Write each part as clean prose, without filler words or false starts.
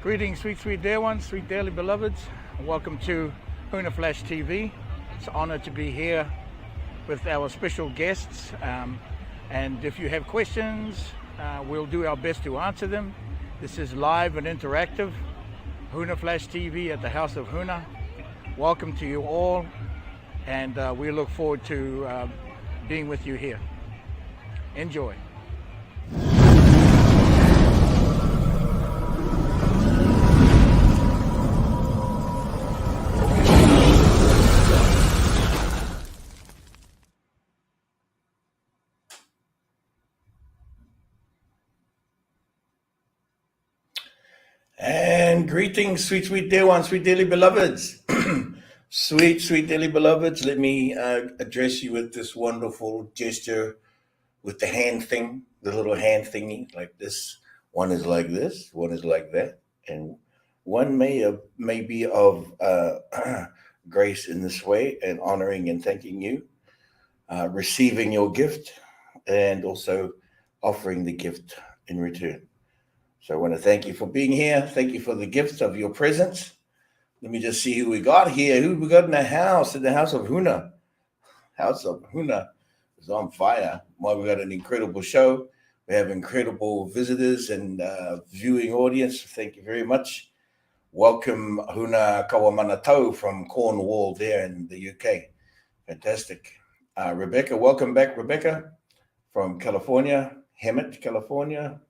Greetings, sweet dear ones, sweet dearly beloveds. Welcome to Huna TV. It's an honor to be here with our special guests. And if you have questions, we'll do our best to answer them. This is live and interactive. Huna TV at the House of Huna. Welcome to you all. And we look forward to being with you here. Enjoy. And greetings, sweet dear ones, sweet dearly beloveds. sweet dearly beloveds, let me address you with this wonderful gesture with the hand thing, the little hand thingy, like this. One is like this, one is like that. And one may be of grace in this way, and honoring and thanking you, receiving your gift, and also offering the gift in return. So I want to thank you for being here. Thank you for the gift of your presence. Let me just see who we got here. Who we got in the house of Huna. House of Huna is on fire. Well, we got an incredible show. We have incredible visitors and viewing audience. Thank you very much. Welcome, Huna Kawamanatau from Cornwall there in the UK. Fantastic. Rebecca, welcome back, Rebecca, from California, Hemet, California.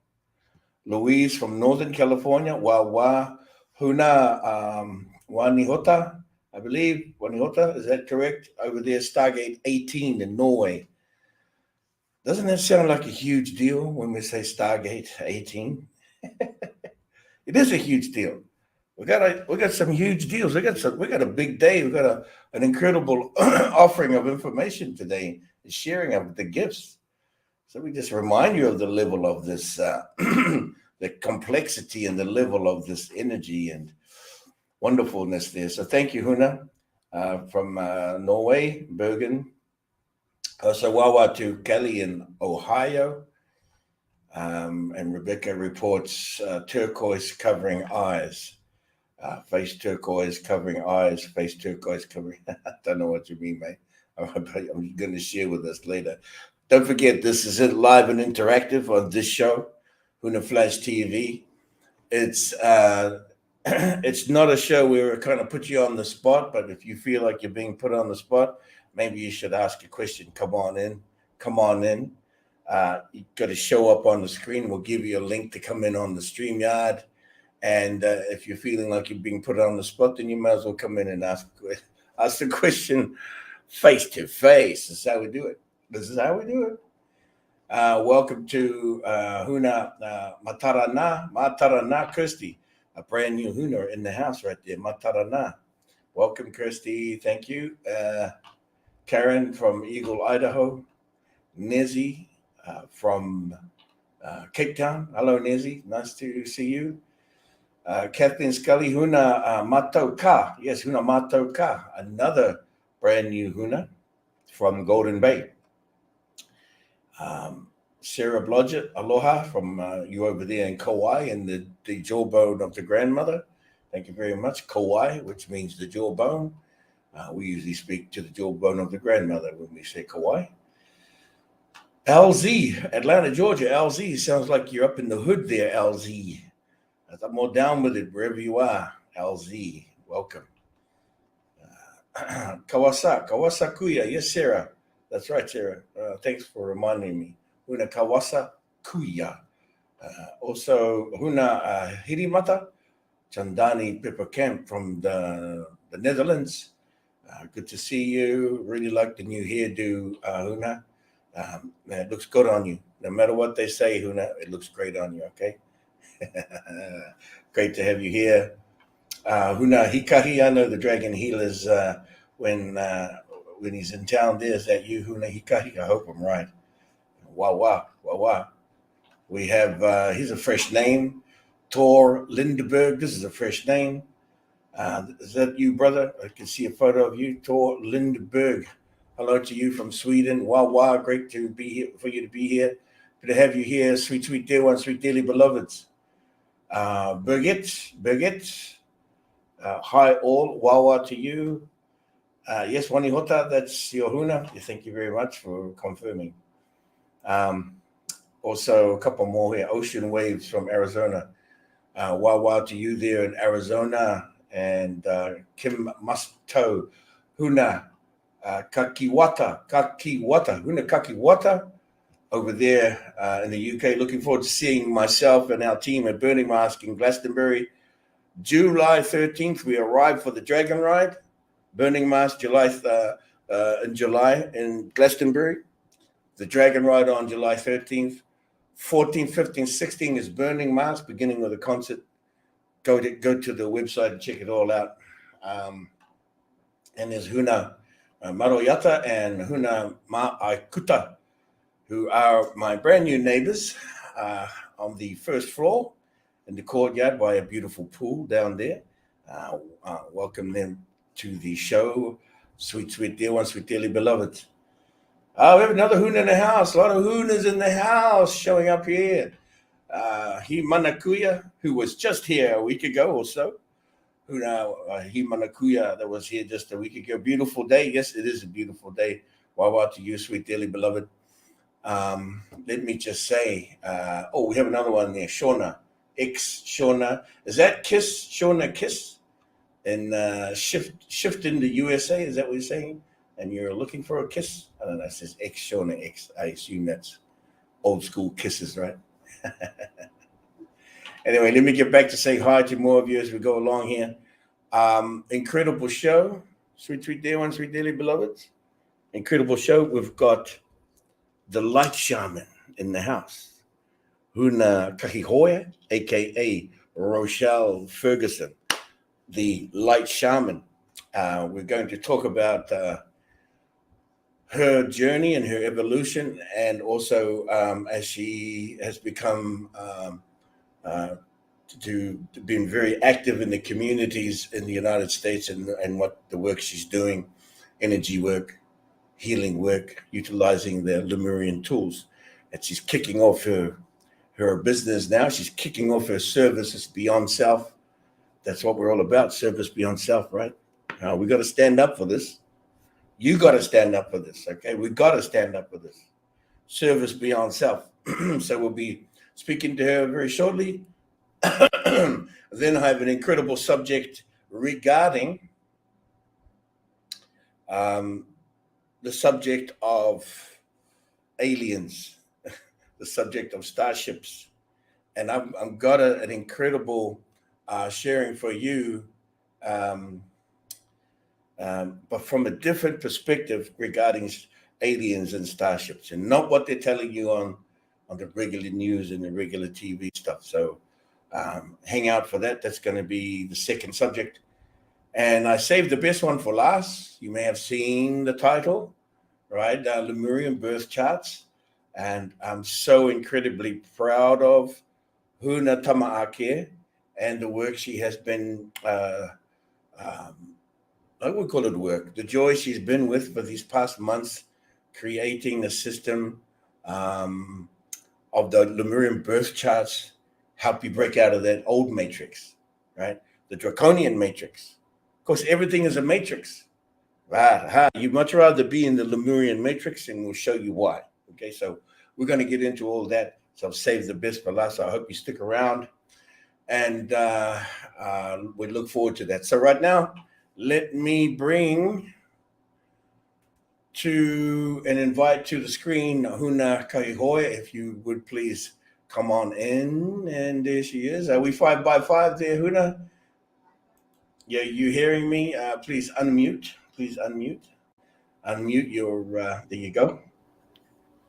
Louise from Northern California, Wawa, Huna, Wanihota, I believe. Wanihota, is that correct? Over there, Stargate 18 in Norway. Doesn't that sound like a huge deal when we say Stargate 18? It is a huge deal. We got some huge deals. We got a big day. We got an incredible offering of information today, the sharing of the gifts. So we just remind you of the level of this, the complexity and the level of this energy and wonderfulness there. So thank you, Huna, from Norway, Bergen. Also, wawa to Kelly in Ohio. And Rebecca reports turquoise covering eyes. Face turquoise covering eyes, face turquoise covering. I don't know what you mean, mate. I'm going to share with us later. Don't forget, this is live and interactive on this show, Huna TV. It's it's not a show where we kind of put you on the spot, but if you feel like you're being put on the spot, maybe you should ask a question. Come on in. You got to show up on the screen. We'll give you a link to come in on the StreamYard. And if you're feeling like you're being put on the spot, then you might as well come in and ask the question face to face. This is how we do it. Welcome to Huna Matarana Kirsty, a brand new Huna in the house right there. Matarana. Welcome, Kirsty. Thank you. Karen from Eagle, Idaho. Nezzy from Cape Town. Hello, Nezzy. Nice to see you. Kathleen Scully, Huna Matoka. Yes, Huna Matoka. Another brand new Huna from Golden Bay. Sarah Blodgett, aloha from you over there in Kauai and the jawbone of the grandmother. Thank you very much. Kauai, which means the jawbone. We usually speak to the jawbone of the grandmother when we say Kauai. LZ, Atlanta, Georgia. LZ, sounds like you're up in the hood there, LZ. I'm more down with it wherever you are. LZ, welcome. Kawasakuya, yes, Sarah. That's right, Sarah. Thanks for reminding me. Huna Kawasakuya. Also, Huna Hirimata, Chandani Pepper Camp from the Netherlands. Good to see you. Really like the new hairdo, Huna. Man, it looks good on you. No matter what they say, Huna, it looks great on you, okay? Great to have you here. Huna Hikahi, I know the Dragon Healers when he's in town there. Is that you, Huna Hikahi? I hope I'm right. Wawa. We have, here's a fresh name. Tor Lindeberg. This is a fresh name. Is that you, brother? I can see a photo of you. Tor Lindeberg. Hello to you from Sweden. Wawa. Great to be here, for you to be here. Good to have you here, sweet dear ones, sweet dearly beloveds. Birgit, hi all, wawa to you. Yes, Wanihota, that's your Huna. Thank you very much for confirming. Also, a couple more here. Ocean Waves from Arizona. Wawa to you there in Arizona. And Kim Musto, Huna, Kakiwata, Huna Kakiwata over there in the UK. Looking forward to seeing myself and our team at Burning Mask in Glastonbury. July 13th, we arrive for the Dragon Ride. Burning Mask, in July in Glastonbury. The Dragon Ride on July 13th. 14th, 15th, 16th is Burning Mask, beginning with the concert. Go to the website and check it all out. And there's Huna Maroyata and Huna Ma'aikuta, who are my brand new neighbors on the first floor in the courtyard by a beautiful pool down there. Welcome them to the show. Sweet, sweet dear ones, sweet dearly beloved. We have another Huna in the house. A lot of Hunas in the house showing up here. Himanakuya, who was just here a week ago or so. Himanakuya, that was here just a week ago. Beautiful day. Yes, it is a beautiful day. Wawa to you, sweet dearly beloved. Let me just say, we have another one there. Shauna, Shauna. Is that Kiss? Shauna Kiss? And shift in the USA, is that what you're saying? And you're looking for a kiss? I don't know, it says Shauna X. I assume that's old school kisses, right? Anyway, let me get back to saying hi to more of you as we go along here. Incredible show. Sweet, sweet dear ones, sweet dearly beloveds. Incredible show. We've got the Light Shaman in the house. Huna Kahihoya, a.k.a. Rochelle Ferguson, the Light Shaman. We're going to talk about her journey and her evolution, and also as she has become to being very active in the communities in the United States, and what the work she's doing, energy work, healing work, utilizing the Lemurian tools. And she's kicking off her business now. She's kicking off her services beyond self. That's what we're all about, service beyond self, right? We got to stand up for this. You got to stand up for this, okay? We got to stand up for this. Service beyond self. So we'll be speaking to her very shortly. Then I have an incredible subject regarding the subject of aliens, the subject of starships. And I've got an incredible sharing for you, but from a different perspective regarding aliens and starships, and not what they're telling you on the regular news and the regular TV stuff. So hang out for that. That's going to be the second subject. And I saved the best one for last. You may have seen the title, right? Lemurian Bearth charts. And I'm so incredibly proud of Huna Tamaake and the work she has been, I would call it work, the joy she's been with for these past months, creating a system of the Lemurian Bearth charts, help you break out of that old matrix, right? The draconian matrix. Of course, everything is a matrix. Right? You'd much rather be in the Lemurian matrix, and we'll show you why. Okay, so we're going to get into all that. So save the best for last. I hope you stick around, and we look forward to that. So right now, let me bring to and invite to the screen Huna Kaihoe, if you would please come on in. And there she is. Are we 5x5 there, Huna? Yeah, you hearing me? Please unmute. Please unmute. Unmute your. There you go.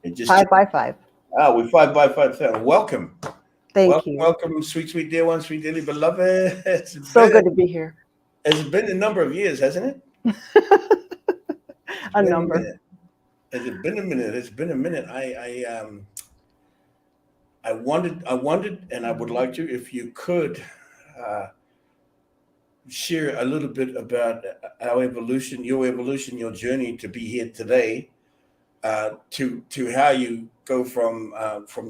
It just 5x5. We're 5x5. Welcome. Thank you. Welcome, sweet, sweet dear one, sweet dearly beloved. It's so good to be here. It's been a number of years, hasn't it? a number. Has it been a minute? It's been a minute. I wanted, and I would like to, if you could, share a little bit about our evolution, your journey to be here today, to how you go from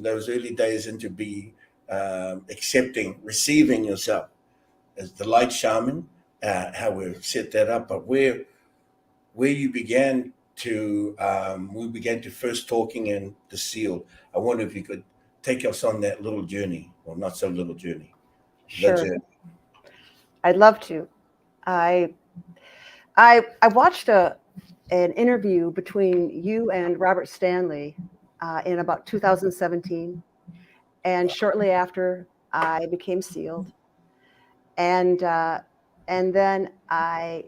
those early days into accepting, receiving yourself as the light shaman, how we've set that up, but where you began to, we began to first talking in the seal. I wonder if you could take us on that little journey, or not so little journey. Sure. Journey. I'd love to. I watched an interview between you and Robert Stanley in about 2017, and shortly after I became sealed, and then I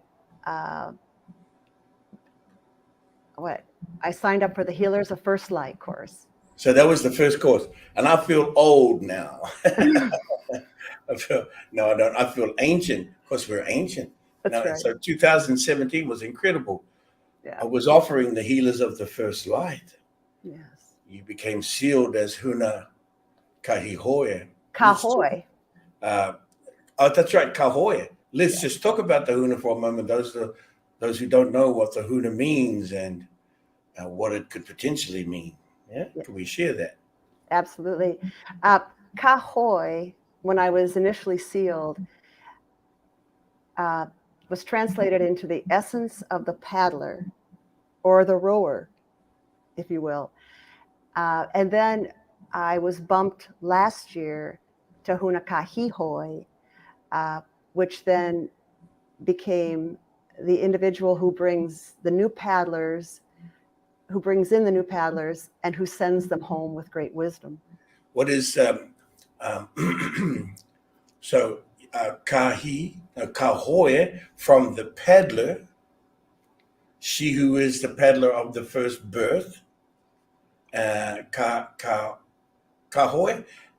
signed up for the Healers of First Light course. So that was the first course, and I feel old now. I don't. I feel ancient because we're ancient. That's right. So 2017 was incredible. Yeah. I was offering the Healers of the First Light. Yes. You became sealed as Huna Kahihoe. Kahoe. That's right, Kahoe. Let's just talk about the Huna for a moment. Those who don't know what the Huna means and what it could potentially mean. Yeah? Can we share that? Absolutely. Kahoe, when I was initially sealed, was translated into the essence of the paddler, or the rower, if you will. And then I was bumped last year to Huna Kahihoe, which then became the individual who brings the new paddlers, who brings in the new paddlers, and who sends them home with great wisdom. What is so Kahoe, from the paddler, she who is the paddler of the first birth, Kahoe,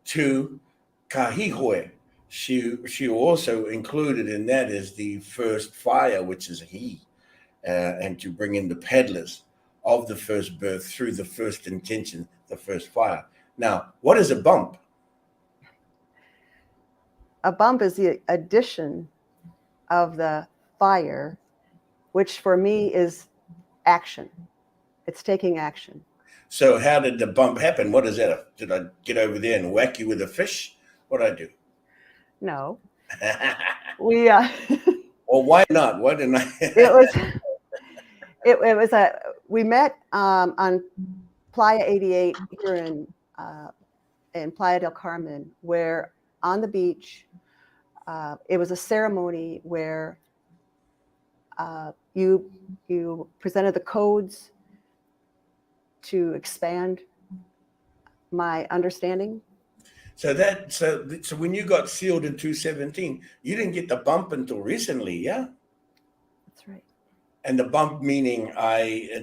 to Kahihoe. She also included in that is the first fire, which is he, and to bring in the paddlers of the first birth through the first intention, the first fire. Now, what is a bump? A bump is the addition of the fire, which for me is action. It's taking action. So how did the bump happen? What is that? Did I get over there and whack you with a fish? What did I do? No. We Well, why not? Why didn't I? it was we met on Playa 88 here in Playa del Carmen, where on the beach, it was a ceremony where you presented the codes to expand my understanding. So when you got sealed in 2017, you didn't get the bump until recently, yeah? That's right. And the bump meaning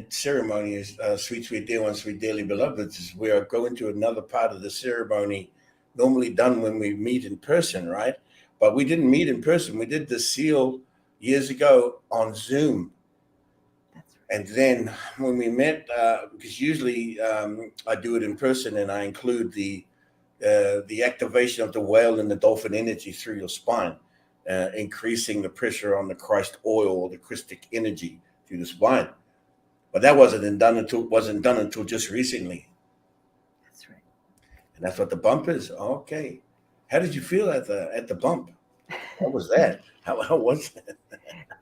ceremony is sweet dear ones, sweet dearly beloveds, is where I go into another part of the ceremony, normally done when we meet in person, right? But we didn't meet in person. We did the seal years ago on Zoom. That's right. And then when we met, because usually I do it in person, and I include the activation of the whale and the dolphin energy through your spine, increasing the pressure on the Christ oil or the Christic energy through the spine. But that wasn't done until just recently. That's right. And that's what the bump is. Okay. How did you feel at the bump? What was that? How was it?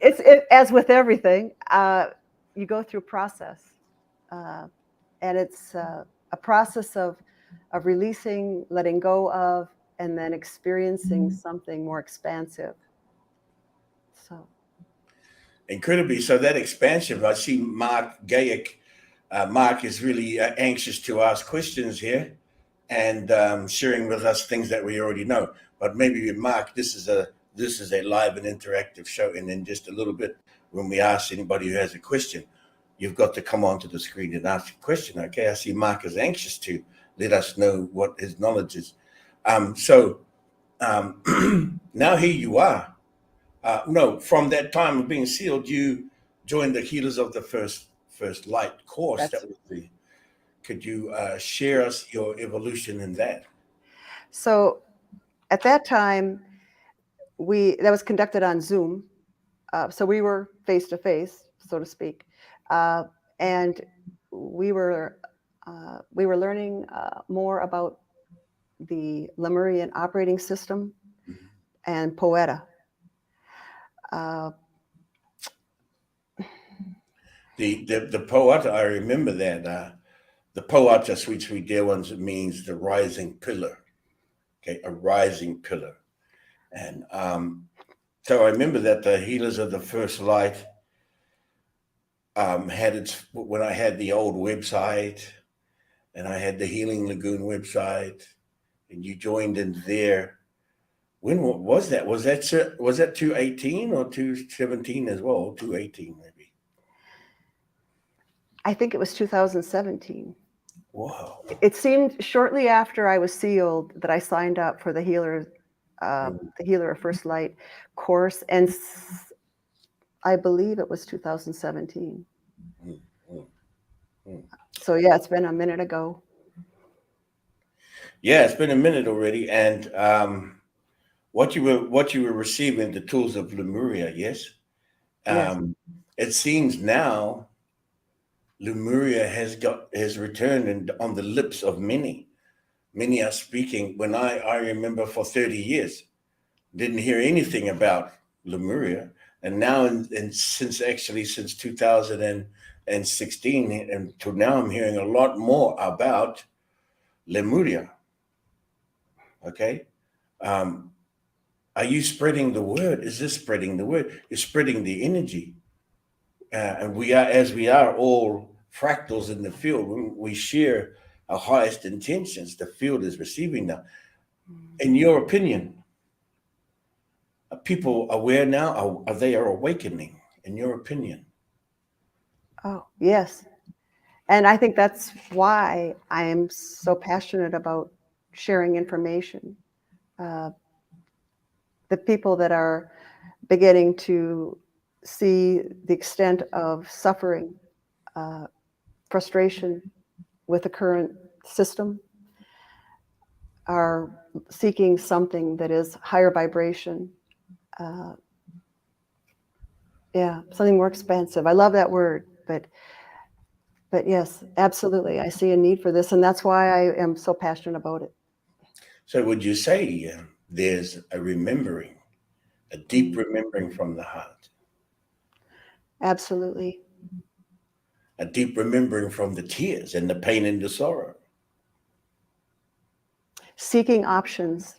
It's as with everything, you go through a process, and it's a process of releasing, letting go of, and then experiencing something more expansive. So incredibly. So that expansion, I see Mark Gayick. Mark is really anxious to ask questions here and sharing with us things that we already know. But maybe, Mark, this is a live and interactive show, and in just a little bit, when we ask anybody who has a question, you've got to come onto the screen and ask a question. Okay, I see Mark is anxious to let us know what his knowledge is. Now here you are. From that time of being sealed, you joined the Healers of the First Light course. Could you share us your evolution in that? So at that time, that was conducted on Zoom. So we were face to face, so to speak. And we were learning more about the Lemurian operating system, and Poeta. The Poeta, I remember that. The Poeta, sweet, sweet dear ones, it means the rising pillar. Okay, a rising pillar. And so I remember that the Healers of the First Light had its, when I had the old website and I had the Healing Lagoon website, and you joined in there. When was that? Was that 218 or 217 as well? 218 maybe. I think it was 2017. Wow. It seemed shortly after I was sealed that I signed up for the Healer of First Light course, and I believe it was 2017. So yeah, it's been a minute ago. Yeah, it's been a minute already, and what you were receiving, the tools of Lemuria, yes. Yes. It seems now Lemuria has returned and on the lips of many. Many are speaking. When I remember for 30 years, didn't hear anything about Lemuria, and now since 2016 and to now, I'm hearing a lot more about Lemuria. Okay. Are you spreading the word? Is this spreading the word? You're spreading the energy. And we are all fractals in the field. When we share our highest intentions, the field is receiving now. In your opinion, are people aware now? Are they awakening, in your opinion? Oh, yes. And I think that's why I am so passionate about sharing information. The people that are beginning to see the extent of suffering, frustration with the current system are seeking something that is higher vibration. Yeah, something more expansive. I love that word, but yes, absolutely. I see a need for this, and that's why I am so passionate about it. So would you say there's a remembering, a deep remembering from the heart? Absolutely. A deep remembering from the tears and the pain and the sorrow. Seeking options.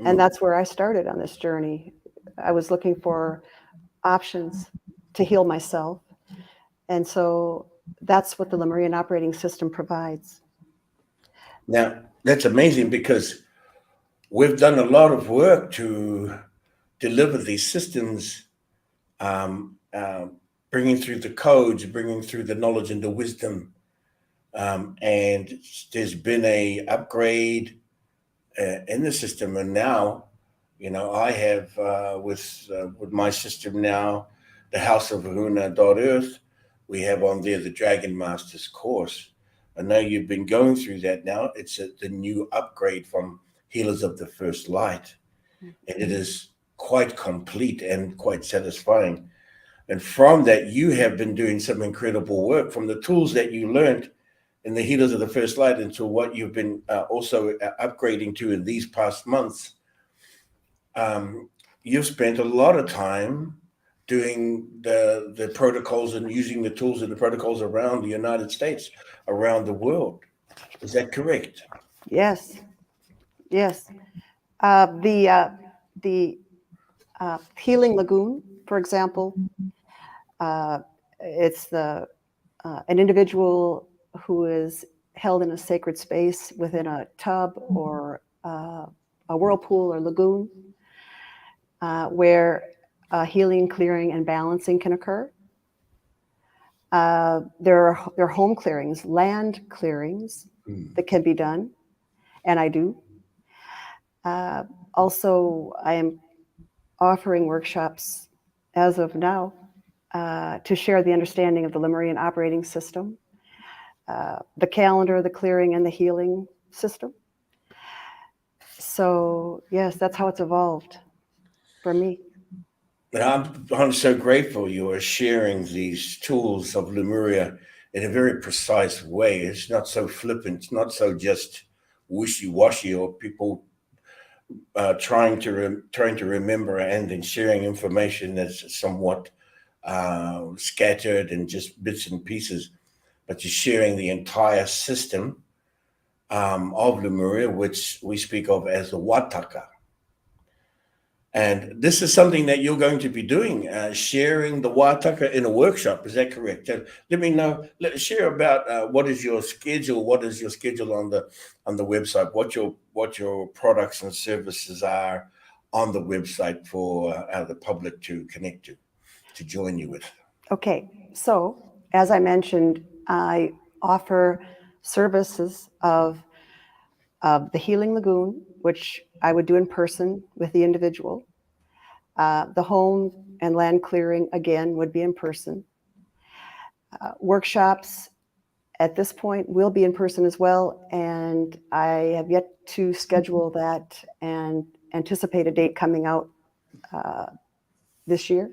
And that's where I started on this journey. I was looking for options to heal myself. And so that's what the Lemurian operating system provides. Now, that's amazing because we've done a lot of work to deliver these systems, bringing through the codes, bringing through the knowledge and the wisdom. And there's been a upgrade in the system. And now, I have with my system now, the House of Huna.earth, we have on there the Dragon Masters course. I know you've been going through that now. It's the new upgrade from Healers of the First Light. And it is quite complete and quite satisfying. And from that, you have been doing some incredible work from the tools that you learned in the Healers of the First Light into what you've been also upgrading to in these past months. You've spent a lot of time doing the protocols and using the tools and the protocols around the United States, around the world. Is that correct? Yes. Yes. The Healing Lagoon, for example, it's an individual who is held in a sacred space within a tub or a whirlpool or lagoon where healing, clearing, and balancing can occur. There are home clearings, land clearings that can be done, and I do. Also, I am offering workshops as of now to share the understanding of the Lemurian operating system, the calendar, the clearing, and the healing system. So yes, that's how it's evolved for me. I'm so grateful you are sharing these tools of Lemuria in a very precise way. It's not so flippant. It's not so just wishy-washy, or people trying to remember and then sharing information that's somewhat scattered and just bits and pieces, but you're sharing the entire system of Lemuria, which we speak of as the Wataka. And this is something that you're going to be doing, sharing the Wataka in a workshop. Is that correct? Let me know. Let's share about what is your schedule. What is your schedule on the website? What your products and services are on the website for the public to connect to join you with. Okay, so as I mentioned, I offer services of the Healing Lagoon, which I would do in person with the individual. The home and land clearing, again, would be in person. Workshops at this point will be in person as well, and I have yet to schedule that and anticipate a date coming out this year.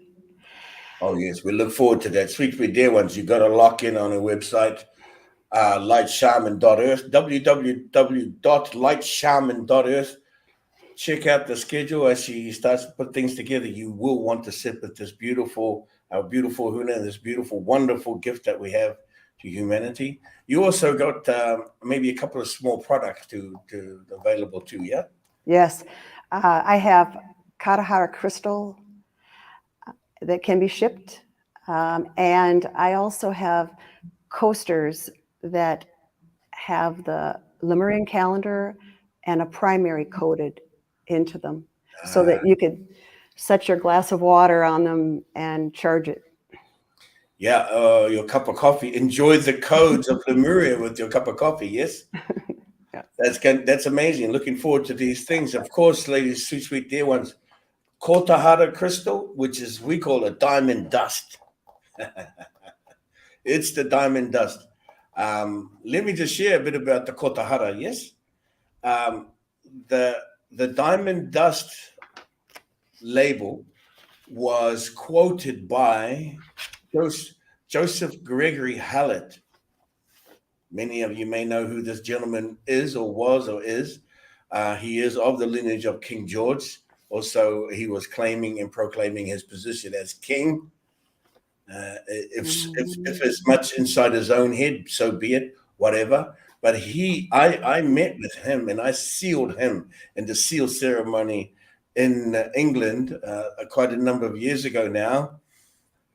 Oh, yes, we look forward to that. Sweet dear ones, you've got to lock in on a website, lightshaman.earth, www.lightshaman.earth. Check out the schedule as she starts to put things together. You will want to sit with this beautiful Huna, and this beautiful, wonderful gift that we have to humanity. You also got maybe a couple of small products to available too, yeah? Yes, I have Katahara crystal that can be shipped, and I also have coasters that have the Lemurian calendar and a primary coded into them, so that you could set your glass of water on them and charge it. Yeah, your cup of coffee. Enjoy the codes of Lemuria with your cup of coffee. Yes, Yeah. That's amazing. Looking forward to these things. Of course, ladies, sweet dear ones. Kotahara crystal, which is we call a diamond dust. It's the diamond dust. Let me just share a bit about the Kotahara. Yes, the diamond dust label was quoted by Joseph Gregory Hallett. Many of you may know who this gentleman is or was or is. He is of the lineage of King George. Also, he was claiming and proclaiming his position as king. If it's much inside his own head, so be it, whatever. But I met with him and I sealed him in the seal ceremony in England quite a number of years ago now.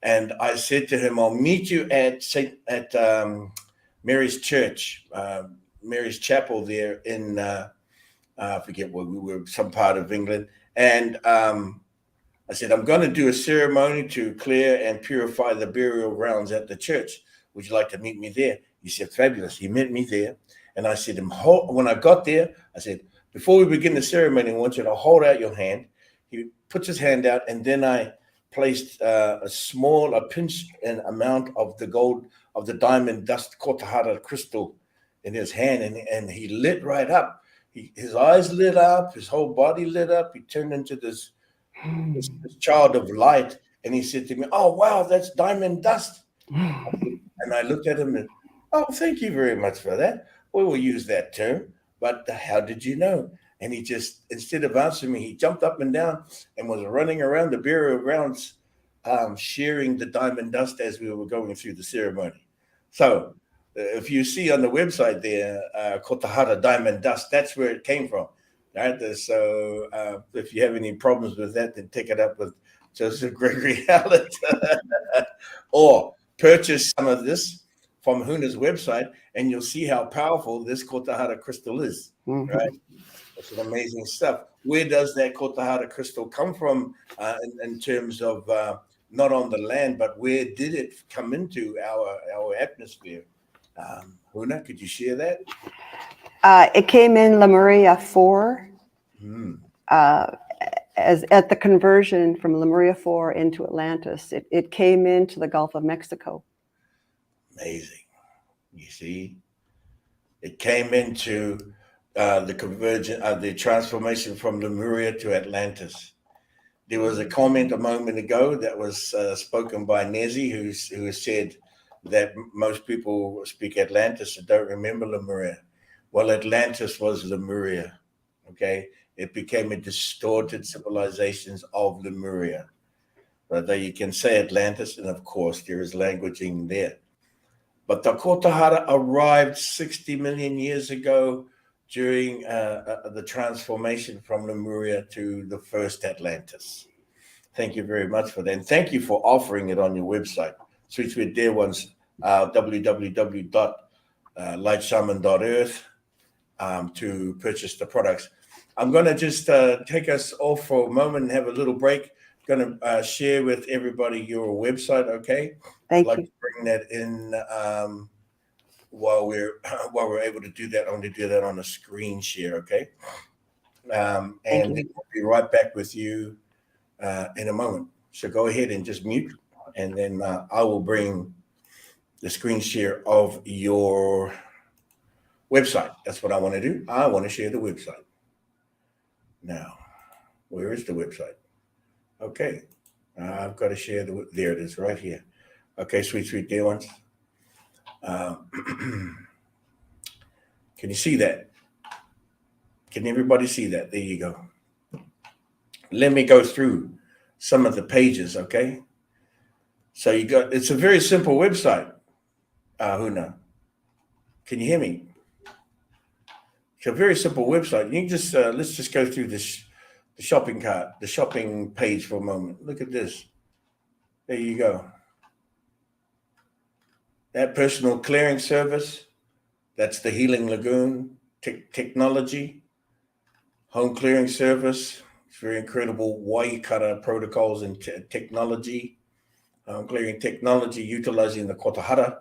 And I said to him, I'll meet you at Mary's Church, Mary's Chapel there in, I forget where we were, some part of England. And I said, I'm going to do a ceremony to clear and purify the burial grounds at the church. Would you like to meet me there? He said, fabulous. He met me there. And I said, when I got there, I said, before we begin the ceremony, I want you to hold out your hand. He puts his hand out, and then I placed a pinch and amount of the gold, of the diamond dust Kotahara crystal in his hand, and he lit right up. His eyes lit up, his whole body lit up. He turned into this child of light, and he said to me, oh, wow, that's diamond dust. And I looked at him and, oh, thank you very much for that. We will use that term, but how did you know? And he just, instead of answering me, he jumped up and down and was running around the burial grounds, sharing the diamond dust as we were going through the ceremony. So if you see on the website there, Kotahara diamond dust, that's where it came from. Right? So if you have any problems with that, then take it up with Joseph Gregory Hallett or purchase some of this from Huna's website, and you'll see how powerful this Kotahara crystal is. Mm-hmm. Right? It's an amazing stuff. Where does that Kotahara crystal come from in terms of not on the land, but where did it come into our atmosphere? Huna, could you share that? It came in Lemuria 4 as at the conversion from Lemuria 4 into Atlantis. It came into the Gulf of Mexico. Amazing. You see, it came into the conversion, the transformation from Lemuria to Atlantis. There was a comment a moment ago that was spoken by Nezi, who said that most people speak Atlantis and don't remember Lemuria. Well, Atlantis was Lemuria. Okay, it became a distorted civilizations of Lemuria. But there you can say Atlantis, and of course there is languaging there. But the Kotahara arrived 60 million years ago during the transformation from Lemuria to the first Atlantis. Thank you very much for that. And thank you for offering it on your website. Sweet, sweet dear ones, www.lightshaman.earth to purchase the products. I'm going to just take us off for a moment and have a little break. Going to share with everybody your website, okay? Thank I'd like you. to bring that in while we're able to do that. I'm going to do that on a screen share, okay? And then we'll be right back with you in a moment. So go ahead and just mute, and then I will bring the screen share of your website. That's what I want to do. I want to share the website. Now, where is the website? Okay, I've got to share there it is right here. Okay, sweet, sweet dear ones. Can you see that? Can everybody see that? There you go. Let me go through some of the pages, okay? So it's a very simple website, Huna. Can you hear me? It's a very simple website. You can just, let's just go through this. The shopping cart, the shopping page for a moment. Look at this. There you go. That personal clearing service, that's the Healing Lagoon technology. Home clearing service, it's very incredible Waikara protocols and technology. Home clearing technology utilizing the Kotahara.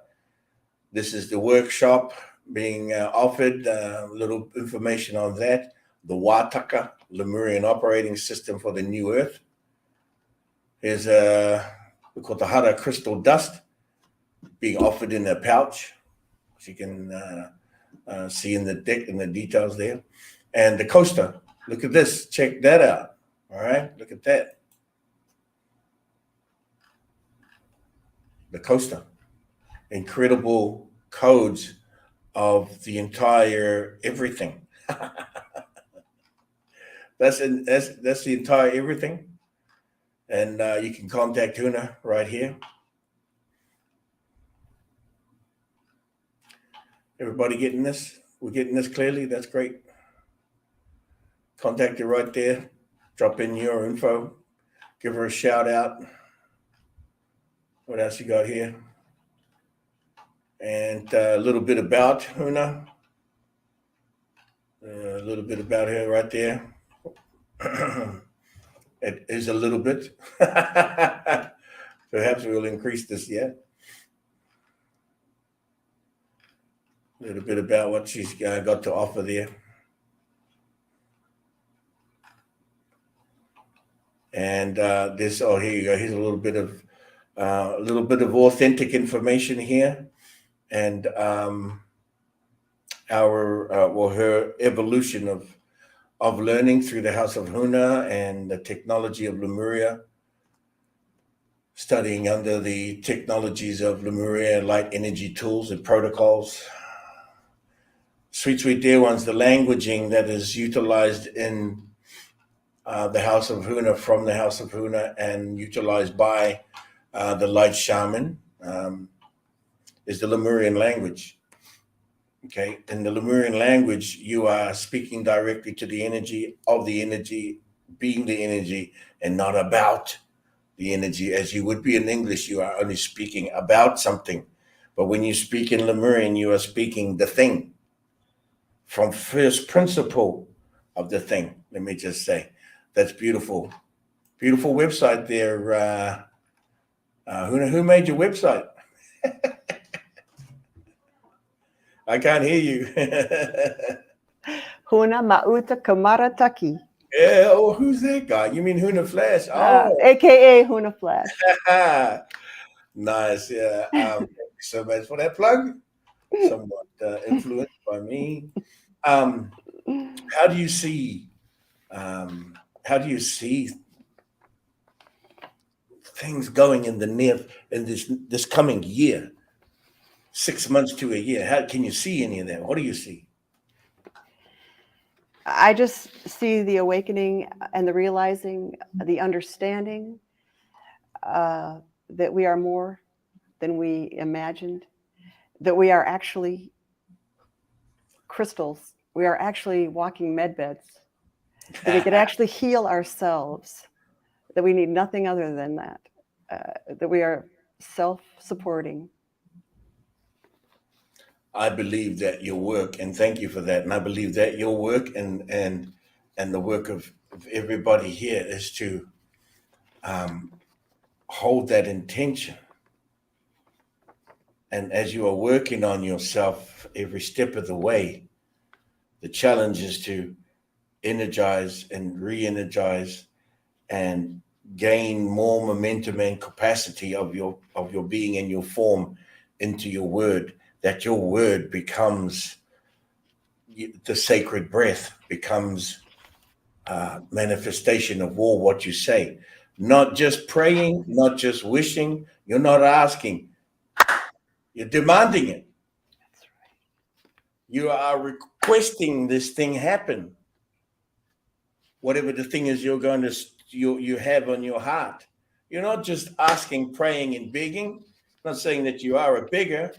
This is the workshop being offered, a little information on that. The Wataka, Lemurian operating system for the new Earth. Here's the Kotahara crystal dust being offered in a pouch, as you can see in the details there. And the coaster, look at this, check that out. All right, look at that. The coaster, incredible codes of the entire everything. That's the entire everything. And you can contact Huna right here. Everybody getting this? We're getting this clearly? That's great. Contact her right there. Drop in your info. Give her a shout out. What else you got here? And a little bit about Huna. A little bit about her right there. It is a little bit. Perhaps we'll increase this yet. A little bit about what she's got to offer there. And this, oh, here you go. Here's a little bit of authentic information here, and her evolution of learning through the House of Huna and the technology of Lemuria, studying under the technologies of Lemuria, light energy tools and protocols. Sweet, sweet dear ones, the languaging that is utilized in the House of Huna, from the House of Huna, and utilized by the Light Shaman is the Lemurian language. Okay, in the Lemurian language, you are speaking directly to the energy of the energy, being the energy, and not about the energy. As you would be in English, you are only speaking about something. But when you speak in Lemurian, you are speaking the thing, from first principle of the thing. Let me just say, that's beautiful. Beautiful website there. Who made your website? I can't hear you. Huna Mauta Kamarataki. Yeah, oh, who's that guy? You mean Huna Flash? Oh, AKA Huna Flash. Nice. Yeah. Thank you so much for that plug. Somewhat influenced by me. How do you see things going in this coming year? 6 months to a year. How can you see any of that? What do you see? I just see the awakening and the realizing, the understanding that we are more than we imagined, that we are actually crystals. We are actually walking med beds, that we could actually heal ourselves, that we need nothing other than that, that we are self-supporting. I believe that your work, and thank you for that. And I believe that your work and the work of everybody here is to hold that intention. And as you are working on yourself every step of the way, the challenge is to energize and re-energize and gain more momentum and capacity of your being and your form into your word, that your word becomes the sacred breath, becomes manifestation of all what you say. Not just praying, not just wishing, you're not asking, you're demanding it. You are requesting this thing happen. Whatever the thing is you're going to you have on your heart. You're not just asking, praying, and begging. I'm not saying that you are a beggar.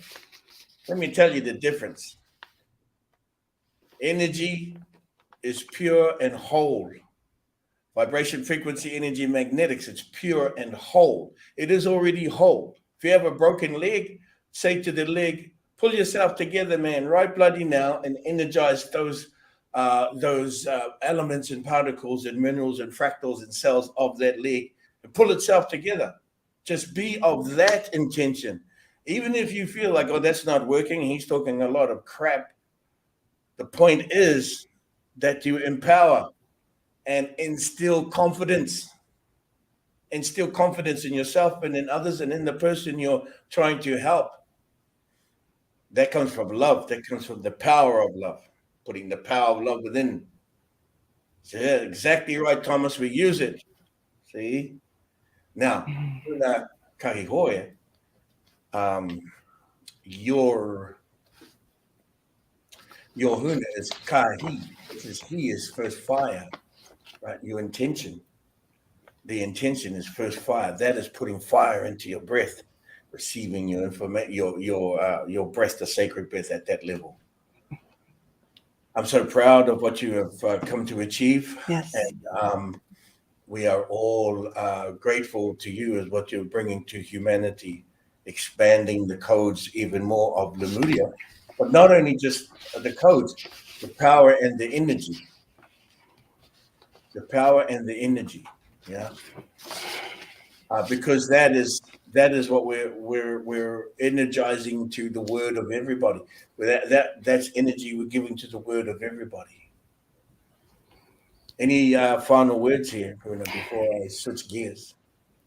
Let me tell you the difference. Energy is pure and whole. Vibration, frequency, energy, magnetics, it's pure and whole. It is already whole. If you have a broken leg, say to the leg, pull yourself together, man, right bloody now, and energize those elements and particles and minerals and fractals and cells of that leg and pull itself together. Just be of that intention. Even if you feel like, oh, that's not working, he's talking a lot of crap. The point is that you empower and instill confidence in yourself and in others and in the person you're trying to help. That comes from love. That comes from the power of love, putting the power of love within. So yeah, exactly right, Thomas. We use it. See? Now, Huna Kahihoe, your Huna is Kahi. He is first fire, right? Your intention. The intention is first fire. That is putting fire into your breath, receiving your information, your breath, the sacred breath at that level. I'm so proud of what you have come to achieve. Yes. And we are all grateful to you as what you're bringing to humanity, expanding the codes even more of Lemuria, but not only just the codes, the power and the energy. The power and the energy, yeah. Because that is what we're energizing to the word of everybody. That's energy we're giving to the word of everybody. Any final words here, Huna, before I switch gears?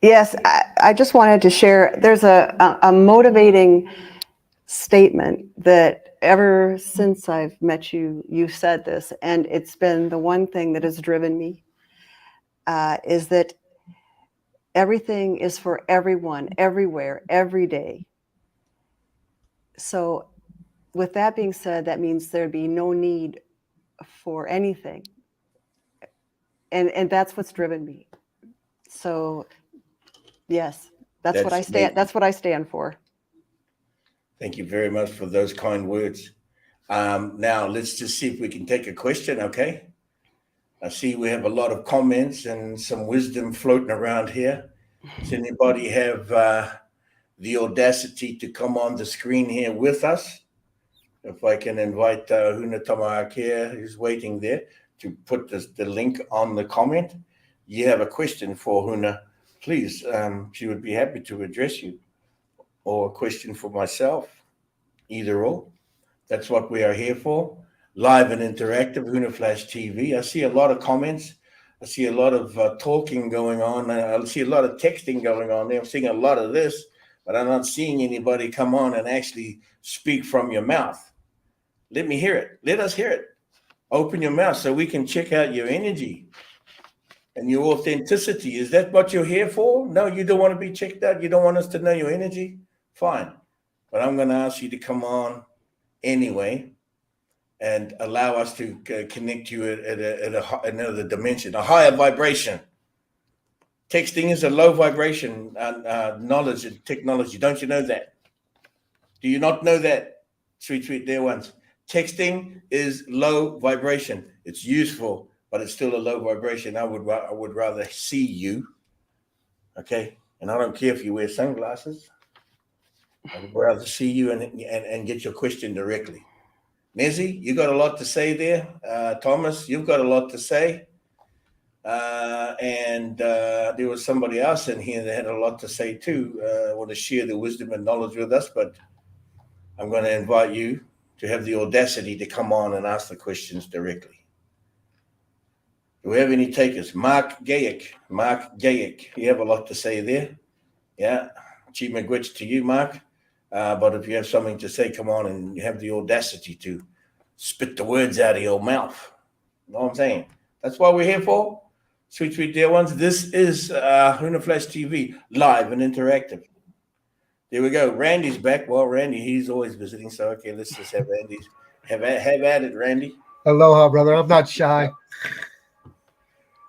Yes, I just wanted to share. There's a motivating statement that ever since I've met you, you've said this, and it's been the one thing that has driven me, is that everything is for everyone, everywhere, every day. So with that being said, that means there'd be no need for anything. And that's what's driven me. So yes, that's what I stand. amazing. That's what I stand for. Thank you very much for those kind words. Now let's just see if we can take a question, okay? I see we have a lot of comments and some wisdom floating around here. Does anybody have the audacity to come on the screen here with us? If I can invite Huna Tamaakea, who's waiting there, to put the link on the comment. You have a question for Huna, please. She would be happy to address you, or a question for myself, either or. That's what we are here for. Live and interactive, Huna Flash TV. I see a lot of comments. I see a lot of talking going on. I see a lot of texting going on there. I'm seeing a lot of this, but I'm not seeing anybody come on and actually speak from your mouth. Let me hear it. Let us hear it. Open your mouth so we can check out your energy and your authenticity. Is that what you're here for? No, you don't want to be checked out. You don't want us to know your energy? Fine. But I'm going to ask you to come on anyway. and allow us to connect you at another dimension, a higher vibration. Texting is a low vibration knowledge and technology. Don't you know that? Do you not know that, sweet dear ones? Texting is low vibration. It's useful, but it's still a low vibration. I would rather see you, okay? And I don't care if you wear sunglasses. I would rather see you and get your question directly. Nezzy, you got a lot to say there. Thomas, you've got a lot to say. And there was somebody else in here that had a lot to say too. Want to share their wisdom and knowledge with us, but I'm going to invite you to have the audacity to come on and ask the questions directly. Do we have any takers? Mark Gayick, you have a lot to say there. Yeah, Chief McGwitch to you, Mark. But if you have something to say, come on and you have the audacity to spit the words out of your mouth. You know what I'm saying? That's what we're here for. Sweet dear ones. This is Huna Flash TV, live and interactive. There we go. Randy's back. Well, Randy, he's always visiting. So, okay, let's just have Randy. Have at it, Randy. Aloha, brother. I'm not shy.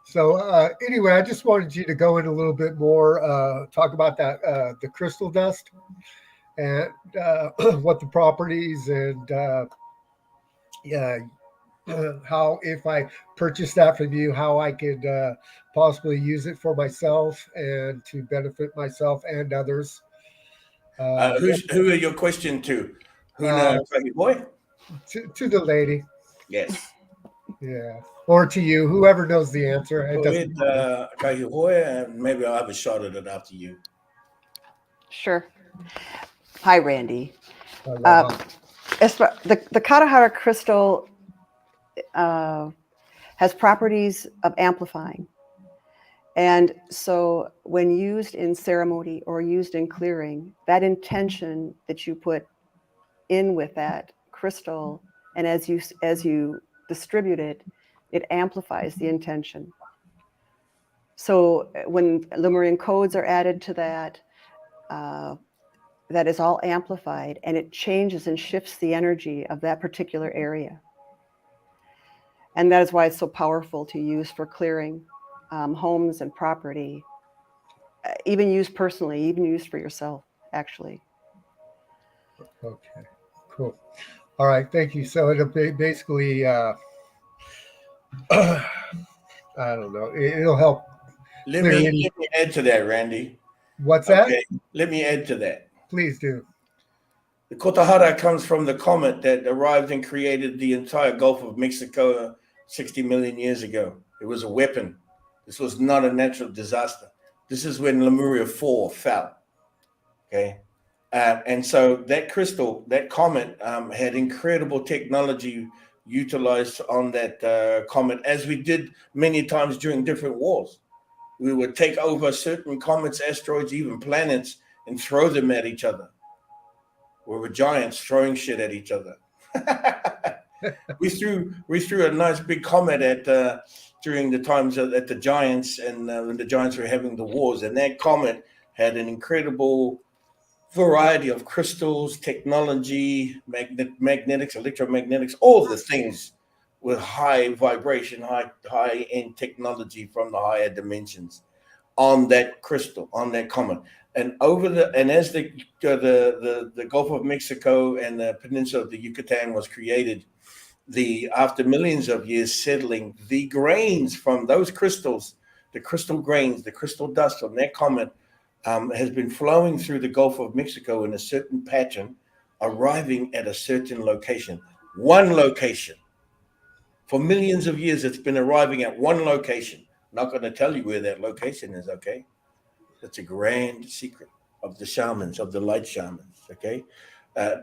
So anyway, I just wanted you to go in a little bit more, talk about that, the crystal dust and what the properties and how, if I purchase that from you, how I could possibly use it for myself and to benefit myself and others. Who are your question to? Huna, boy? To the lady. Yes. Yeah. Or to you, whoever knows the answer. Go ahead, and maybe I'll have a shot at it after you. Sure. Hi, Randy. Aloha. The Katahara crystal has properties of amplifying. And so when used in ceremony or used in clearing, that intention that you put in with that crystal, and as you distribute it, it amplifies the intention. So when Lemurian codes are added to that, that is all amplified, and it changes and shifts the energy of that particular area. And that is why it's so powerful to use for clearing homes and property, even used personally, even used for yourself, actually. Okay, cool. All right, thank you. So it'll be basically, I don't know, it'll help. Let me add to that, Randy. What's that? Let me add to that. Please do. The Kotahara comes from the comet that arrived and created the entire Gulf of Mexico 60 million years ago. It was a weapon. This was not a natural disaster. This is when Lemuria 4 fell. Okay. And so that crystal, that comet had incredible technology utilized on that comet, as we did many times during different wars. We would take over certain comets, asteroids, even planets, and throw them at each other. We were giants throwing shit at each other. we threw a nice big comet at during the times at the giants, and when the giants were having the wars, and that comet had an incredible variety of crystals, technology, magnetics, electromagnetics, all the things with high vibration, high end technology from the higher dimensions on that crystal, on that comet. And as the Gulf of Mexico and the peninsula of the Yucatan was created, after millions of years settling, the grains from those crystals, the crystal grains, the crystal dust from that comet has been flowing through the Gulf of Mexico in a certain pattern, arriving at a certain location. One location. For millions of years, it's been arriving at one location. I'm not going to tell you where that location is, okay? That's a grand secret of the shamans, of the light shamans, okay?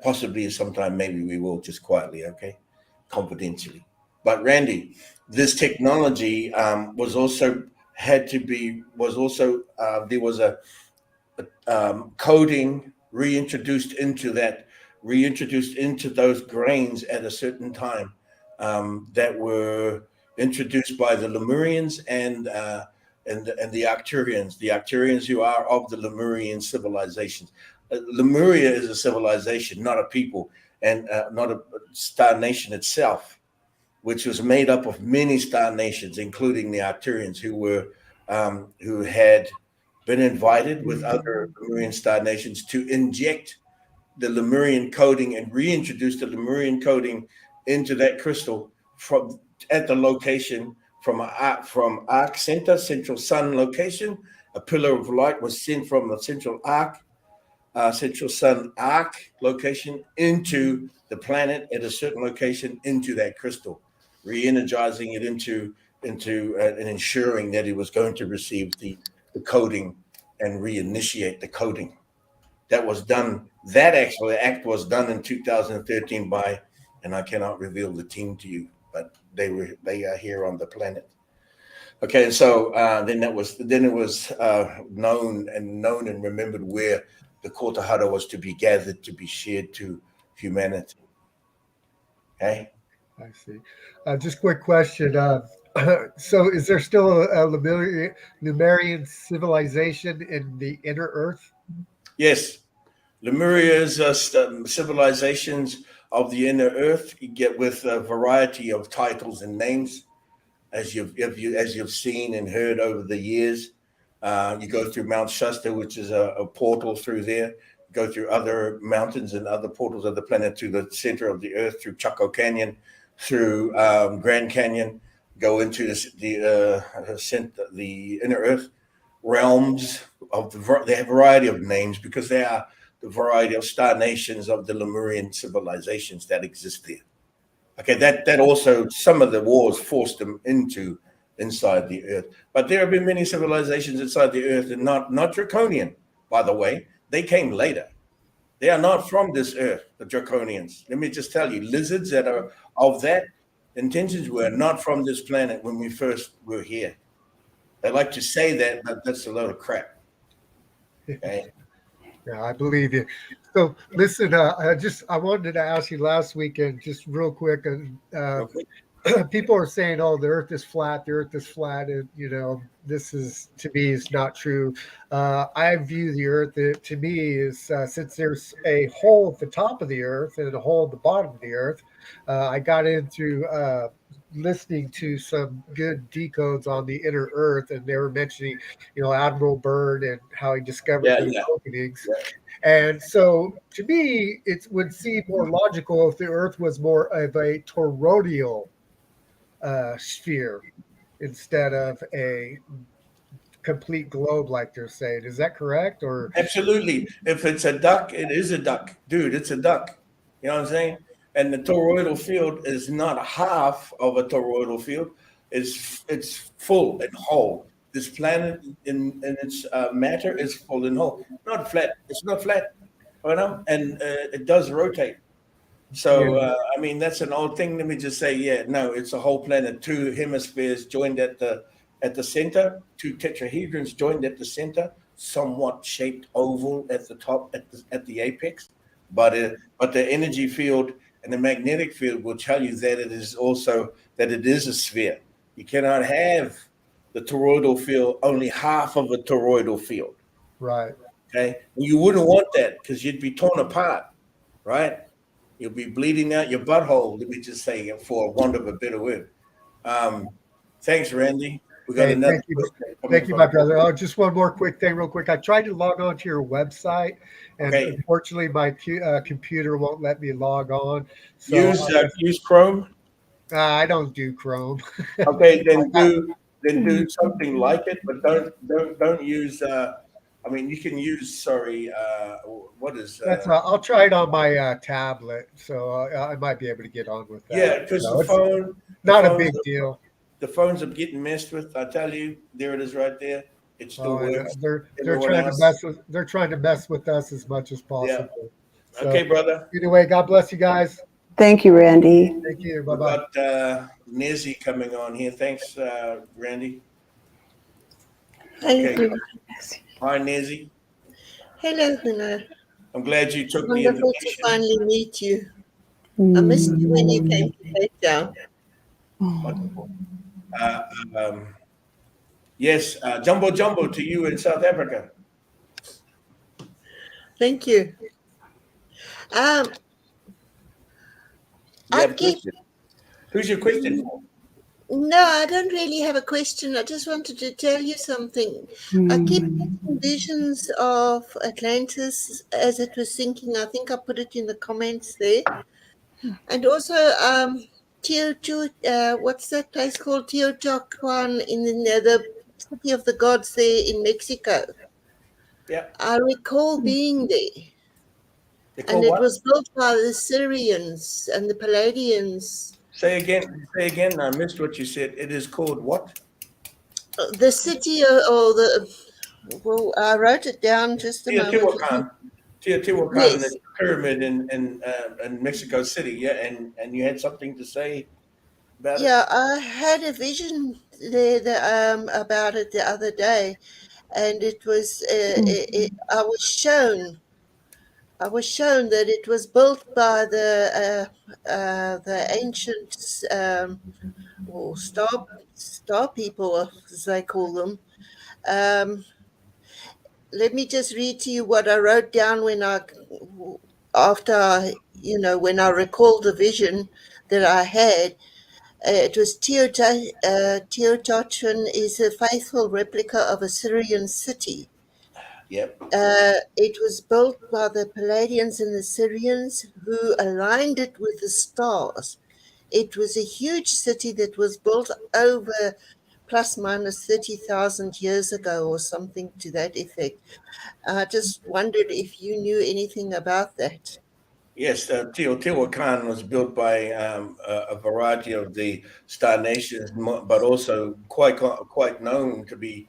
Possibly sometime maybe we will, just quietly, okay? Confidentially. But Randy, this technology there was a coding reintroduced into those grains at a certain time that were introduced by the Lemurians and the Arcturians who are of the Lemurian civilizations. Lemuria is a civilization, not a people. and not a star nation itself, which was made up of many star nations, including the Arcturians, who had been invited with other Lemurian star nations to inject the Lemurian coding and reintroduce the Lemurian coding into that crystal from at the location from arc center, central sun location. A pillar of light was sent from the central sun arc location into the planet at a certain location into that crystal, re-energizing it into and ensuring that it was going to receive the coding and reinitiate the coding. That was done. That actually act was done in 2013 by, and I cannot reveal the team to you, but they are here on the planet. Okay, and so then it was known and remembered where the Kotahara was to be gathered to be shared to humanity. Okay. I see. Just quick question. So, is there still a Lemurian civilization in the inner Earth? Yes, Lemuria's civilizations of the inner Earth get with a variety of titles and names, as you've seen and heard over the years. You go through Mount Shasta, which is a portal through there. Go through other mountains and other portals of the planet to the center of the Earth, through Chaco Canyon, through Grand Canyon. Go into the inner Earth realms of they have a variety of names because they are the variety of star nations of the Lemurian civilizations that exist there. Okay, that also, some of the wars forced them inside the Earth. But there have been many civilizations inside the Earth, and not draconian, by the way. They came later. They are not from this Earth, the draconians. Let me just tell you, lizards that are of that intentions were not from this planet when we first were here. They like to say that, but that's a load of crap. Okay. Yeah, I believe you. So, listen, I wanted to ask you last weekend, just real quick. People are saying, "Oh, the Earth is flat. The Earth is flat," and this is, to me, is not true. I view the Earth, to me, is since there's a hole at the top of the Earth and a hole at the bottom of the Earth. I got into listening to some good decodes on the inner Earth, and they were mentioning, Admiral Byrd and how he discovered the openings. Yeah. And so, to me, it would seem more logical if the Earth was more of a toroidal sphere instead of a complete globe, like they're saying. Is that correct? Or absolutely, if it's a duck, it is a duck, dude. It's a duck. You know what I'm saying? And the toroidal field is not half of a toroidal field; it's full and whole. This planet in its matter is full and whole, not flat. It's not flat, and it does rotate. So, I mean, that's an old thing. Let me just say, no, it's a whole planet, two hemispheres joined at the center, two tetrahedrons joined at the center, somewhat shaped oval at the top, at the apex. But the energy field and the magnetic field will tell you that it is a sphere. You cannot have the toroidal field only half of a toroidal field. Right. Okay. You wouldn't want that because you'd be torn apart, right? You'll be bleeding out your butthole, let me just say, for want of a better word. Thanks, Randy. We got another. Thank you, my brother. Oh, just one more quick thing, real quick. I tried to log on to your website, and unfortunately, my computer won't let me log on. So use Chrome. I don't do Chrome. Okay, then do something like it, but don't use. I mean, you can use. Sorry, what is? I'll try it on my tablet, so I might be able to get on with that. Yeah, because the phone. Not a big deal. The phones are getting messed with. I tell you, there it is, right there. It still works. They're trying to mess with us as much as possible. Yeah. So, okay, brother. Anyway, God bless you guys. Thank you, Randy. Thank you. Bye bye. We got Nezzy coming on here. Thanks, Randy. Okay. Hi, Nezzy. Hello, Huna. I'm glad you took the invitation. Wonderful to finally meet you. I missed you when you came to Cape Town. Wonderful. Yes, jumbo to you in South Africa. Thank you. You I have a keep question? Who's your question for? No, I don't really have a question. I just wanted to tell you something. I keep getting visions of Atlantis as it was sinking. I think I put it in the comments there. And also, what's that place called? Teotihuacan in the city of the gods there in Mexico. Yeah. I recall being there. They call And it what? was built by the Syrians and the Palladians. Say again. Say again. I missed what you said. It is called what? The city or the Well, I wrote it down just a moment. Teotihuacan. Teotihuacan, the Yes. pyramid in Mexico City. Yeah, and you had something to say about it. Yeah, I had a vision there about it the other day, and it was I was shown that it was built by the ancient or star people, as they call them. Um, Let me just read to you what I wrote down when I recalled the vision that I had. It was Teotihuacan is a faithful replica of a Syrian city. Yep. It was built by the Palladians and the Syrians who aligned it with the stars. It was a huge city that was built over plus minus 30,000 years ago or something to that effect. I just wondered if you knew anything about that. Yes, Teotihuacan was built by a variety of the star nations, but also quite known to be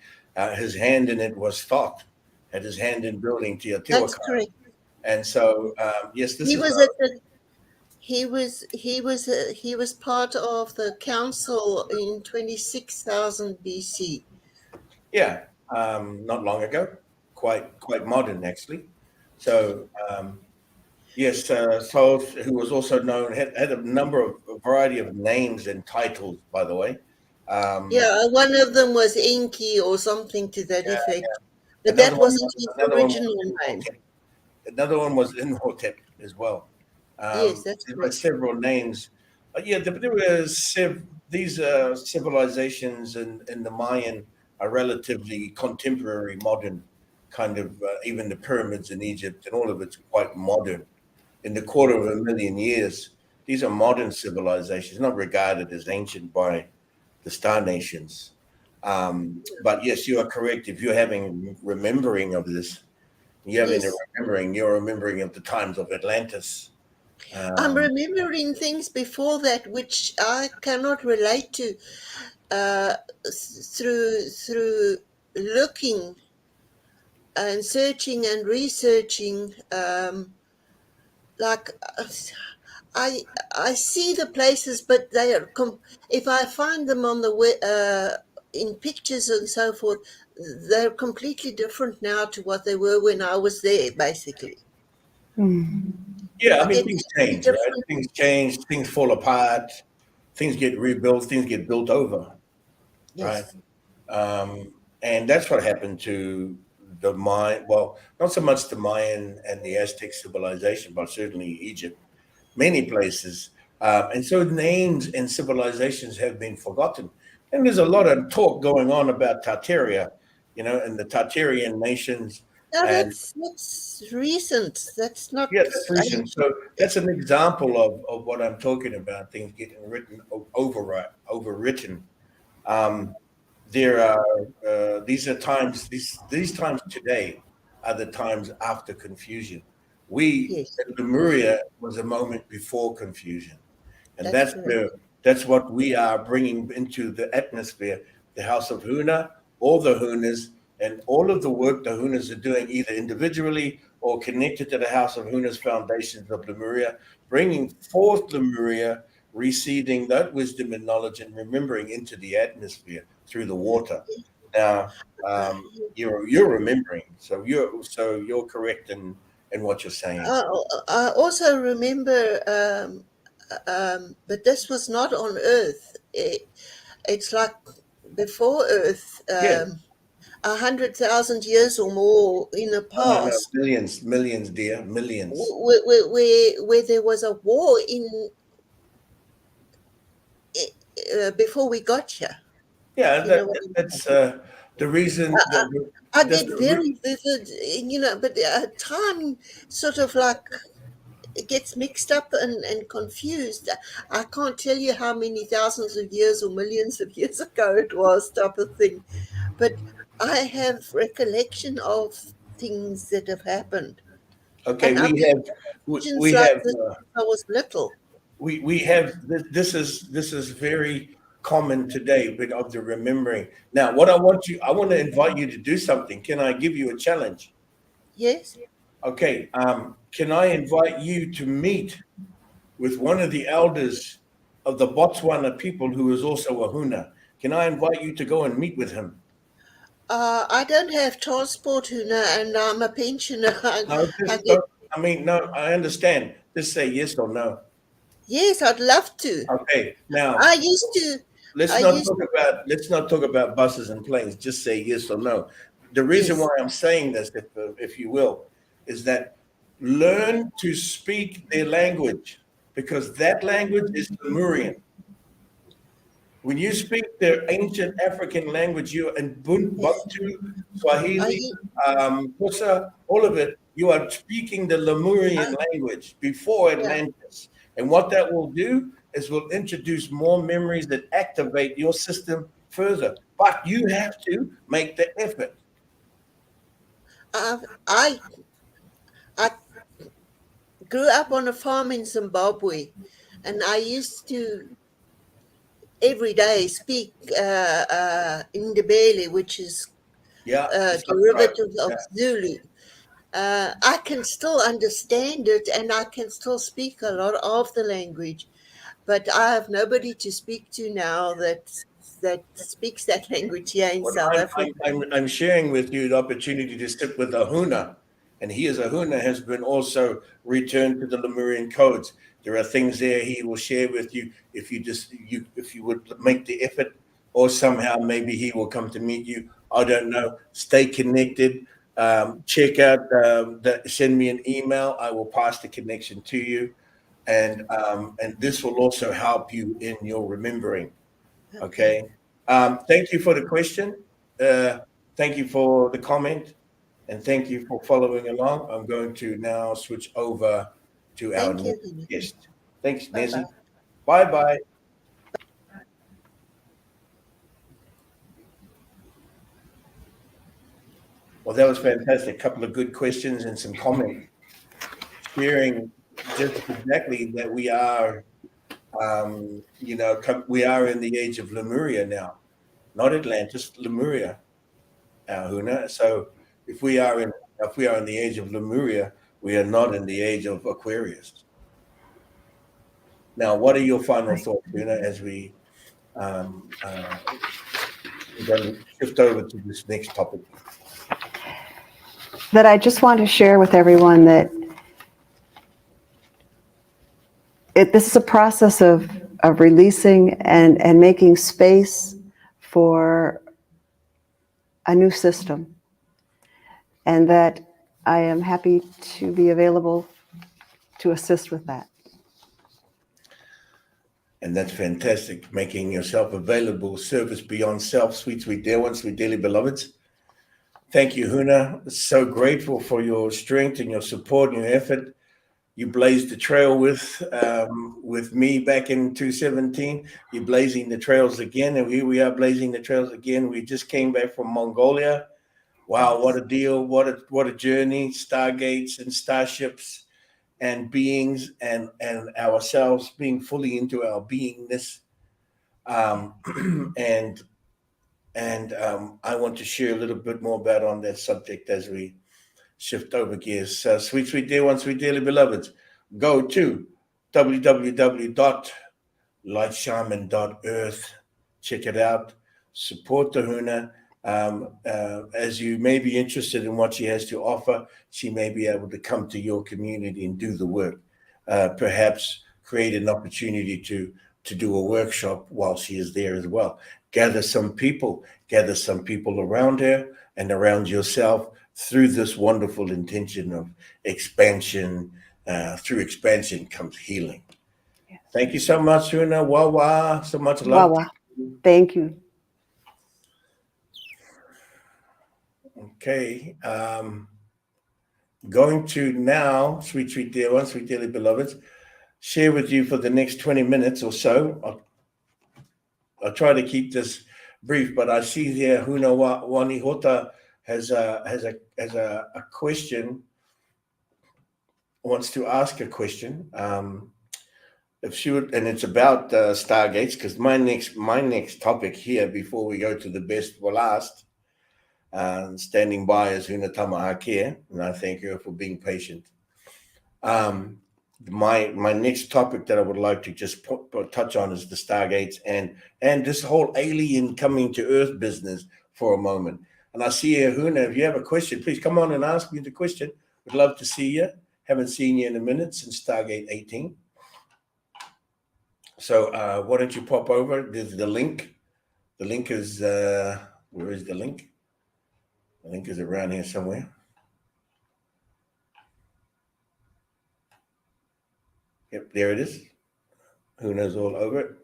his hand in it was thought, had his hand in building That's Teotihuacan. correct. And so, yes, this He is was at the he was part of the council in 26,000 BC. yeah, not long ago, quite modern actually. So yes, Thoth, who was also known, had a variety of names and titles, by the way. Um, Yeah, one of them was Inky or something to that yeah, effect, but another that one, wasn't his another one was original name. Imhotep. Another one was Imhotep as well. Yes, that's There were correct. several names. Yeah, there were these civilizations in the Mayan are relatively contemporary, modern, kind of even the pyramids in Egypt and all of it's quite modern. In the quarter of a million years, these are modern civilizations, not regarded as ancient by the star nations. But yes, you are correct. If you're having remembering of this, Yes. you're remembering of the times of Atlantis. I'm Um, remembering things before that which I cannot relate to uh, through looking and searching and researching. Like I I see the places, but they are if I find them on the in pictures and so forth, they're completely different now to what they were when I was there. Basically, yeah, I I mean, get things very change, right? different. Things change, things fall apart, things get rebuilt, things get built over, right? Yes, And that's what happened to the Mayan. Well, not so much the Mayan and the Aztec civilization, but certainly Egypt, many places. And so names and civilizations have been forgotten. And there's a lot of talk going on about Tartaria, and the Tartarian nations. now And that's recent. That's not yeah, that's recent. ancient. So that's an example of what I'm talking about, things getting overwritten. Um, there are these are times these times today are the times after confusion. We Yes, Lemuria was a moment before confusion, and that's correct. that's what we are bringing into the atmosphere. The House of Huna, all the Hunas, and all of the work the Hunas are doing, either individually or connected to the House of Huna's foundations of Lemuria, bringing forth Lemuria, receiving that wisdom and knowledge, and remembering into the atmosphere through the water. Now, you're remembering, so you're correct in what you're saying. I also remember, but this was not on Earth. It's like before Earth, Yes. 100,000 years or more in the No, past, millions, dear, millions. where there was a war in. before we got here. Yeah, You know what I mean? that's the reason. I That's get very vivid, but time sort of like it gets mixed up and confused. I can't tell you how many thousands of years or millions of years ago it was, type of thing. But I have recollection of things that have happened. okay. And I've We had have visions we like have this since I was little. we have this is very common today, but of the remembering. Now, what I want to invite you to do something. Can I give you a challenge? Yes? Okay. Can I invite you to meet with one of the elders of the Botswana people who is also a Huna? Can I invite you to go and meet with him? I don't have transport, Huna, and I'm a pensioner. No, I just get, don't. I mean, no, I understand. Just say yes or no. yes, I'd love to. Okay. Now, I used to, let's I not used talk about buses and planes. Just say yes or no. The reason why yes. I'm saying this, if you will, is that learn to speak their language, because that language is Lemurian. When you speak their ancient African language, you in Yes. Bantu, I, Swahili, Xhosa, all of it, you are speaking the Lemurian language before yeah. Atlantis. And what that will do is will introduce more memories that activate your system further. But you have to make the effort. I I grew up on a farm in Zimbabwe, and I used to every day speak Ndebele, which is Yeah, a it's not right. derivative of Yeah. Zulu. I can still understand it, and I can still speak a lot of the language, but I have nobody to speak to now that speaks that language here in Well, South I'm, Africa. I'm sharing with you the opportunity to sit with a Huna, and he is a Huna has been also returned to the Lemurian codes. There are things there he will share with you if you would make the effort, or somehow maybe he will come to meet you. I don't know. Stay connected. Check out send me an email. I will pass the connection to you, and this will also help you in your remembering. Okay. Okay. Thank you for the question. Uh, Thank you for the comment. And thank you for following along. I'm going to now switch over to our Thank you, next Hina. guest. Thanks, Bye-bye. Nancy. Bye bye. Well, that was fantastic. A couple of good questions and some comments sharing just exactly that we are, we are in the age of Lemuria now, not Atlantis, Lemuria. Huna. So if we are in the age of Lemuria, we are not in the age of Aquarius. Now, what are your final thoughts, Huna, as we we're going to shift over to this next topic? That I just want to share with everyone that this is a process of releasing and making space for a new system, and that I am happy to be available to assist with that. And that's fantastic, making yourself available, service beyond self, sweet, sweet dear ones, sweet dearly beloveds. Thank you, Huna. So grateful for your strength and your support and your effort. You blazed the trail with me back in 2017. You're blazing the trails again, and here we are blazing the trails again. We just came back from Mongolia. Wow, what a deal! What a journey! Stargates and starships and beings and ourselves being fully into our beingness. And I want to share a little bit more about on that subject as we shift over gears. Sweet, sweet dear ones, sweet dearly beloveds, go to www.lightshaman.earth. Check it out. Support the Huna. As you may be interested in what she has to offer, she may be able to come to your community and do the work. Perhaps create an opportunity to do a workshop while she is there as well. Gather some people around her and around yourself through this wonderful intention of expansion. Through expansion comes healing. Yes. Thank you so much, Huna. Wawa. So much love. Wawa. Thank you. Okay. Going to now, sweet dear ones, sweet dearly beloveds, share with you for the next 20 minutes or so. I'll try to keep this brief, but I see here Huna Wani Hota has a question, wants to ask a question. If she would, and it's about Stargates, because my next topic here before we go to the best for last. Standing by is Huna Tamahake, and I thank her for being patient. My next topic that I would like to just touch on is the Stargates and this whole alien coming to Earth business for a moment. And I see here, Huna, if you have a question, please come on and ask me the question. Would love to see you. Haven't seen you in a minute since Stargate 18. So why don't you pop over? There's the link. The link is, where is the link? The link is around here somewhere. Yep, there it is. Huna's all over it.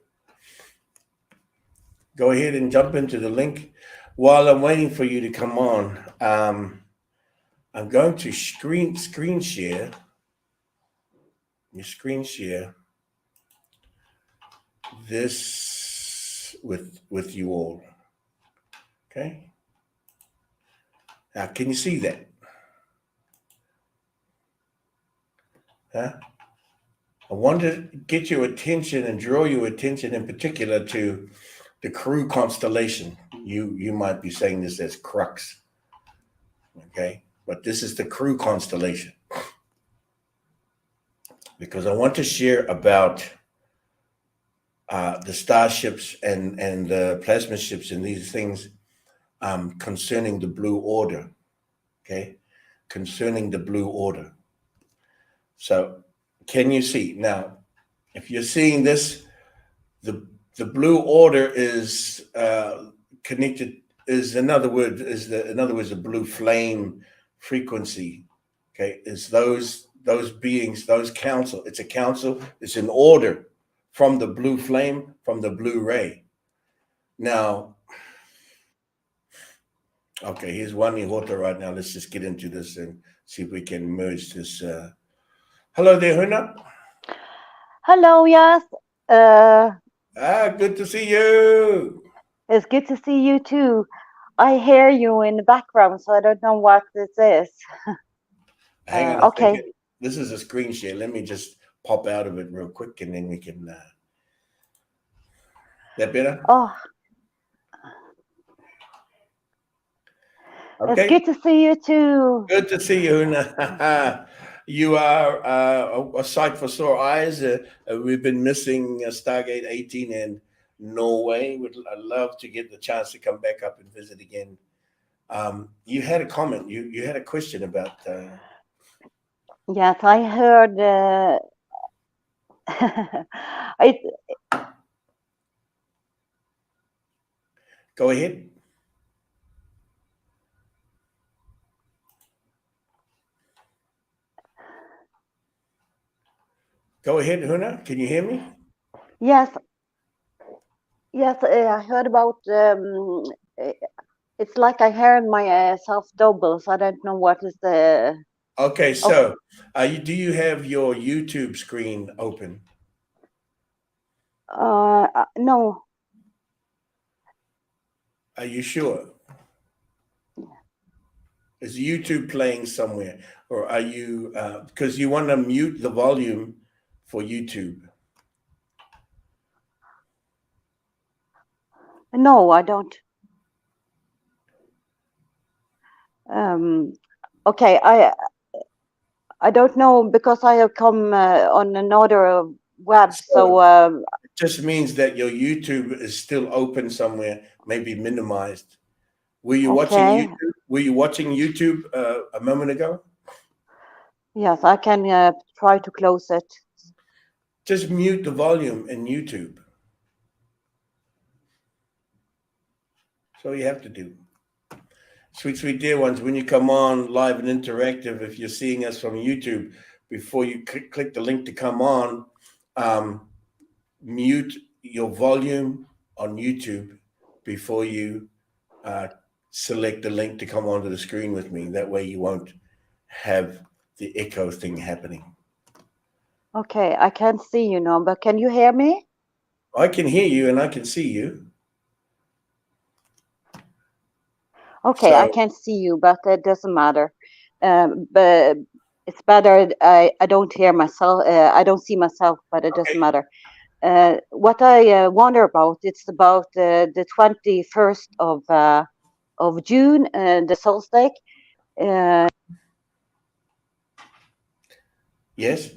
Go ahead and jump into the link. While I'm waiting for you to come on, I'm going to screen share. You screen share this with you all. Okay. Now, can you see that? Huh? I want to get your attention and draw your attention in particular to the Crew constellation. You might be saying this as Crux, okay? But this is the Crew constellation because I want to share about the starships and the plasma ships and these things concerning the Blue Order, okay? Concerning the Blue Order. So can you see now? If you're seeing this, the Blue Order is connected. In other words, a blue flame frequency. Okay, is those beings, those council. It's a council. It's an order from the blue flame, from the blue ray. Now, okay, here's one Ihota right now. Let's just get into this and see if we can merge this. Hello there, Huna. Hello, yes. Good to see you. It's good to see you too. I hear you in the background, so I don't know what this is. Hang on a okay. second. This is a screen share. Let me just pop out of it real quick, and then we can. That better? Oh. Okay. It's good to see you too. Good to see you, Huna. You are a sight for sore eyes. We've been missing Stargate 18 in Norway. I'd love to get the chance to come back up and visit again. You had a comment. You had a question about. Yes, I heard. Go ahead. Go ahead, Huna. Can you hear me? Yes. Yes, I heard about. It's like I heard myself double, so I don't know what is the. Okay, so do you have your YouTube screen open? No. Are you sure? Is YouTube playing somewhere, or are you? Because you want to mute the volume for YouTube. No, I don't. Okay, I don't know because I have come on another web, so it just means that your YouTube is still open somewhere, maybe minimized. Were you watching YouTube? Were you watching YouTube a moment ago? Yes, I can try to close it. Just mute the volume in YouTube. That's all you have to do. Sweet dear ones, when you come on live and interactive, if you're seeing us from YouTube, before you click the link to come on, mute your volume on YouTube before you select the link to come onto the screen with me. That way you won't have the echo thing happening. Okay, I can't see you now, but can you hear me? I can hear you and I can see you. Okay, So, I can't see you, but it doesn't matter. But it's better. I don't hear myself. I don't see myself, but it doesn't matter. What I wonder about, it's about the 21st of June, the solstice. yes.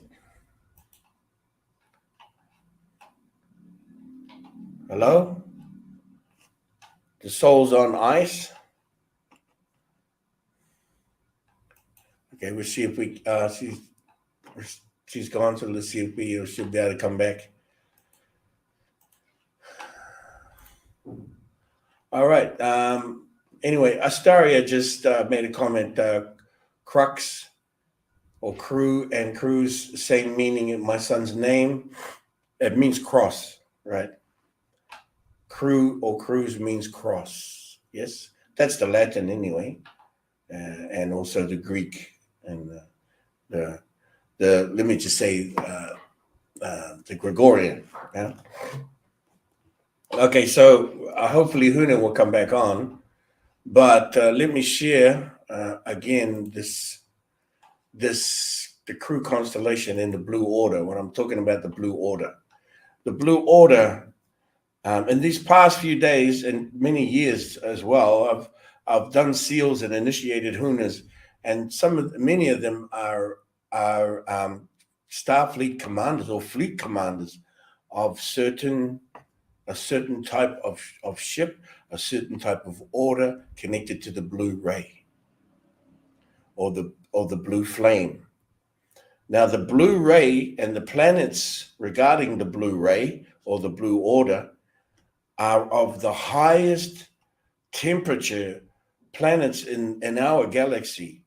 Hello? The soul's on ice. Okay, we'll see if we she's gone, so let's see if she'll be able to come back. All right. Anyway, Astaria just made a comment. Crux or crew and crew's same meaning in my son's name. It means cross, right? Crew or cruise means cross. Yes, that's the Latin anyway, and also the Greek and the let me just say the Gregorian. Yeah. Okay, so hopefully Huna will come back on, but let me share again the crew constellation in the Blue Order. When I'm talking about the Blue Order, in these past few days and many years as well, I've done seals and initiated Hunas, and many of them are Starfleet commanders or fleet commanders of a certain type of ship, a certain type of order connected to the blue ray or the blue flame. Now, the blue ray and the planets regarding the blue ray or the blue order are of the highest temperature planets in our galaxy,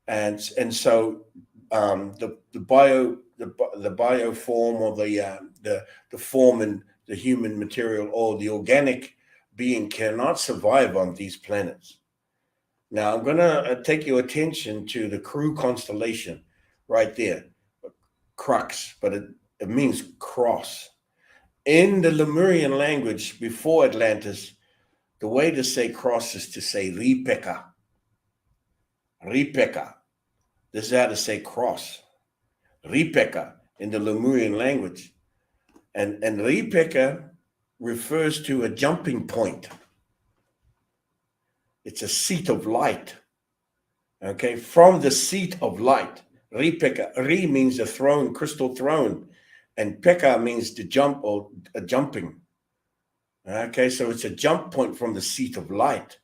and so the bioform or the form in the human material or the organic being cannot survive on these planets. Now I'm going to take your attention to the Crew constellation right there, crux, but it means cross. In the Lemurian language before Atlantis, the way to say cross is to say ripeka. Ripeka. This is how to say cross. Ripeka in the Lemurian language. And ripeka refers to a jumping point. It's a seat of light. Okay, from the seat of light. Ripeka. Ri means a throne, crystal throne. And peka means to jump or a jumping. Okay, so it's a jump point from the seat of light.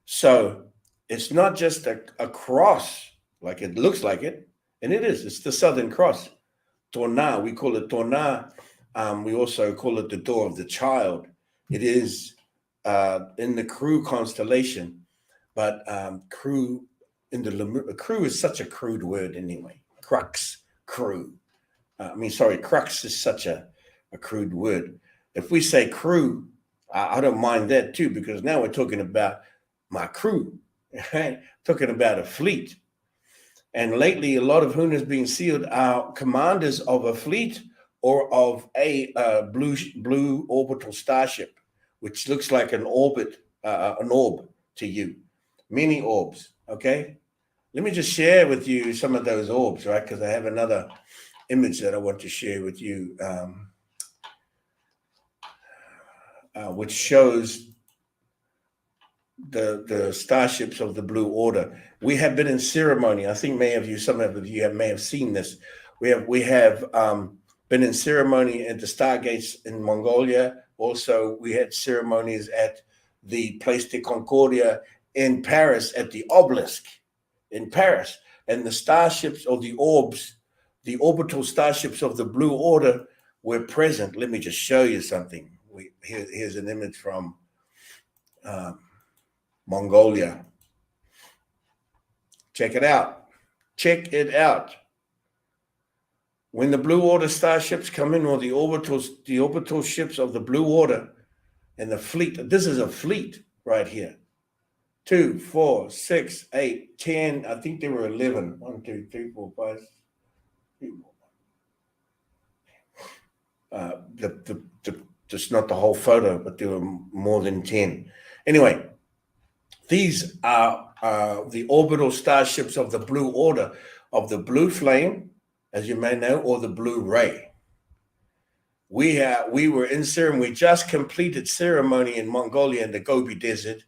So it's not just a cross, like it looks like it, and it is. It's the Southern Cross. Tona, we call it Tona. We also call it the door of the child. It is in the Crew constellation, but crew crew is such a crude word anyway. Crux, crew. Crux is such a crude word. If we say crew, I don't mind that too, because now we're talking about my crew, right? Talking about a fleet. And lately, a lot of Hunas being sealed are commanders of a fleet or of a blue orbital starship, which looks like an orb to you, many orbs. Okay, let me just share with you some of those orbs, right? Because I have another image that I want to share with you, which shows the starships of the Blue Order. We have been in ceremony. I think some of you may have seen this. We have been in ceremony at the Stargates in Mongolia. Also, we had ceremonies at the Place de Concordia in Paris at the obelisk in Paris. And the starships or the orbs, the orbital starships of the Blue Order were present. Let me just show you something. Here's an image from Mongolia. Check it out. Check it out. when the Blue Order starships come in, or the orbital ships of the Blue Order and the fleet, this is a fleet right here. 2, 4, 6, 8, 10. I think there were 11. 1, 2, 3, 4, 5, 6, 7, 8. Just not the whole photo, but there were more than 10. Anyway, these are the orbital starships of the Blue Order, of the Blue Flame, as you may know, or the Blue Ray. We were in ceremony. We just completed ceremony in Mongolia in the Gobi Desert,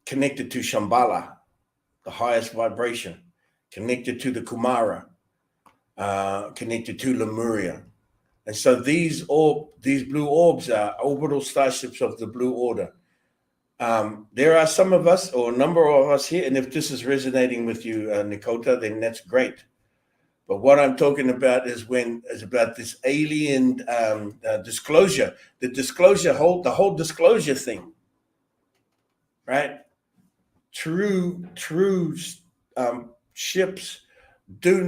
connected to Shambhala, the highest vibration, connected to the Kumara, connected to Lemuria. And so these blue orbs are orbital starships of the Blue Order. There are some of us, or a number of us here, and if this is resonating with you, Nikota, then that's great. But what I'm talking about is about this alien disclosure, the whole disclosure thing, right? True ships do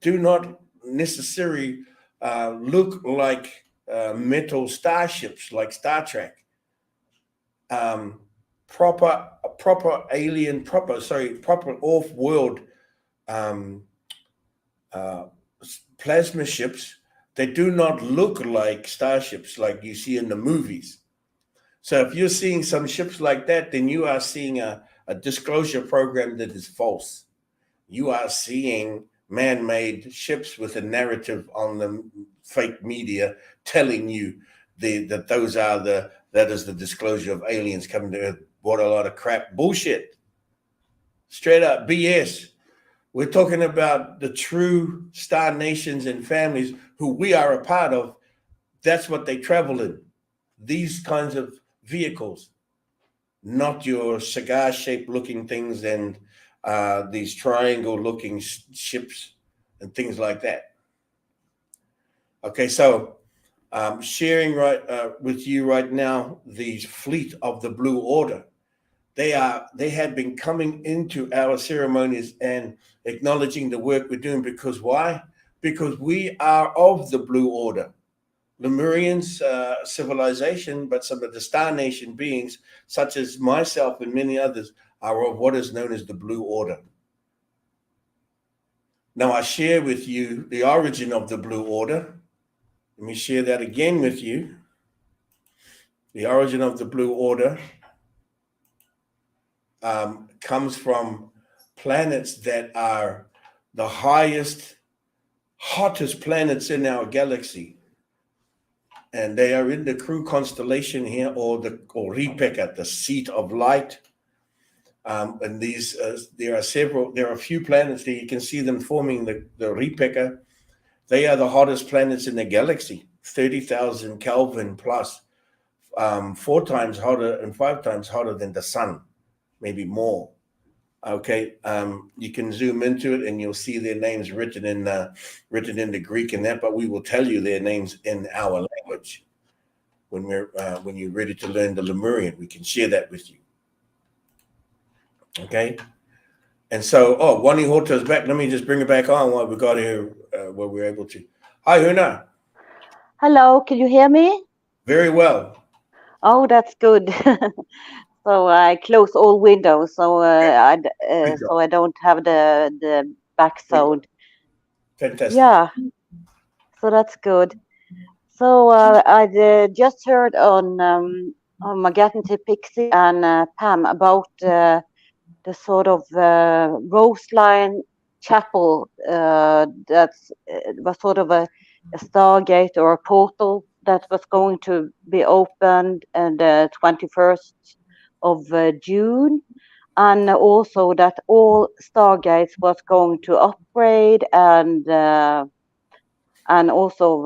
not necessarily look like metal starships like Star Trek. Proper off-world plasma ships, they do not look like starships like you see in the movies. So if you're seeing some ships like that, then you are seeing a disclosure program that is false. You are seeing man-made ships with a narrative on the fake media telling you that is the disclosure of aliens coming to Earth. What a lot of crap. Bullshit. Straight up BS. We're talking about the true star nations and families who we are a part of. That's what they travel in. These kinds of vehicles, not your cigar-shaped looking things and these triangle-looking ships and things like that. Okay, so sharing with you right now these fleet of the Blue Order. They have been coming into our ceremonies and acknowledging the work we're doing. Because why? Because we are of the Blue Order. Lemurians, civilization, but some of the Star Nation beings, such as myself and many others, are of what is known as the Blue Order. Now, I share with you the origin of the Blue Order. Let me share that again with you. The origin of the Blue Order comes from planets that are the hottest planets in our galaxy. And they are in the Crew constellation here, or Ripeka, the seat of light. And these, there are a few planets there. You can see them forming the Ripeka. They are the hottest planets in the galaxy, 30,000 Kelvin plus, 4 times hotter and 5 times hotter than the sun, maybe more. Okay, you can zoom into it and you'll see their names written in the Greek and that, but we will tell you their names in our language when you're ready to learn the Lemurian. We can share that with you. Okay, and so Wani Hota is back. Let me just bring it back on while we got here, where we're able to. Hi, Huna. Hello, can you hear me? Very well. Oh, that's good. So I close all windows, so I don't have the back sound. Fantastic. Yeah, so that's good. So I just heard on Magatente Pixie and Pam about the sort of Roseline Chapel that was sort of a Stargate or a portal that was going to be opened on the 21st of June, and also that all Stargates was going to upgrade and also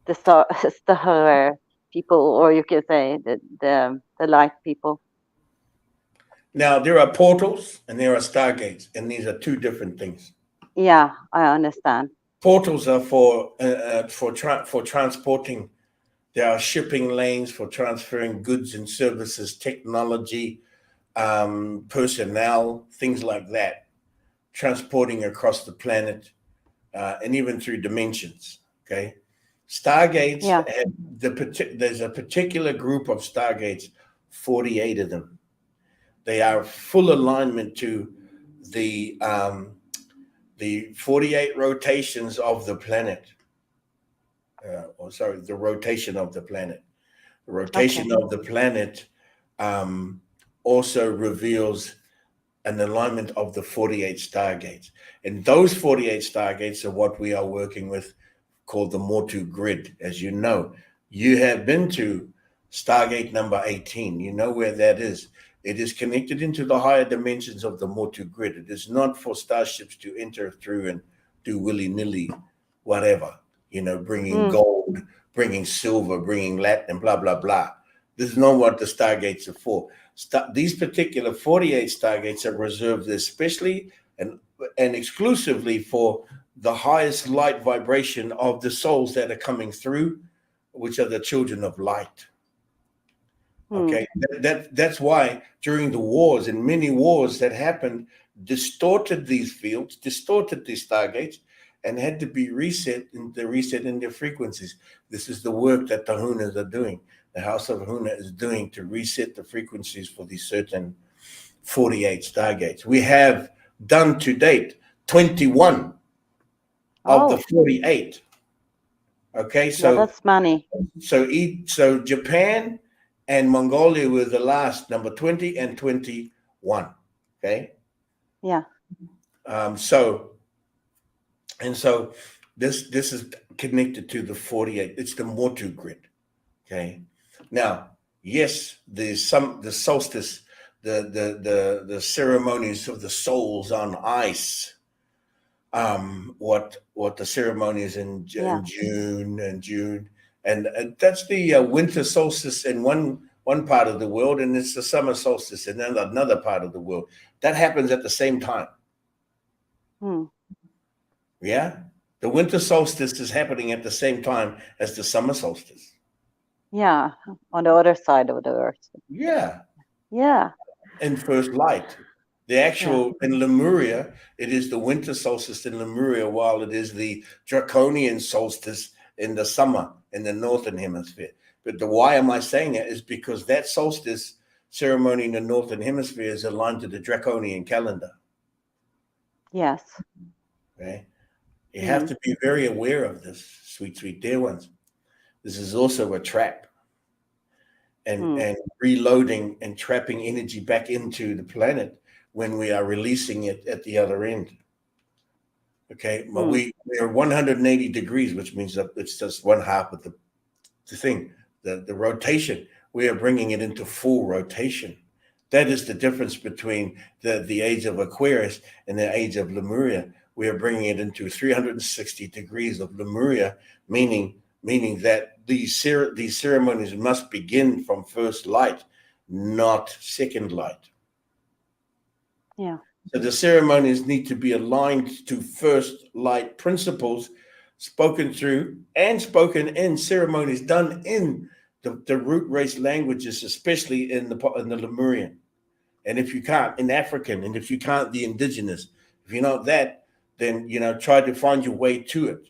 the star people, or you can say the light people. Now there are portals and there are Stargates, and these are two different things. Yeah, I understand. Portals are for transporting. There are shipping lanes for transferring goods and services, technology, personnel, things like that, transporting across the planet. and even through dimensions. Okay, Stargates Yeah. there's a particular group of Stargates, 48 of them. They are full alignment to the 48 rotations of the planet. The rotation of the planet. The rotation of the planet also reveals an alignment of the 48 Stargates. And those 48 Stargates are what we are working with, called the Mortu grid. As you know, you have been to Stargate number 18. You know where that is. It is connected into the higher dimensions of the Mortu grid. It is not for starships to enter through and do willy-nilly whatever, bringing gold, bringing silver, bringing Latin, blah, blah, blah. This is not what the Stargates are for. These particular 48 Stargates are reserved especially and exclusively for the highest light vibration of the souls that are coming through, which are the children of light. Okay, that's why during the wars and many wars that happened, distorted these fields, distorted these Stargates, and had to be reset in their frequencies. This is the work that the Hunas are doing. The House of Huna is doing to reset the frequencies for these certain 48 Stargates. We have done to date 21 of the 48. Okay, so that's many. So Japan and Mongolia were the last, number 20 and 21. Okay. Yeah. So this is connected to the 48. It's the Mortu grid. Okay. Now, yes, the solstice, the ceremonies of the souls on ice. What the ceremonies in June, and that's the winter solstice in one part of the world, and it's the summer solstice in another part of the world. That happens at the same time. Yeah, the winter solstice is happening at the same time as the summer solstice. Yeah, on the other side of the earth. Yeah. Yeah. In first light. The actual, in Lemuria, it is the winter solstice in Lemuria, while it is the draconian solstice in the summer in the northern hemisphere. But why am I saying it is because that solstice ceremony in the northern hemisphere is aligned to the draconian calendar. Yes. Okay. You have to be very aware of this, sweet, sweet dear ones. This is also a trap. And reloading and trapping energy back into the planet when we are releasing it at the other end. Okay, but we are 180 degrees, which means that it's just one half of the thing, the rotation. We are bringing it into full rotation. That is the difference between the age of Aquarius and the age of Lemuria. We are bringing it into 360 degrees of Lemuria, meaning that these ceremonies must begin from first light, not second light. Yeah. So the ceremonies need to be aligned to first light principles, spoken through and spoken in ceremonies done in the root race languages, especially in the Lemurian. And if you can't, in African, and if you can't, the indigenous. If you're not that, then try to find your way to it.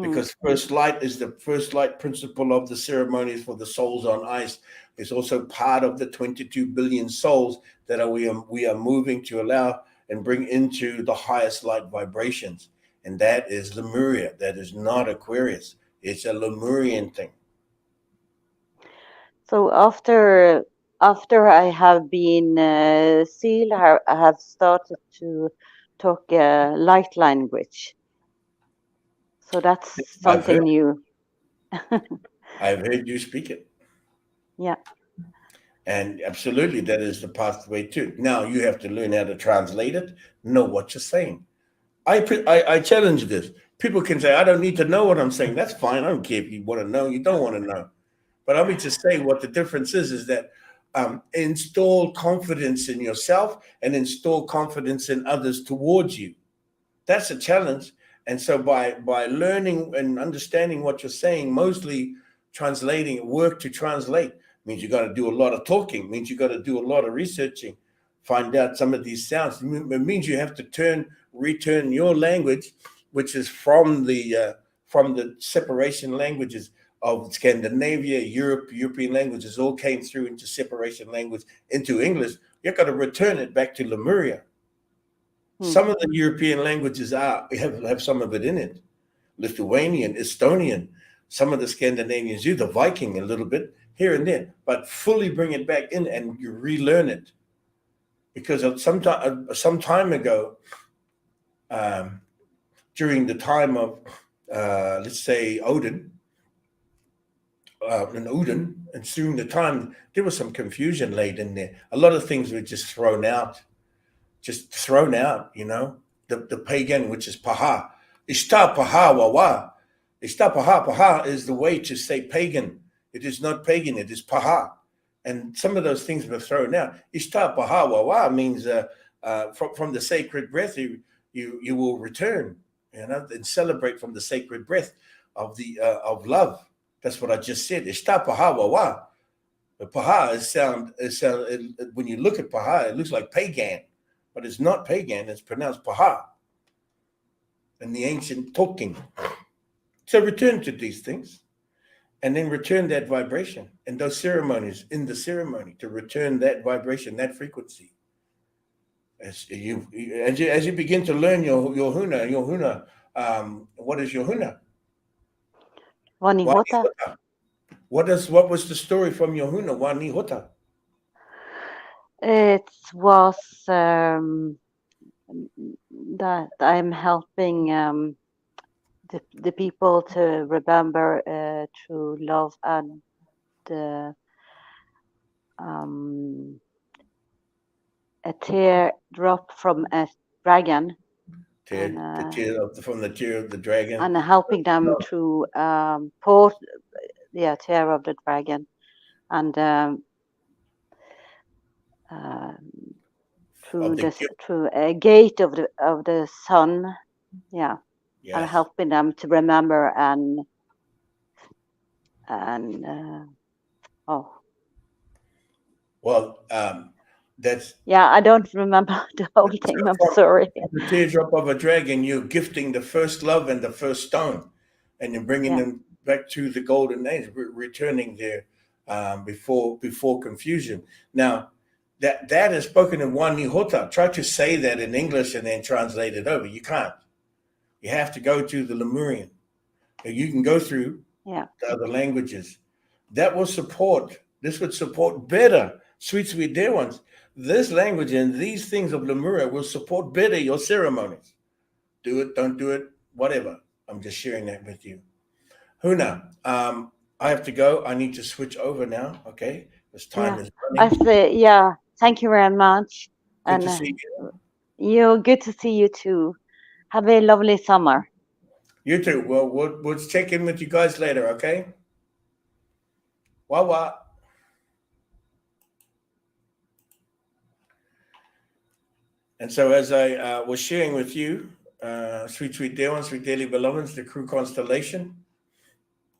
Because first light is the first light principle of the ceremonies for the souls on ice. It's also part of the 22 billion souls that we are moving to allow and bring into the highest light vibrations. And that is Lemuria. That is not Aquarius. It's a Lemurian thing. So after I have been sealed, I have started to talk light language. So that's something new. I've heard you speak it. Yeah. And absolutely, that is the pathway too. Now you have to learn how to translate it, know what you're saying. I challenge this. People can say, I don't need to know what I'm saying. That's fine. I don't care if you want to know, you don't want to know. But let me just say what the difference is that install confidence in yourself and install confidence in others towards you. That's a challenge. And so by learning and understanding what you're saying, mostly translating, work to translate, means you got to do a lot of talking, means you got to do a lot of researching, find out some of these sounds. It means you have to return your language, which is from the separation languages of Scandinavia, European languages, all came through into separation language, into English. You've got to return it back to Lemuria. Some of the European languages have some of it in it. Lithuanian, Estonian, some of the Scandinavians do, the Viking a little bit here and there, but fully bring it back in and you relearn it. Because some time ago, during the time of, let's say, Odin, and during the time, there was some confusion laid in there. A lot of things were just thrown out, you know. The pagan, which is paha. Ishta paha wawa. Ishta paha is the way to say pagan. It is not pagan, it is paha. And some of those things were thrown out. Ishta paha wawa means from the sacred breath, you will return, you know, and celebrate from the sacred breath of the of love. That's what I just said. Ishta paha wawa. The paha is when you look at paha, it looks like pagan, but it's not pagan. It's pronounced paha in the ancient talking. So return to these things, and then return that vibration and those ceremonies in the ceremony to return that vibration, that frequency. As you begin to learn your Huna, what is your Huna? Wani Hota. What was the story from your Huna, Wani Hota? It was that I'm helping the people to remember true love and a tear drop from a dragon. From the tear of the dragon. And helping them to tear of the dragon, and through a gate of the sun, yes. And helping them to remember that's I don't remember the whole thing. I'm sorry. The teardrop of a dragon, you're gifting the first love and the first stone, and you're bringing them back to the golden age, returning there before confusion. Now, that is spoken in Wani Hota. Try to say that in English and then translate it over. You can't. You have to go to the Lemurian. You can go through the other languages. This would support better, sweet dear ones. This language and these things of Lemuria will support better your ceremonies. Do it, don't do it, whatever. I'm just sharing that with you. Huna, I have to go. I need to switch over now, okay? This time is running. Thank you very much. Good to see you. Good to see you too. Have a lovely summer. You too. Well, we'll check in with you guys later, okay? Wawa. And so as I was sharing with you, sweet dear ones, sweet dearly beloveds, the crew constellation.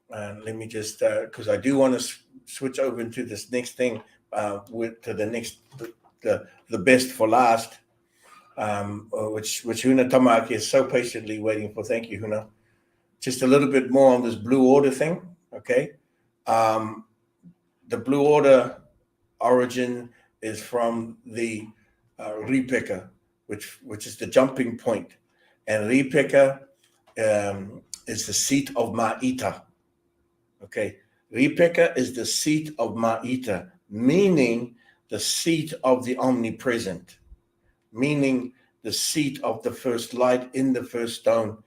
Let me just, because I do want to switch over into this next thing to the next, the best for last, which Huna Tamaki is so patiently waiting for. Thank you, Huna. Just a little bit more on this blue order thing, okay? The blue order origin is from the Ripeka, which is the jumping point, and Ripeka is the seat of Ma'ita. Okay, Ripeka is the seat of Ma'ita, meaning the seat of the omnipresent, meaning the seat of the first light in the first stone.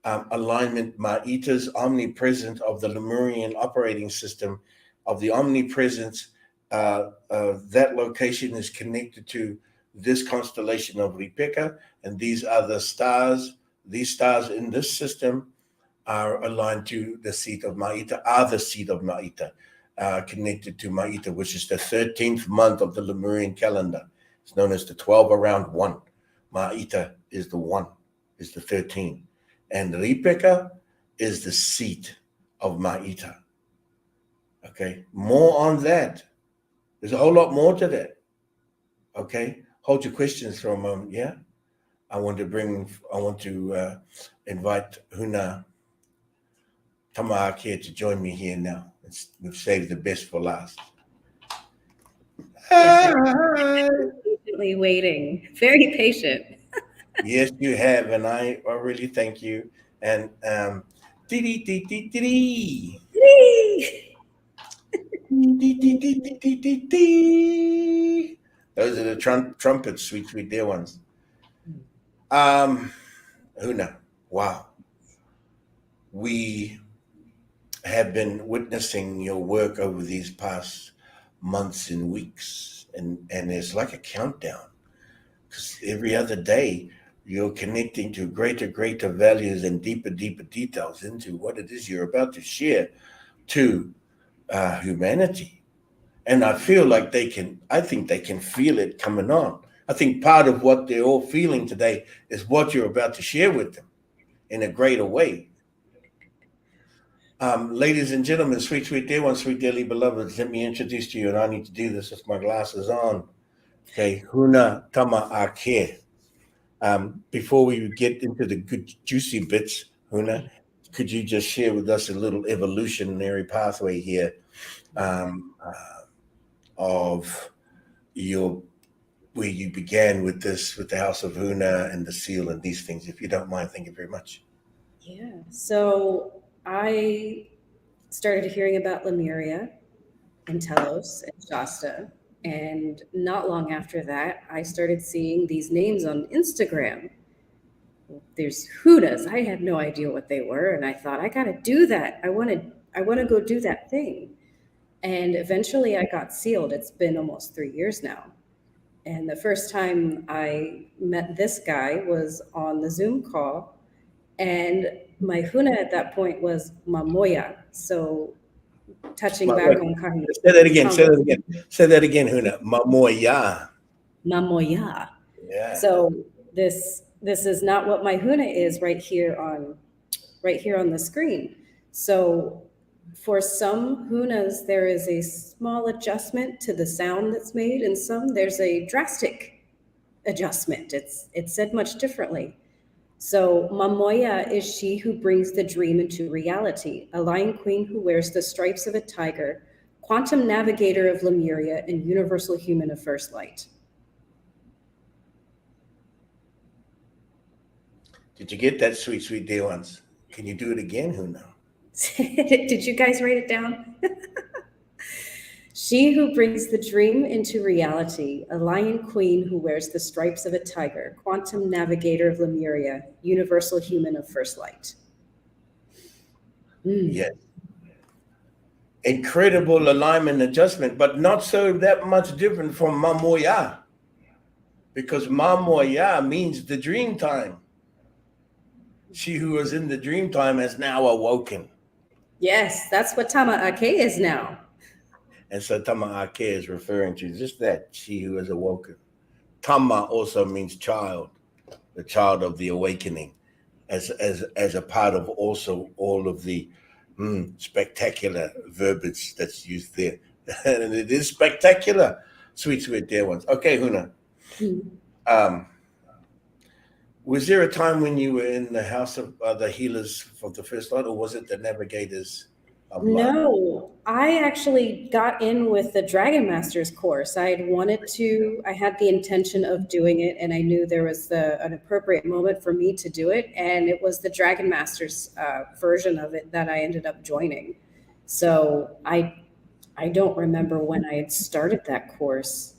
Alignment, Ma'ita's omnipresent of the Lemurian operating system, of the omnipresence. That location is connected to this constellation of Ripeka, and these are the stars. These stars in this system are aligned to the seat of Ma'ita, are the seat of Ma'ita, connected to Ma'ita, which is the 13th month of the Lemurian calendar. It's known as the 12 around 1. Ma'ita is the 1, is the 13. And Ripeka is the seat of Ma'ita. Okay, more on that. There's a whole lot more to that. Okay, hold your questions for a moment, yeah? I want to invite Huna Tamaak here to join me here now. We've saved the best for last. Yes, I'm patiently waiting. Very patient. Yes, you have, and I really thank you. And dee dee dee dee dee dee. Those are the trumpets, sweet, sweet dear ones. Huna, wow. We have been witnessing your work over these past months and weeks, and it's like a countdown. Because every other day, you're connecting to greater values and deeper details into what it is you're about to share to humanity. And I feel like I think they can feel it coming on. I think part of what they're all feeling today is what you're about to share with them in a greater way. Ladies and gentlemen, sweet, sweet dear ones, sweet dearly beloveds, let me introduce to you, and I need to do this with my glasses on. Okay, Huna Tamaak. Before we get into the good juicy bits, Huna, could you just share with us a little evolutionary pathway here of where you began with the House of Huna and the seal and these things, if you don't mind? Thank you very much. Yeah. So I started hearing about Lemuria and Telos and Shasta. And not long after that, I started seeing these names on Instagram. There's Hunas. I had no idea what they were. And I thought, I got to do that. I want to go do that thing. And eventually I got sealed. It's been almost 3 years now. And the first time I met this guy was on the Zoom call. And my Huna at that point was Mamoya. So touching back on kind of say that again. Say that again, Huna. Mamoya. Mamoya. Yeah. So this is not what my Huna is right here on the screen. So for some Hunas, there is a small adjustment to the sound that's made, and some there's a drastic adjustment. It's said much differently. So Mamoya is she who brings the dream into reality, a lion queen who wears the stripes of a tiger, quantum navigator of Lemuria, and universal human of first light. Did you get that, sweet, sweet dear ones? Can you do it again, Huna? Did you guys write it down? She who brings the dream into reality, a lion queen who wears the stripes of a tiger, quantum navigator of Lemuria, universal human of first light. Yes. Incredible alignment adjustment, but not so that much different from Mamoya, because Mamoya means the dream time. She who was in the dream time has now awoken. Yes, that's what Tamaak is now. And so Tamaak is referring to just that, she who has awoken. Tama also means child, the child of the awakening, as a part of also all of the spectacular verbiage that's used there. And it is spectacular, sweet, sweet dear ones. Okay, Huna. Was there a time when you were in the house of the healers of the first light, or was it the navigators of light? No, I actually got in with the Dragon Masters course. I had the intention of doing it, and I knew there was an appropriate moment for me to do it. And it was the Dragon Masters version of it that I ended up joining. So I don't remember when I had started that course.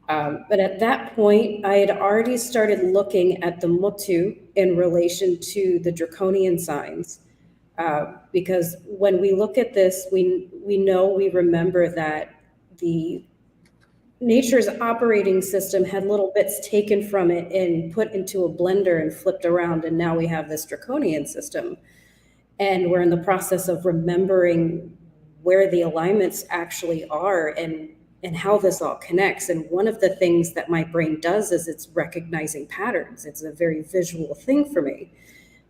But at that point, I had already started looking at the Motu in relation to the draconian signs. Because when we look at this, we remember that the nature's operating system had little bits taken from it and put into a blender and flipped around, and now we have this draconian system. And we're in the process of remembering where the alignments actually are and how this all connects. And one of the things that my brain does is it's recognizing patterns. It's a very visual thing for me.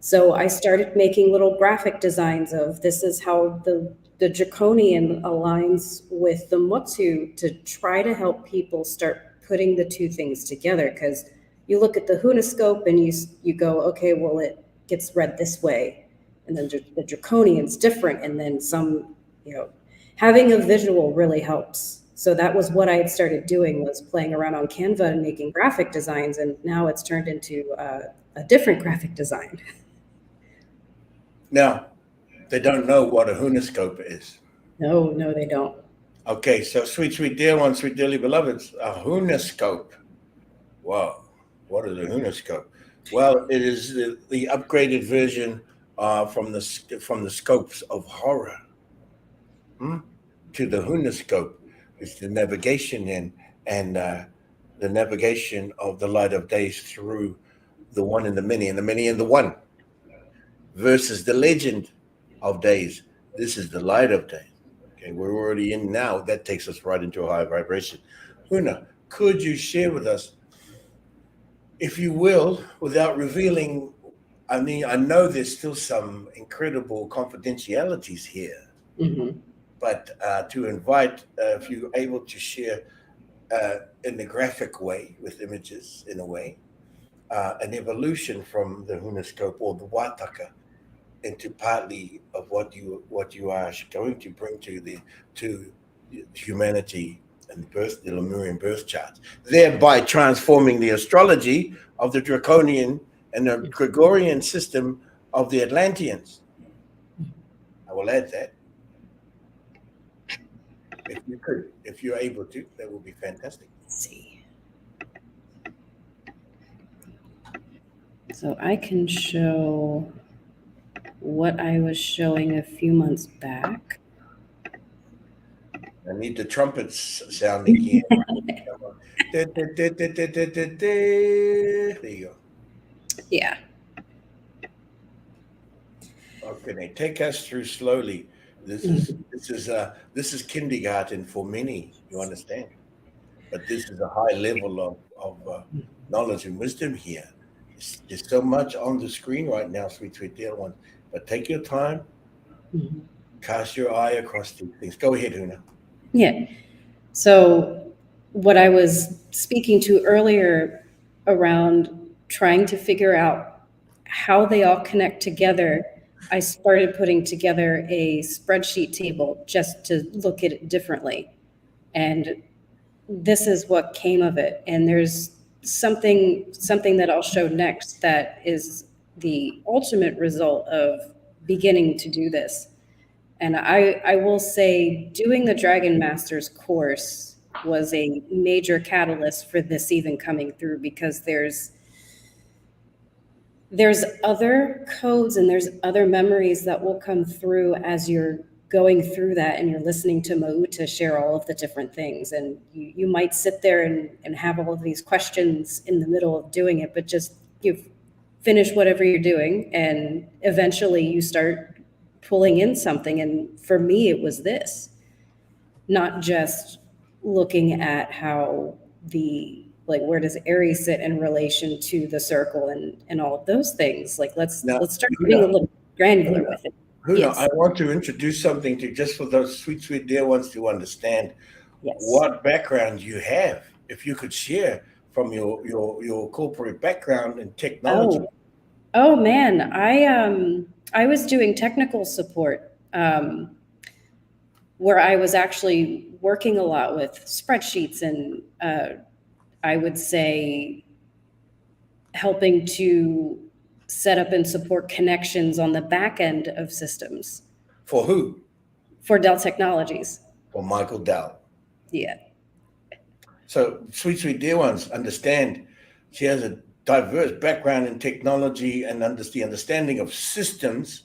So I started making little graphic designs of this is how the draconian aligns with the Mutsu to try to help people start putting the two things together. Because you look at the Hunoscope and you go, okay, well, it gets read this way. And then the Draconian's different. And then some, having a visual really helps. So that was what I had started doing, was playing around on Canva and making graphic designs. And now it's turned into a different graphic design. Now, they don't know what a Hunoscope is. No, they don't. Okay, so sweet dear ones, sweet dearly beloveds, a Hunoscope. Wow, what is a Hunoscope? Well, it is the upgraded version from the scopes of horror to the Hunoscope. It's the navigation in and the navigation of the light of days through the one and the many, and the many and the one, versus the legend of days. This is the light of days. Okay, we're already in now. That takes us right into a higher vibration. Huna, could you share with us, if you will, without revealing? I mean, I know there's still some incredible confidentialities here, but to invite, if you're able to share in a graphic way with images, in a way, an evolution from the Hunoscope or the Wataka into partly of what you are going to bring to humanity and the Lemurian birth charts, thereby transforming the astrology of the Draconian and the Gregorian system of the Atlanteans. I will add that. If you could, if you're able to, that would be fantastic. Let's see. So I can show what I was showing a few months back. I need the trumpets sounding here. There you go. Yeah. Okay, take us through slowly. This is kindergarten for many. You understand? But this is a high level of knowledge and wisdom here. There's so much on the screen right now, sweet dear one. But take your time, cast your eye across these things. Go ahead, Huna. Yeah. So what I was speaking to earlier around trying to figure out how they all connect together, I started putting together a spreadsheet table just to look at it differently. And this is what came of it. And there's something that I'll show next that is the ultimate result of beginning to do this. And I will say doing the Dragon Masters course was a major catalyst for this even coming through, because there's other codes and there's other memories that will come through as you're going through that and you're listening to Mauta share all of the different things. And you might sit there and have all of these questions in the middle of doing it, but just you finish whatever you're doing and eventually you start pulling in something. And for me, it was this, not just looking at how where does Aries sit in relation to the circle and all of those things. Like, let's start getting a little granular with it. Huna, Yes. I want to introduce something to just for those sweet dear ones to understand what background you have. If you could share from your corporate background in technology. Oh man, I was doing technical support where I was actually working a lot with spreadsheets and I would say helping to set up and support connections on the back end of systems. For who? For Dell Technologies. For Michael Dell. Yeah. So sweet dear ones, understand she has a diverse background in technology and the understanding of systems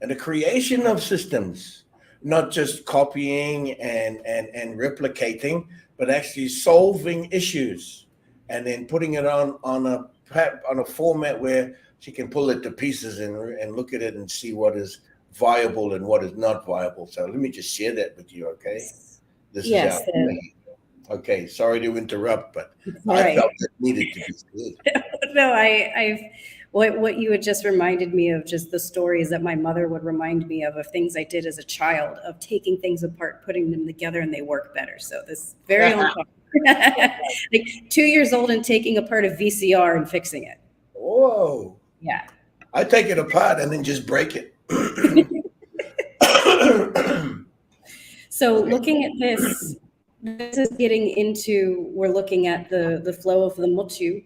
and the creation of systems, not just copying and replicating, but actually solving issues and then putting it on a format where she can pull it to pieces and look at it and see what is viable and what is not viable. So let me just share that with you, okay? This is okay. Sorry to interrupt, but I felt it needed to be said. No, what you had just reminded me of, just the stories that my mother would remind me of things I did as a child, of taking things apart, putting them together, and they work better. So this very on top. Like 2 years old and taking apart a VCR and fixing it. Whoa. Yeah. I take it apart and then just break it. So looking at this is getting into, we're looking at the flow of the motu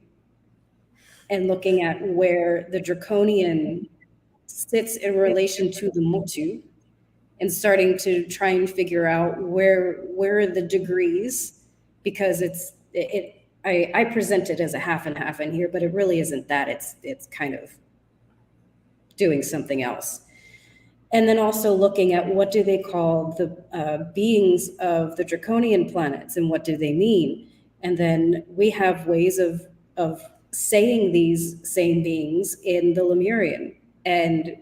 and looking at where the draconian sits in relation to the motu, and starting to try and figure out where are the degrees, because I present it as a half and half in here, but it really isn't that. It's kind of doing something else. And then also looking at what do they call the beings of the draconian planets and what do they mean? And then we have ways of saying these same beings in the Lemurian. And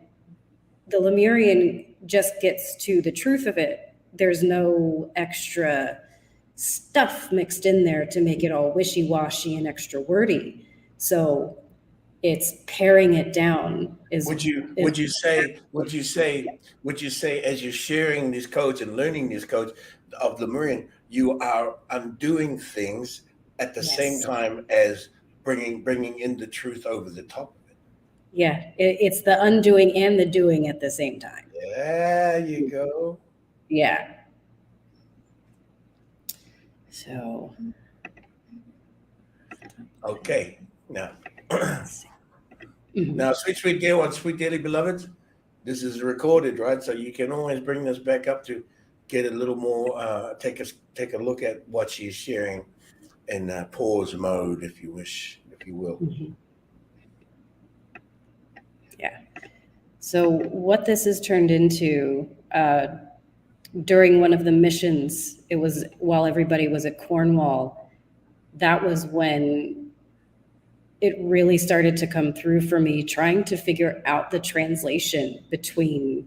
the Lemurian just gets to the truth of it. There's no extra stuff mixed in there to make it all wishy-washy and extra wordy. So it's paring it down. Would you say as you're sharing these codes and learning these codes of Lemurian, you are undoing things at the same time as bringing in the truth over the top of it? Yeah, it's the undoing and the doing at the same time. There you go. Yeah. So. Okay. Now. Now, sweet dear ones, sweet dearly beloveds, this is recorded, right? So you can always bring this back up to get a little more, take a look at what she's sharing in pause mode, if you wish, if you will. Mm-hmm. Yeah. So what this has turned into, during one of the missions, it was while everybody was at Cornwall, that was when it really started to come through for me, trying to figure out the translation between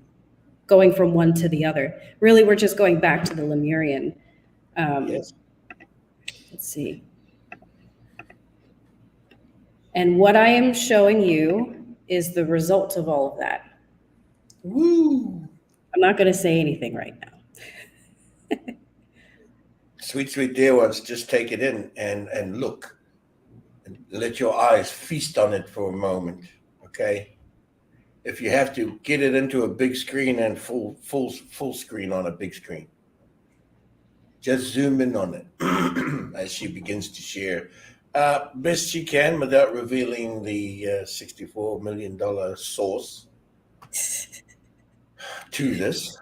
going from one to the other. Really, we're just going back to the Lemurian. Yes. Let's see. And what I am showing you is the result of all of that. Woo! I'm not going to say anything right now. Sweet dear ones, just take it in and look. Let your eyes feast on it for a moment, okay? If you have to, get it into a big screen and full screen on a big screen. Just zoom in on it as she begins to share best she can without revealing the $64 million source to this.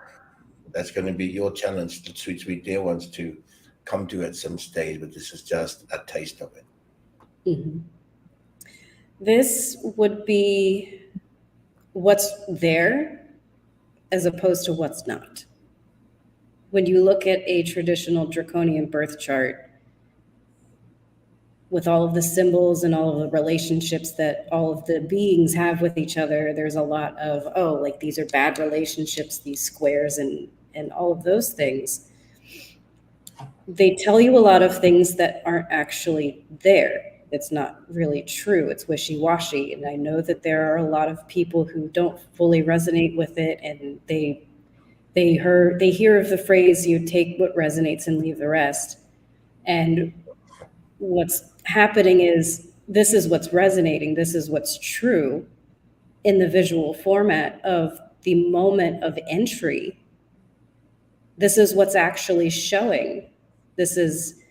That's going to be your challenge, the sweet dear ones, to come to at some stage, but this is just a taste of it. Mm-hmm. This would be what's there as opposed to what's not. When you look at a traditional draconian birth chart with all of the symbols and all of the relationships that all of the beings have with each other, there's a lot of, oh, like these are bad relationships, these squares and all of those things. They tell you a lot of things that aren't actually there. It's not really true. It's wishy-washy. And I know that there are a lot of people who don't fully resonate with it, and they hear of the phrase, you take what resonates and leave the rest. And what's happening is this is what's resonating. This is what's true in the visual format of the moment of entry. This is what's actually showing. This is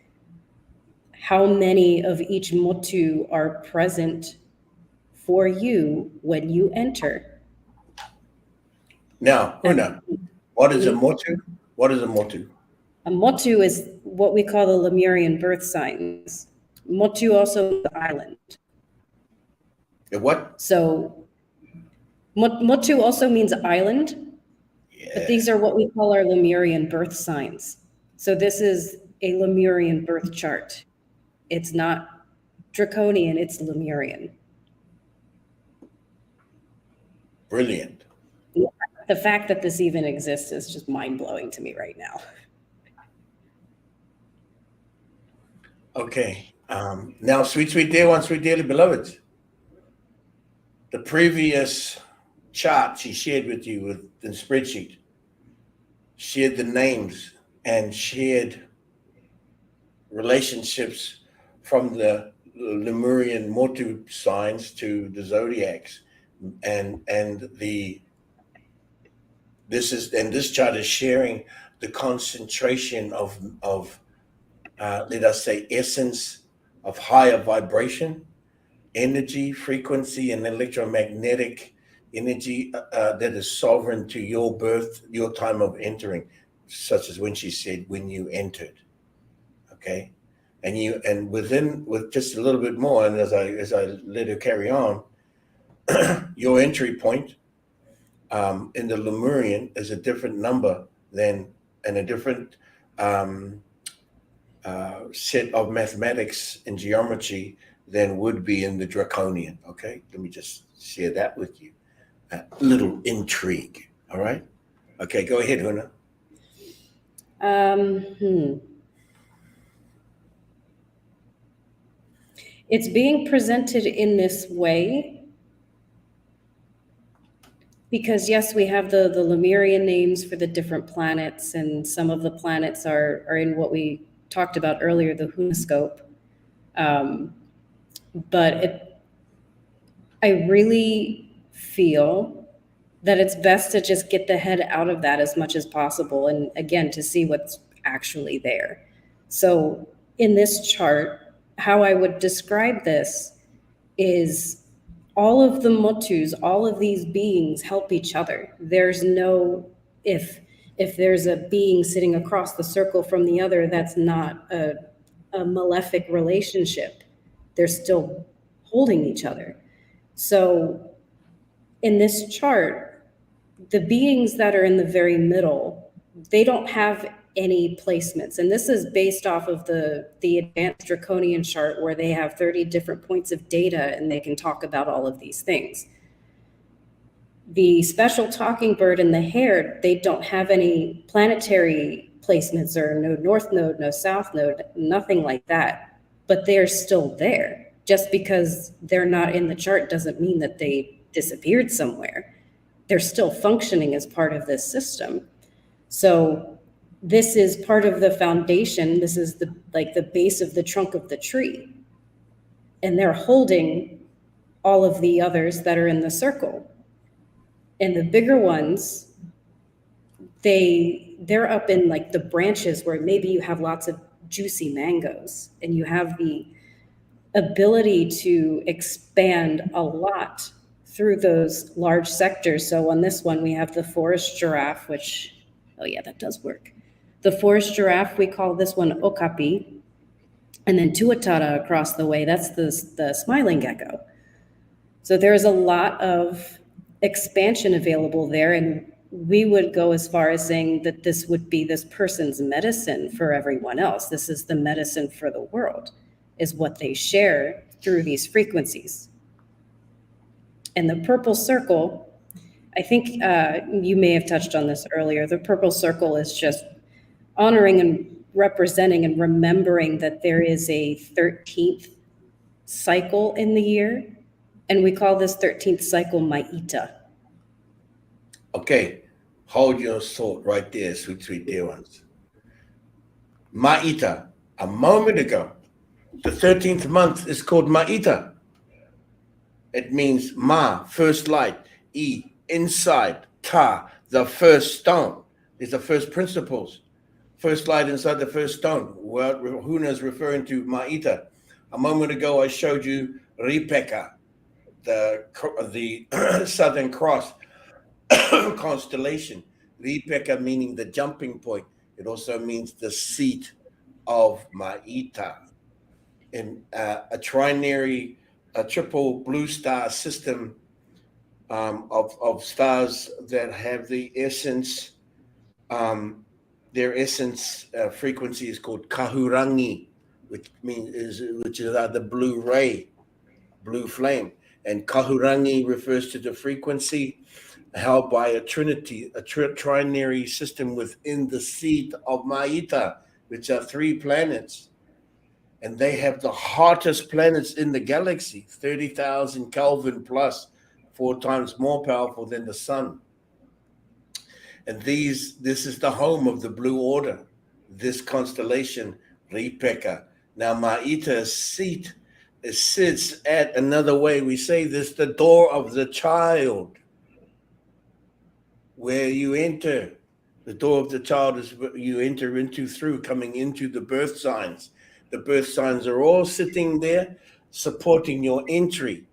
how many of each motu are present for you when you enter. Now, Huna, what is a motu? What is a motu? A motu is what we call the Lemurian birth signs. Motu also means island. A what? So motu also means island, but these are what we call our Lemurian birth signs. So this is a Lemurian birth chart. It's not draconian, it's Lemurian. Brilliant. The fact that this even exists is just mind-blowing to me right now. Okay. Now, sweet dear ones, sweet dearly beloveds, the previous chart she shared with you with the spreadsheet, shared the names and shared relationships from the Lemurian Motu signs to the zodiacs, and this chart is sharing the concentration of let us say essence of higher vibration, energy, frequency, and electromagnetic energy that is sovereign to your birth, your time of entering, such as when she said, when you entered. Okay. And with just a little bit more, and as I let her carry on, your entry point in the Lemurian is a different number and a different set of mathematics and geometry than would be in the Draconian. Okay, let me just share that with you. A little intrigue. All right. Okay, go ahead, Huna. It's being presented in this way because, yes, we have the Lemurian names for the different planets, and some of the planets are in what we talked about earlier, the Hunascope. But I really feel that it's best to just get the head out of that as much as possible, and again, to see what's actually there. So in this chart, how I would describe this is all of the motus, all of these beings help each other. There's no, if there's a being sitting across the circle from the other, that's not a malefic relationship. They're still holding each other. So in this chart, the beings that are in the very middle, they don't have any placements. And this is based off of the advanced Draconian chart, where they have 30 different points of data and they can talk about all of these things. The special talking bird and the hare, they don't have any planetary placements, or no north node, no south node, nothing like that. But they're still there. Just because they're not in the chart doesn't mean that they disappeared somewhere. They're still functioning as part of this system. So this is part of the foundation. This is the base of the trunk of the tree. And they're holding all of the others that are in the circle. And the bigger ones, they're up in like the branches where maybe you have lots of juicy mangoes and you have the ability to expand a lot through those large sectors. So on this one, we have the forest giraffe, which, oh yeah, that does work. The forest giraffe, we call this one okapi. And then tuatara across the way, that's the smiling gecko. So there's a lot of expansion available there. And we would go as far as saying that this would be this person's medicine for everyone else. This is the medicine for the world, is what they share through these frequencies. And the purple circle, I think you may have touched on this earlier. The purple circle is just honoring and representing and remembering that there is a 13th cycle in the year. And we call this 13th cycle Ma'ita. Okay, hold your thought right there, sweet, sweet dear ones. Ma'ita, a moment ago, the 13th month is called Ma'ita. It means Ma, first light, E, inside, Ta, the first stone. These are first principles. First light inside the first stone. What Huna is referring to Ma'ita. A moment ago, I showed you Ripeka, the Southern Cross constellation. Ripeka meaning the jumping point. It also means the seat of Ma'ita. In a trinary, a triple blue star system of stars that have the essence, their essence frequency is called kahurangi, which is the blue ray, blue flame. And kahurangi refers to the frequency held by a trinity, a trinary system within the seat of Ma'ita, which are 3 planets. And they have the hottest planets in the galaxy, 30,000 Kelvin plus, 4 times more powerful than the sun. And this is the home of the Blue Order, this constellation Ripeka. Now, Ma'ita seat sits at another way. We say this, the door of the child, where you enter. The door of the child is what you enter into through coming into the birth signs. The birth signs are all sitting there supporting your entry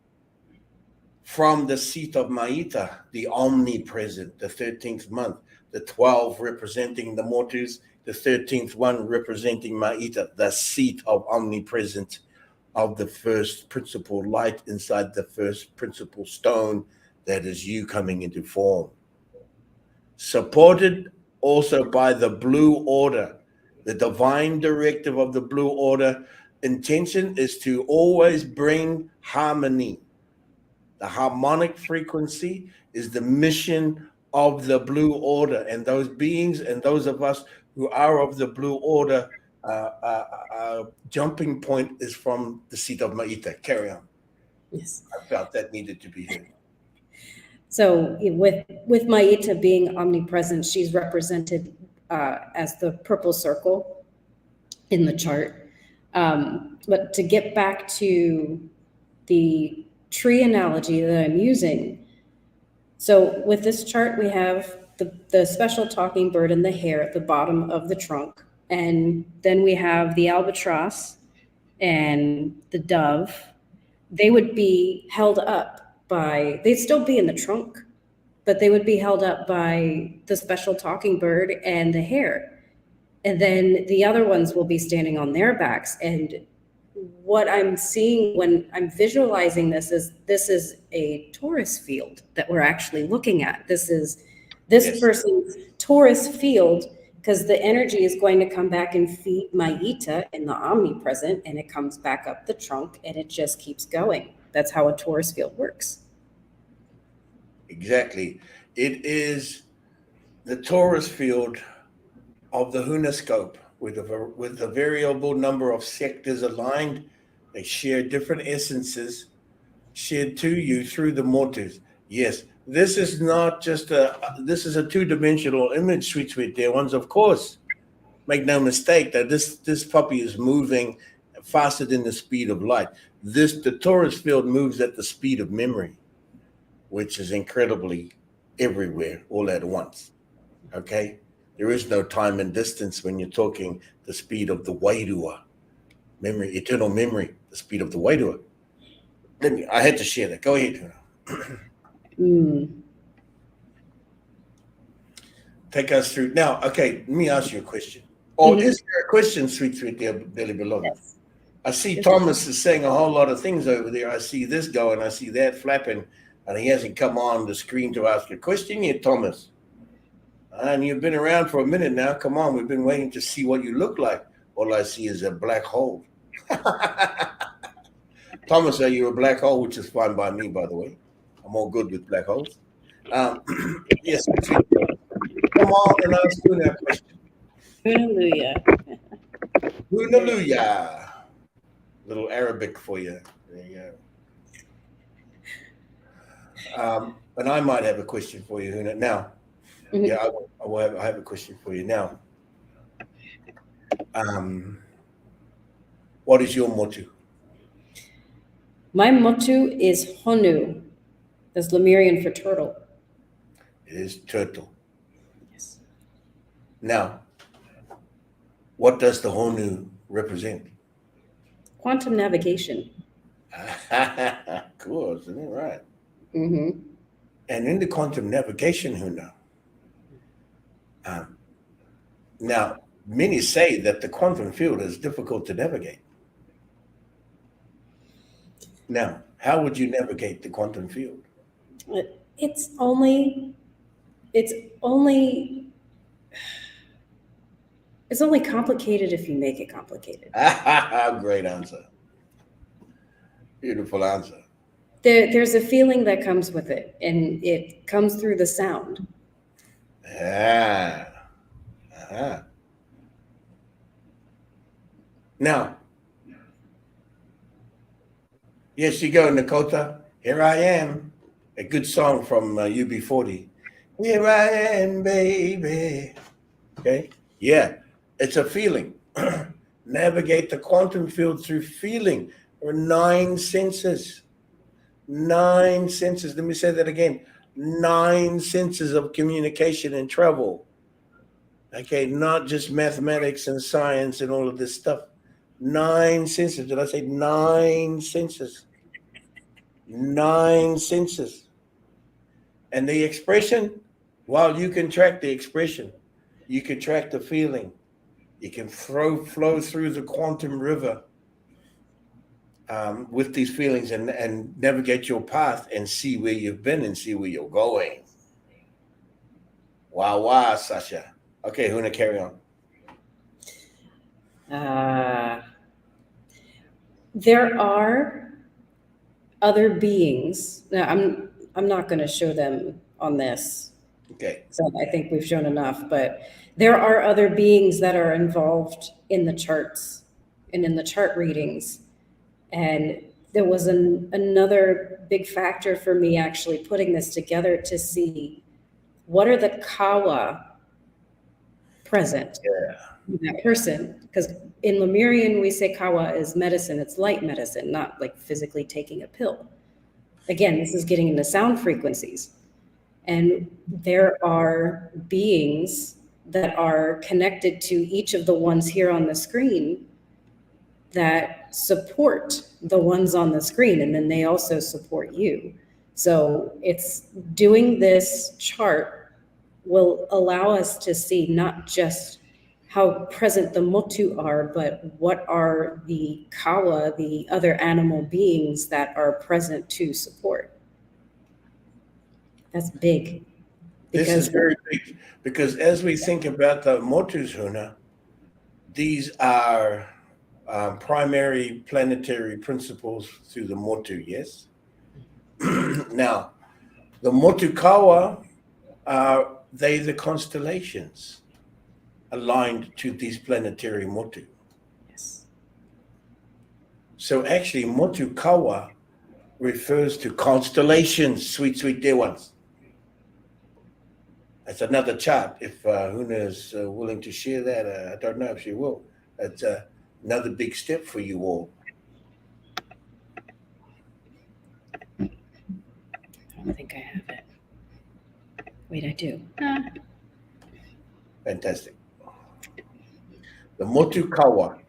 from the seat of Ma'ita, the omnipresent, the 13th month, the 12 representing the Motus, the 13th one representing Ma'ita, the seat of omnipresent of the first principal light inside the first principal stone, that is you coming into form. Supported also by the blue order, the divine directive of the blue order. Intention is to always bring harmony. The harmonic frequency is the mission of the blue order, and those beings and those of us who are of the blue order, jumping point is from the seat of Ma'ita. Carry on. Yes. I felt that needed to be heard. So with Ma'ita being omnipresent, she's represented as the purple circle in the chart. But to get back to the tree analogy that I'm using, so with this chart, we have the special talking bird and the hare at the bottom of the trunk. And then we have the albatross and the dove. They would be held up by, they'd still be in the trunk, but they would be held up by the special talking bird and the hare. And then the other ones will be standing on their backs. And what I'm seeing when I'm visualizing this is a Taurus field that we're actually looking at. This is this person's Taurus field, because the energy is going to come back and feed Ma'ita in the omnipresent, and it comes back up the trunk and it just keeps going. That's how a Taurus field works. Exactly. It is the Taurus field of the Huna scope with a variable number of sectors aligned. They share different essences shared to you through the Motus. Yes, this is not just this is a two-dimensional image, sweet dear ones, of course. Make no mistake that this puppy is moving faster than the speed of light. The Taurus field moves at the speed of memory, which is incredibly everywhere all at once. Okay? There is no time and distance when you're talking the speed of the Wairua. Memory, eternal memory, the speed of the Wairua. I had to share that. Go ahead. Take us through. Now, okay, let me ask you a question. Or is there a question, sweet dear beloved? Yes. I see Thomas is saying a whole lot of things over there. I see this going, I see that flapping, and he hasn't come on the screen to ask a question yet, Thomas. And you've been around for a minute now. Come on, we've been waiting to see what you look like. All I see is a black hole. Thomas, are you a black hole? Which is fine by me, by the way. I'm all good with black holes. Yes, come on and ask Huna a question. Hallelujah. Hallelujah. Little Arabic for you. There you go. And I might have a question for you, Huna. Now, yeah, I have a question for you now. What is your motu? My motu is Honu. That's Lemurian for turtle. It is turtle. Yes. Now, what does the Honu represent? Quantum navigation. Cool, isn't it right? Mm-hmm. And in the quantum navigation, Huna, now, many say that the quantum field is difficult to navigate. Now, how would you navigate the quantum field? It's only complicated if you make it complicated. Great answer. Beautiful answer. There's a feeling that comes with it, and it comes through the sound. Now, yes, you go, Nakota. Here I am. A good song from UB40. Here I am, baby. Okay. Yeah, it's a feeling. Navigate the quantum field through feeling. There are 9 senses. 9 senses. Let me say that again. 9 senses of communication and travel. Okay, not just mathematics and science and all of this stuff. 9 senses. Did I say 9 senses? 9 senses. And the expression, while you can track the expression, you can track the feeling. You can flow through the quantum river with these feelings and navigate your path and see where you've been and see where you're going. Wow, Sasha. Okay, Huna, carry on. There are other beings. Now, I'm not going to show them on this. Okay. So I think we've shown enough, but there are other beings that are involved in the charts and in the chart readings. And there was another big factor for me actually putting this together to see what are the kawa present in that person. Because in Lemurian, we say kawa is medicine. It's light medicine, not like physically taking a pill. Again, this is getting into sound frequencies. And there are beings that are connected to each of the ones here on the screen that support the ones on the screen, and then they also support you. So it's doing this chart will allow us to see not just how present the motu are, but what are the kawa, the other animal beings that are present to support. That's big. This is very big because as we think about the motus, Huna, these are primary planetary principles through the motu, yes? Now, the motukawa are they the constellations aligned to these planetary motu. Yes. So actually, motukawa refers to constellations, sweet dear ones. That's another chart. If Huna is willing to share that, I don't know if she will. That's another big step for you all. I don't think I have it. Wait, I do. Fantastic. The motukawa,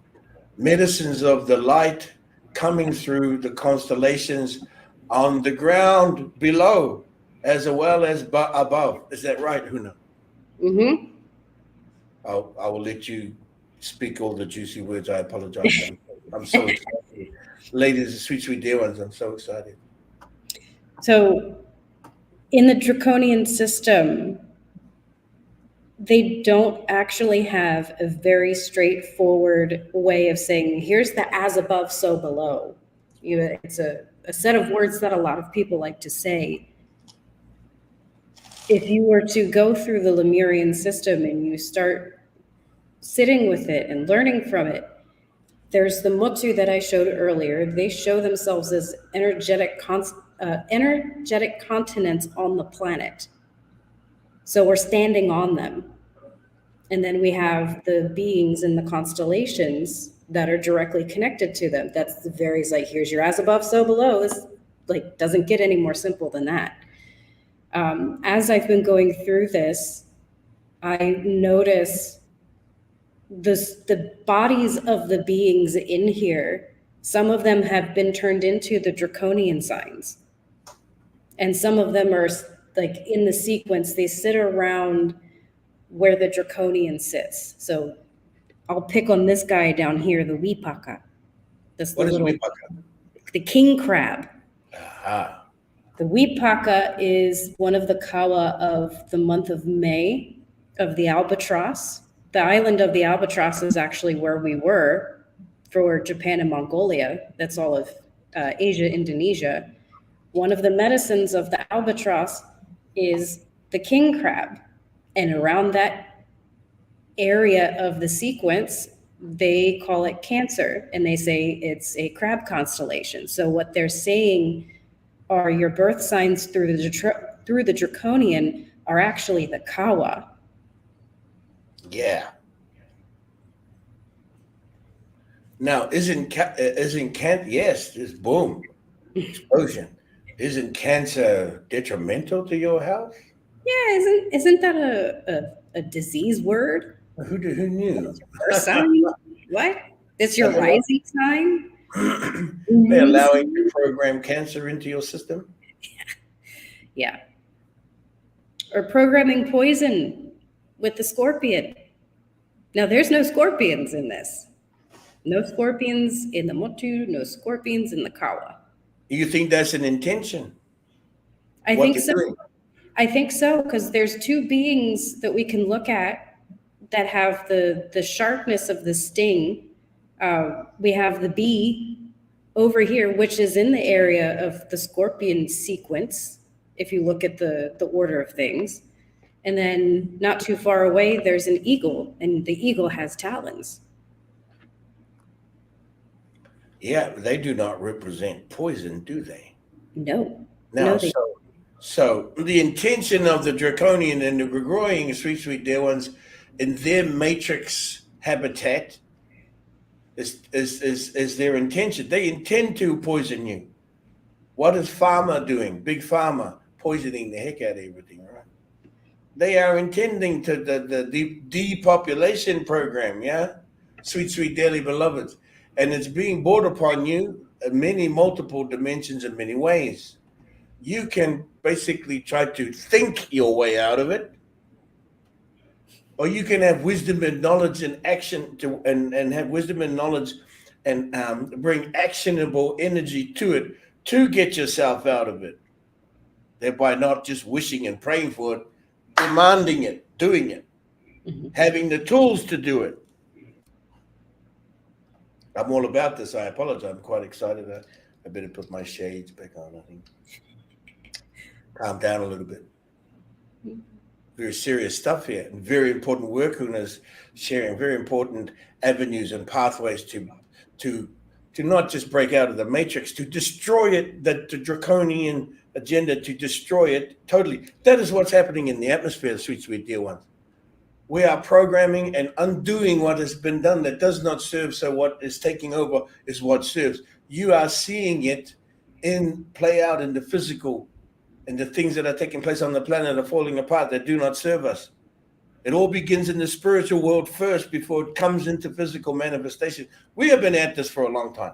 medicines of the light coming through the constellations on the ground below, as well as above. Is that right, Huna? Mm-hmm. I will let you speak all the juicy words. I apologize. I'm so excited. Ladies, sweet dear ones, I'm so excited. So in the draconian system, they don't actually have a very straightforward way of saying, here's the as above, so below. You know, it's a set of words that a lot of people like to say. If you were to go through the Lemurian system and you start sitting with it and learning from it, there's the motu that I showed earlier. They show themselves as energetic continents on the planet. So we're standing on them. And then we have the beings in the constellations that are directly connected to them. That's the varies like, here's your as above, so below. This like doesn't get any more simple than that. As I've been going through this, I notice the bodies of the beings in here, some of them have been turned into the draconian signs. And some of them are like in the sequence, they sit around where the draconian sits. So I'll pick on this guy down here, the wipaka. What is wipaka? The king crab. Aha. The wipaka is one of the kawa of the month of May of the albatross. The island of the albatross is actually where we were for Japan and Mongolia. That's all of Asia, Indonesia. One of the medicines of the albatross is the king crab. And around that area of the sequence, they call it Cancer, and they say it's a crab constellation. So what they're saying are your birth signs through the draconian are actually the kawa. Yeah. Now, isn't cancer? Yes, it's boom, explosion. Isn't cancer detrimental to your health? Yeah, isn't that a disease word? Who knew? First sign? What? It's your Hello? rising sign? They're Moon allowing sign? to program cancer into your system. Yeah. Or programming poison with the scorpion. Now, there's no scorpions in this. No scorpions in the Motu, no scorpions in the Kawa. You think that's an intention? I What think they're so. doing? I think so, because there's two beings that we can look at that have the sharpness of the sting. We have the bee over here, which is in the area of the scorpion sequence, if you look at the order of things. And then not too far away, there's an eagle, and the eagle has talons. Yeah, they do not represent poison, do they? No. Now, No, they so the intention of the Draconian and the Gregorian sweet dear ones in their matrix habitat is their intention. They intend to poison you. What is Pharma doing? Big Pharma poisoning the heck out of everything, right? They are intending to the depopulation program, yeah? Sweet dearly beloveds. And it's being brought upon you in many multiple dimensions in many ways. You can basically try to think your way out of it, or you can have wisdom and knowledge and action to and have wisdom and knowledge and bring actionable energy to it to get yourself out of it, thereby not just wishing and praying for it, demanding it, doing it, having the tools to do it. I'm all about this. I apologize. I'm quite excited. I better put my shades back on, I think. Calm down a little bit. Very serious stuff here, and very important work. Huna's sharing very important avenues and pathways to not just break out of the matrix, to destroy it, the draconian agenda, to destroy it totally. That is what's happening in the atmosphere, sweet dear ones. We are programming and undoing what has been done that does not serve, so what is taking over is what serves. You are seeing it play out in the physical, and the things that are taking place on the planet are falling apart that do not serve us. It all begins in the spiritual world first before it comes into physical manifestation. We have been at this for a long time.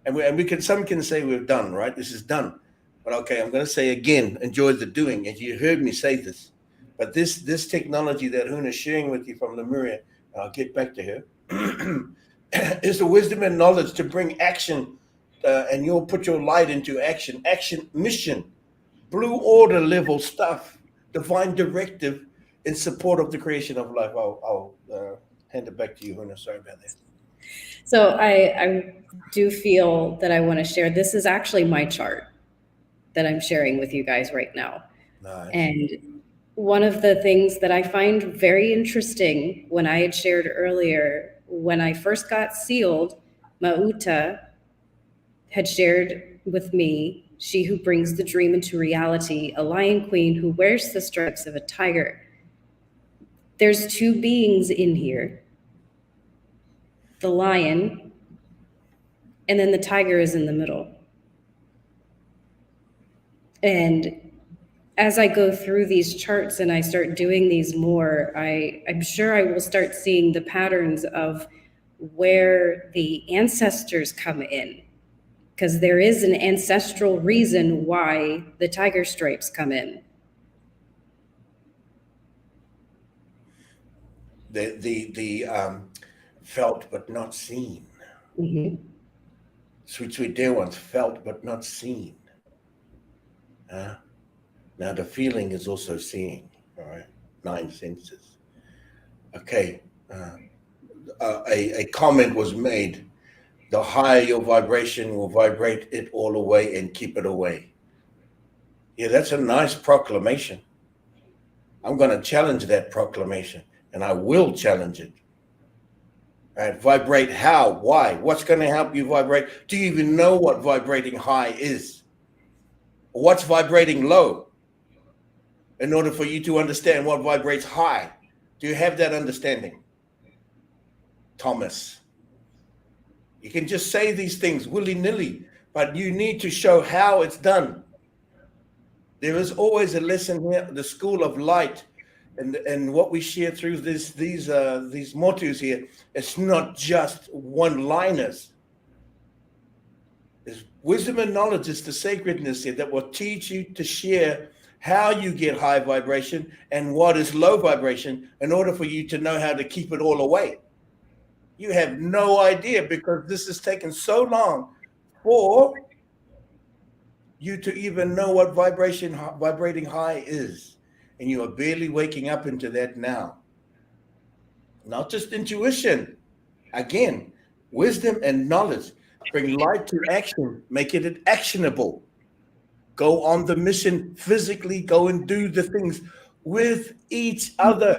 And some can say we've done, right? This is done. But okay, I'm going to say again, enjoy the doing. And you heard me say this. But this technology that Huna is sharing with you from Lemuria, and I'll get back to her, is the wisdom and knowledge to bring action, and you'll put your light into action, mission, blue order level stuff, divine directive in support of the creation of life. I'll hand it back to you, Huna. Sorry about that. So I do feel that I want to share. This is actually my chart that I'm sharing with you guys right now. Nice. And one of the things that I find very interesting, when I had shared earlier, when I first got sealed, Mauta had shared with me, she who brings the dream into reality, a lion queen who wears the stripes of a tiger. There's two beings in here, the lion, and then the tiger is in the middle. And as I go through these charts and I start doing these more, I'm sure I will start seeing the patterns of where the ancestors come in, because there is an ancestral reason why the tiger stripes come in. The felt but not seen. Mm-hmm. Sweet dear ones, felt but not seen. Now the feeling is also seeing, all right? 9 senses. Okay, a comment was made. The higher your vibration will vibrate it all away and keep it away. Yeah, that's a nice proclamation. I'm going to challenge that proclamation, and I will challenge it. All right, vibrate how? Why? What's going to help you vibrate? Do you even know what vibrating high is? Or what's vibrating low? In order for you to understand what vibrates high. Do you have that understanding? Thomas. You can just say these things willy-nilly, but you need to show how it's done. There is always a lesson here, the school of light, and what we share through these motus here. It's not just one-liners. There's wisdom and knowledge. It's the sacredness here that will teach you to share how you get high vibration and what is low vibration in order for you to know how to keep it all away. You have no idea because this has taken so long for you to even know what vibrating high is. And you are barely waking up into that now. Not just intuition. Again, wisdom and knowledge. Bring light to action. Make it actionable. Go on the mission physically. Go and do the things with each other.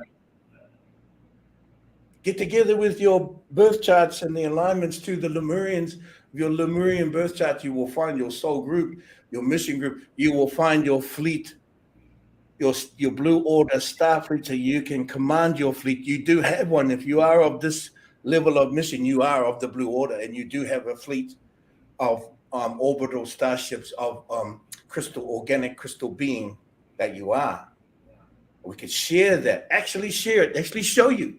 Get together with your birth charts and the alignments to the Lemurians. Your Lemurian birth chart, you will find your soul group, your mission group. You will find your fleet, your blue order star fleet, so you can command your fleet. You do have one. If you are of this level of mission, you are of the blue order, and you do have a fleet of orbital starships of organic crystal being that you are. We could share that. Actually share it. Actually show you.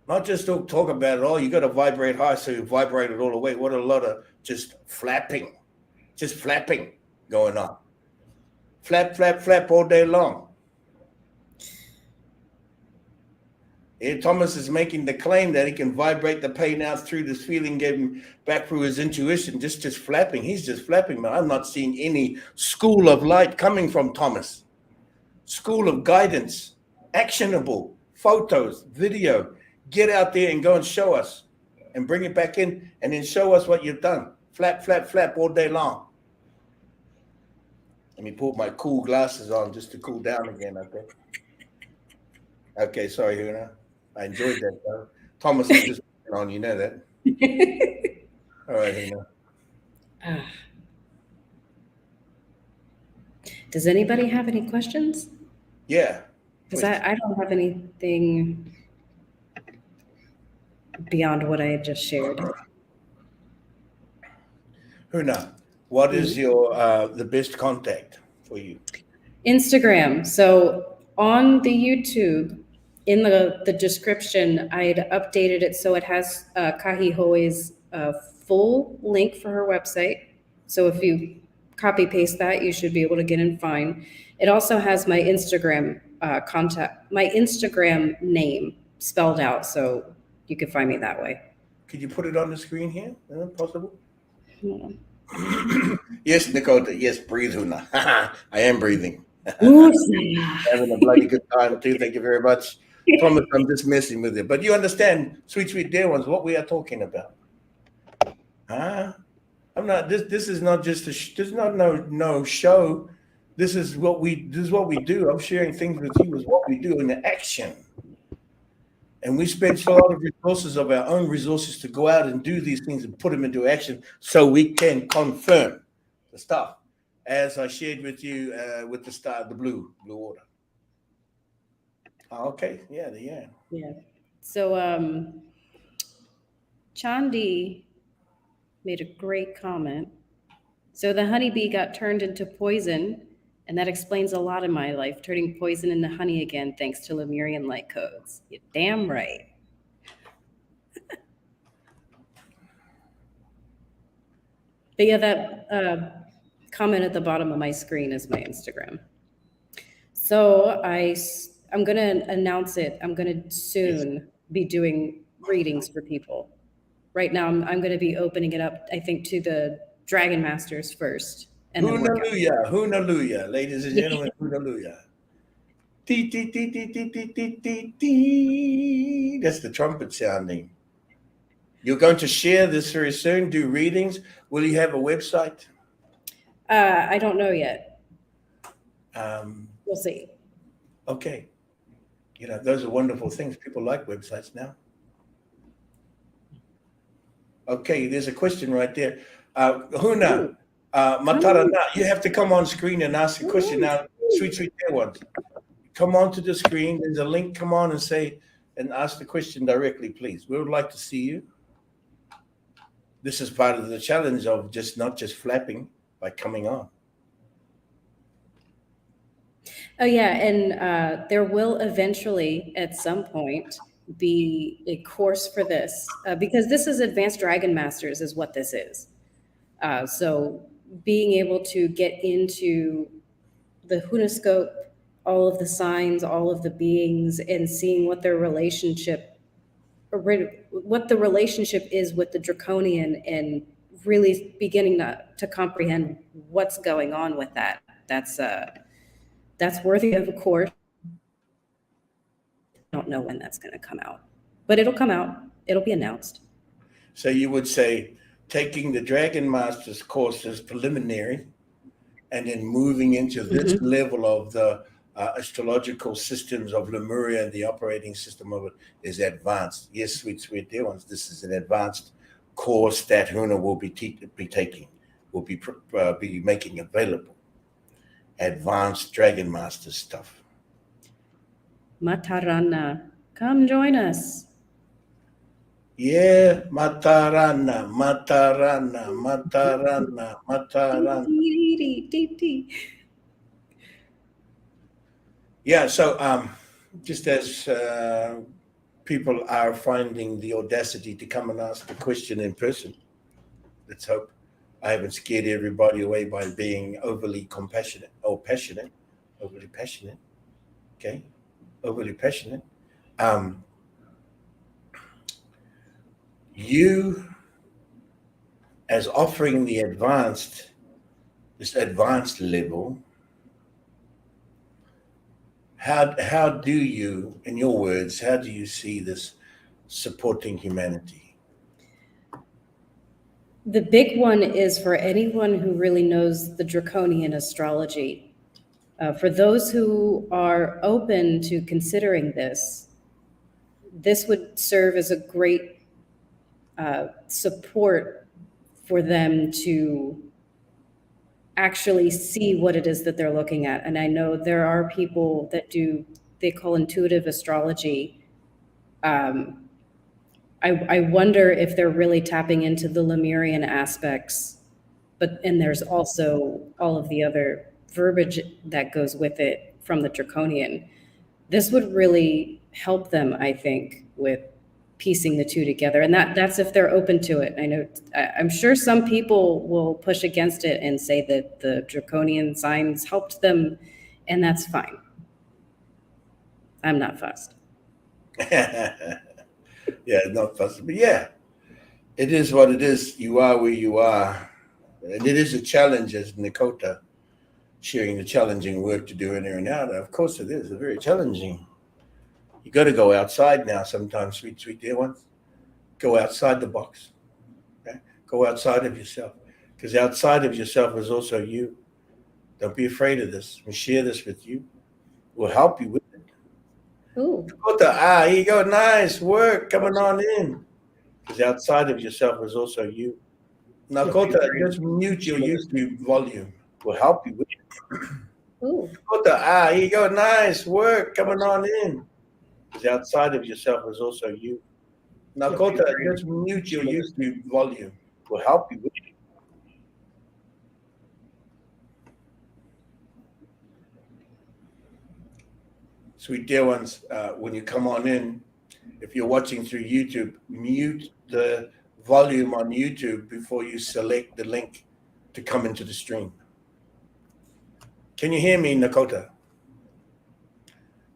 Not just don't talk about it all. You got to vibrate high, so you vibrate it all away. What a lot of just flapping going on. Flap, flap, flap all day long. Here Thomas is making the claim that he can vibrate the pain out through this feeling, get him back through his intuition, just flapping. He's just flapping, man. I'm not seeing any school of light coming from Thomas. School of guidance, actionable, photos, video. Get out there and go and show us and bring it back in and then show us what you've done. Flap, flap, flap all day long. Let me put my cool glasses on just to cool down again, I think. Okay, sorry, Huna. I enjoyed that, though. Thomas is just on, you know that. All right, Huna. Does anybody have any questions? Yeah. Because I don't have anything beyond what I had just shared. Huna, what is your the best contact for you? Instagram. So on the YouTube, in the description, I'd updated it so it has Kahi Hoe's full link for her website. So if you copy paste that, you should be able to get in fine. It also has my Instagram my Instagram name spelled out, so you can find me that way. Could you put it on the screen here? Is that possible? Yeah. Yes, Dakota. Yes, breathe, Huna. I am breathing. Yeah. Having a bloody good time too. Thank you very much. Thomas, I'm just messing with it. But you understand, sweet, sweet dear ones, what we are talking about. I'm not. This is not just this is not no show. This is what we do. I'm sharing things with you is what we do in the action. And we spend a lot of resources of our own resources to go out and do these things and put them into action so we can confirm the stuff, as I shared with you with the blue order. Okay, yeah. So Chandi made a great comment. So the honeybee got turned into poison, and that explains a lot in my life, turning poison into honey again, thanks to Lemurian light codes. You're damn right. But yeah, that comment at the bottom of my screen is my Instagram. So I'm going to announce it. I'm going to soon be doing readings for people. Right now, I'm going to be opening it up, I think, to the Dragon Masters first. Hallelujah, hallelujah, ladies and gentlemen, hallelujah. That's the trumpet sounding. You're going to share this very soon, do readings. Will you have a website? I don't know yet. We'll see. Okay. You know, those are wonderful things. People like websites now. Okay, there's a question right there. Huna, Matara, you have to come on screen and ask a question now. Sweet dear ones. Come on to the screen. There's a link. Come on and ask the question directly, please. We would like to see you. this is part of the challenge of just not just flapping by coming on. Oh yeah, and there will eventually, at some point, be a course for this because this is Advanced Dragon Masters, is what this is. So being able to get into the Hunascope, all of the signs, all of the beings, and seeing what their relationship, or what the relationship is with the Draconian, and really beginning to comprehend what's going on with that. That's worthy of a course. I don't know when that's going to come out, but it'll come out. It'll be announced. So you would say taking the Dragon Masters course is preliminary, and then moving into this level of the astrological systems of Lemuria and the operating system of it is advanced. Yes, sweet dear ones, this is an advanced course that Huna will be taking, will be making available. Advanced Dragon Master stuff. Matarana, come join us. Yeah, Matarana. Yeah, so just as people are finding the audacity to come and ask the question in person, let's hope I haven't scared everybody away by being overly compassionate or passionate, overly passionate. Okay, overly passionate. You, as offering the this advanced level, how do you, in your words, how do you see this supporting humanity? The big one is for anyone who really knows the Draconian astrology. For those who are open to considering this would serve as a great support for them to actually see what it is that they're looking at. And I know there are people that they call intuitive astrology. I wonder if they're really tapping into the Lemurian aspects, and there's also all of the other verbiage that goes with it from the Draconian. This would really help them, I think, with piecing the two together. And that's if they're open to it. I'm sure some people will push against it and say that the Draconian signs helped them, and that's fine. I'm not fussed. Yeah, not fussed, but yeah, it is what it is. You are where you are. And it is a challenge, as Nakota sharing the challenging work to do in there and out. Of course it is, very challenging. You got to go outside now sometimes, sweet dear ones. Go outside the box. Okay? Go outside of yourself. Because outside of yourself is also you. Don't be afraid of this. We'll share this with you. We'll help you with it. Ooh. Here you go. Nice work. Coming on in. Because outside of yourself is also you. Nakota, just mute your YouTube volume. We'll help you with it. Ooh. Nakota, here you go. Nice work. Coming on in. Because outside of yourself is also you. Nakota, just mute your YouTube volume. We'll help you with it. Sweet dear ones, when you come on in, if you're watching through YouTube, mute the volume on YouTube before you select the link to come into the stream. Can you hear me, Nakota?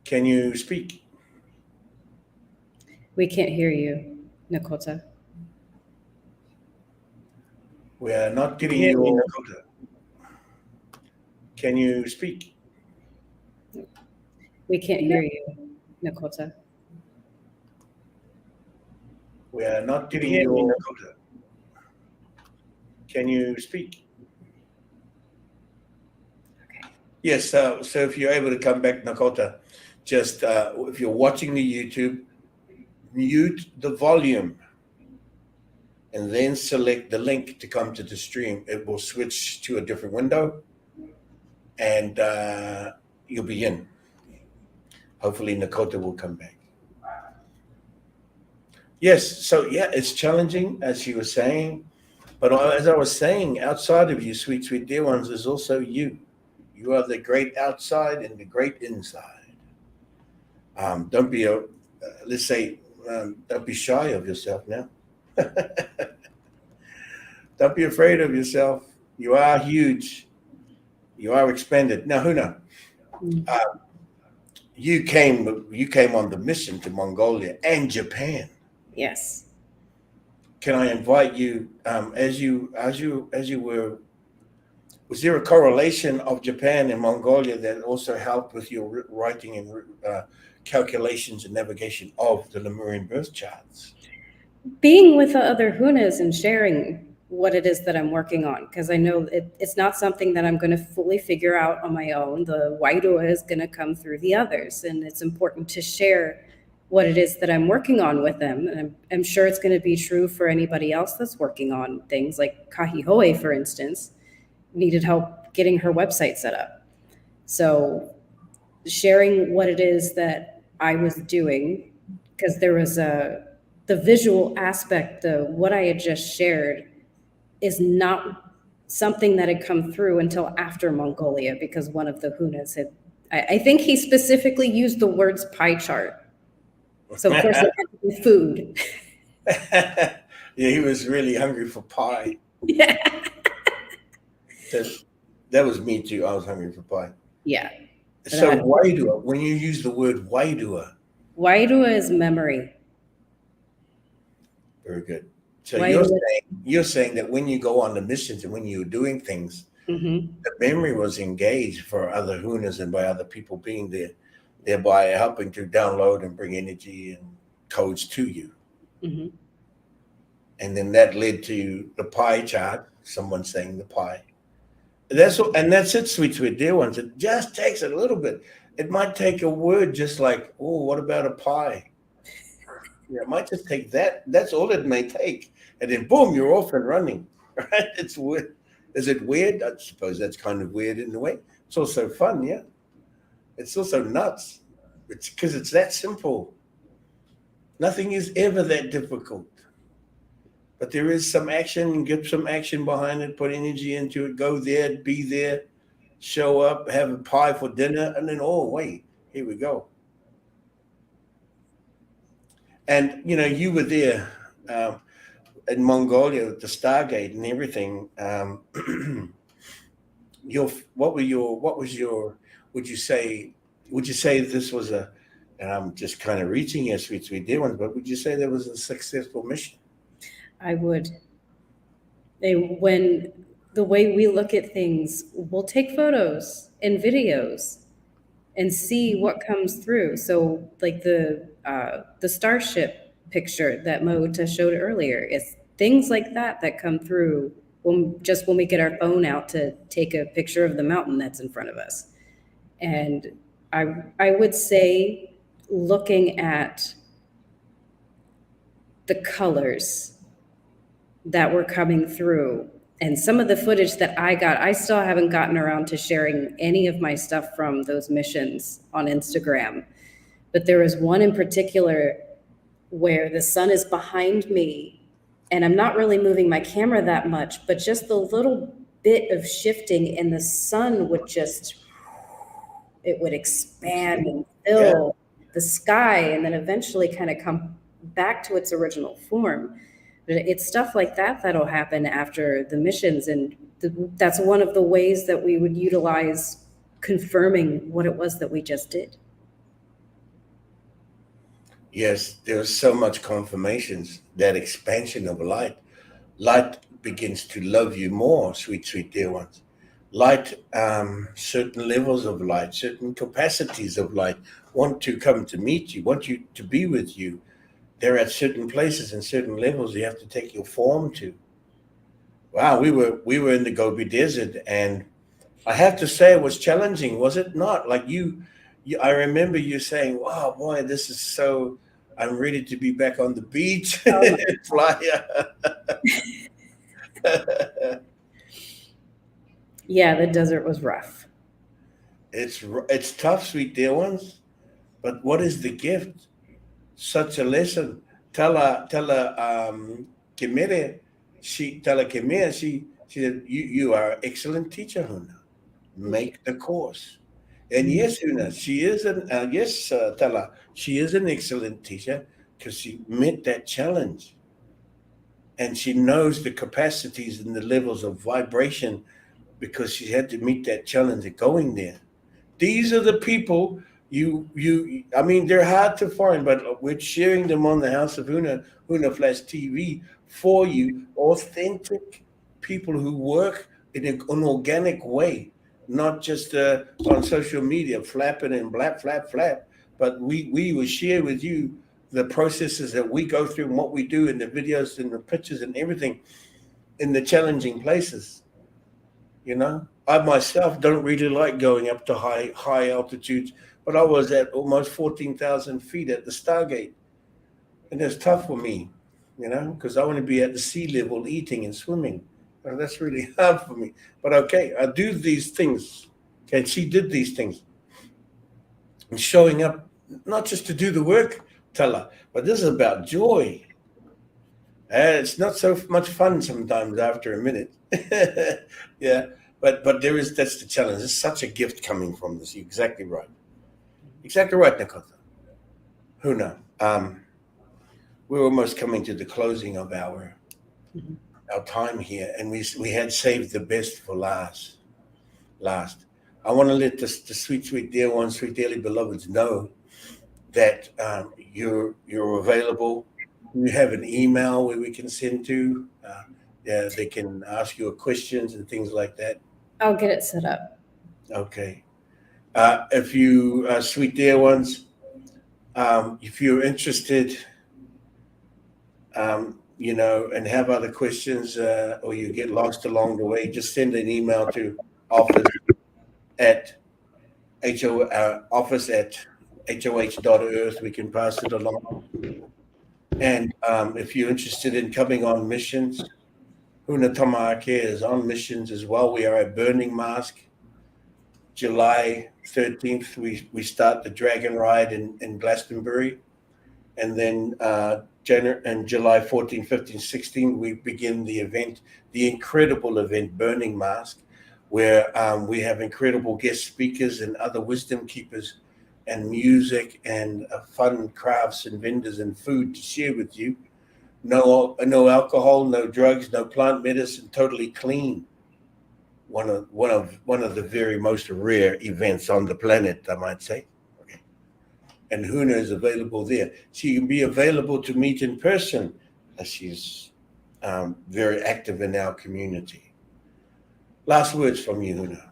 Can you speak? We can't hear you, Nakota. We are not getting you, Nakota. Can you speak? We can't hear you, Nakota. We are not getting you, Nakota. Can you speak? Okay. Yes, so if you're able to come back, Nakota, just if you're watching the YouTube, mute the volume and then select the link to come to the stream. It will switch to a different window and you'll be in. Hopefully Nakota will come back. Yes, so yeah, it's challenging, as you were saying. But as I was saying, outside of you, sweet, sweet dear ones, is also you. You are the great outside and the great inside. Don't be let's say, don't be shy of yourself now. Don't be afraid of yourself. You are huge. You are expanded. Now, Huna, uh, you came on the mission to Mongolia and Japan. Yes. Can I invite you, as you were, was there a correlation of Japan and Mongolia that also helped with your writing and calculations and navigation of the Lemurian birth charts? Being with the other Hunas and sharing what it is that I'm working on, because I know it's not something that I'm going to fully figure out on my own. The Waidua is going to come through the others, and it's important to share what it is that I'm working on with them. And I'm sure it's going to be true for anybody else that's working on things like Kahihoe, for instance, needed help getting her website set up. So sharing what it is that I was doing, because there was the visual aspect of what I had just shared is not something that had come through until after Mongolia, because one of the Hunas had, I think he specifically used the words pie chart. So of course it had to be food. Yeah, he was really hungry for pie. Yeah. That was me too. I was hungry for pie. Yeah. So Waidua, when you use the word Waidua. Waidua is memory. Very good. So Waidua. you're saying that when you go on the missions and when you're doing things, the memory was engaged for other Hunas and by other people being there, thereby helping to download and bring energy and codes to you. And then that led to the pie chart, someone saying the pie. That's it, sweet, sweet dear ones. It just takes a little bit. It might take a word just like, oh, what about a pie? Yeah, it might just take that. That's all it may take. And then boom, you're off and running. Right? It's weird. Is it weird? I suppose that's kind of weird in a way. It's also fun, yeah. It's also nuts. It's because it's that simple. Nothing is ever that difficult. But there is some action, get some action behind it, put energy into it, go there, be there, show up, have a pie for dinner, and then, oh, wait, here we go. And, you were there in Mongolia with the Stargate and everything. Would you say this was and I'm just kind of reaching here, sweet, sweet dear ones, but would you say there was a successful mission? I would. When the way we look at things, we'll take photos and videos and see what comes through. So like the starship picture that Moota showed earlier, it's things like that come through when we get our phone out to take a picture of the mountain that's in front of us. And I would say looking at the colors that were coming through and some of the footage that I still haven't gotten around to sharing any of my stuff from those missions on Instagram. But there was one in particular where the sun is behind me and I'm not really moving my camera that much, but just the little bit of shifting and the sun would it would expand and fill the sky and then eventually kind of come back to its original form. But it's stuff like that'll happen after the missions. And that's one of the ways that we would utilize confirming what it was that we just did. Yes, there's so much confirmations, that expansion of light. Light begins to love you more, sweet, sweet dear ones. Light, certain levels of light, certain capacities of light want to come to meet you, want you to be with you. They're at certain places and certain levels you have to take your form to. Wow, we were in the Gobi Desert, and I have to say it was challenging, was it not? Like I remember you saying, wow, boy, this is so, I'm ready to be back on the beach and fly. Yeah, the desert was rough. It's tough, sweet dear ones, but what is the gift? Such a lesson. Tell Kimere, she Talakemia, she said, you are an excellent teacher, Huna. Make the course. And yes, Huna, she is Tala, she is an excellent teacher because she met that challenge. And she knows the capacities and the levels of vibration because she had to meet that challenge of going there. These are the people I mean, they're hard to find, but we're sharing them on the House of Huna Flash TV for you. Authentic people who work in an organic way, not just on social media, flapping and flap. But we will share with you the processes that we go through and what we do in the videos and the pictures and everything in the challenging places. You know, I myself don't really like going up to high altitudes, but I was at almost 14,000 feet at the Stargate, and it's tough for me, you know, because I want to be at the sea level eating and swimming. And that's really hard for me. But okay, I do these things. Okay, she did these things. And showing up, not just to do the work, Tala, but this is about joy. And it's not so much fun sometimes after a minute. Yeah. But that's the challenge. It's such a gift coming from this. You're exactly right. Exactly right, Nakota. Huna. We're almost coming to the closing of our time here, and we had saved the best for last. I want to let the sweet dear ones, sweet dearly beloveds know that you're available. You have an email where we can send to. They can ask you questions and things like that. I'll get it set up. Okay. If you, sweet dear ones, if you're interested, you know, and have other questions, or you get lost along the way, just send an email to office at hoh.earth. We can pass it along. And if you're interested in coming on missions, Huna Tamake is on missions as well. We are at Burning Mask. July 13th, we start the Dragon Ride in Glastonbury. And then July 14, 15, 16, we begin the event, the incredible event, Burning Mask, where we have incredible guest speakers and other wisdom keepers and music and fun crafts and vendors and food to share with you. No alcohol, no drugs, no plant medicine, totally clean. One of the very most rare events on the planet, I might say. Okay. And Huna is available there. She can be available to meet in person, as she's very active in our community. Last words from you, Huna.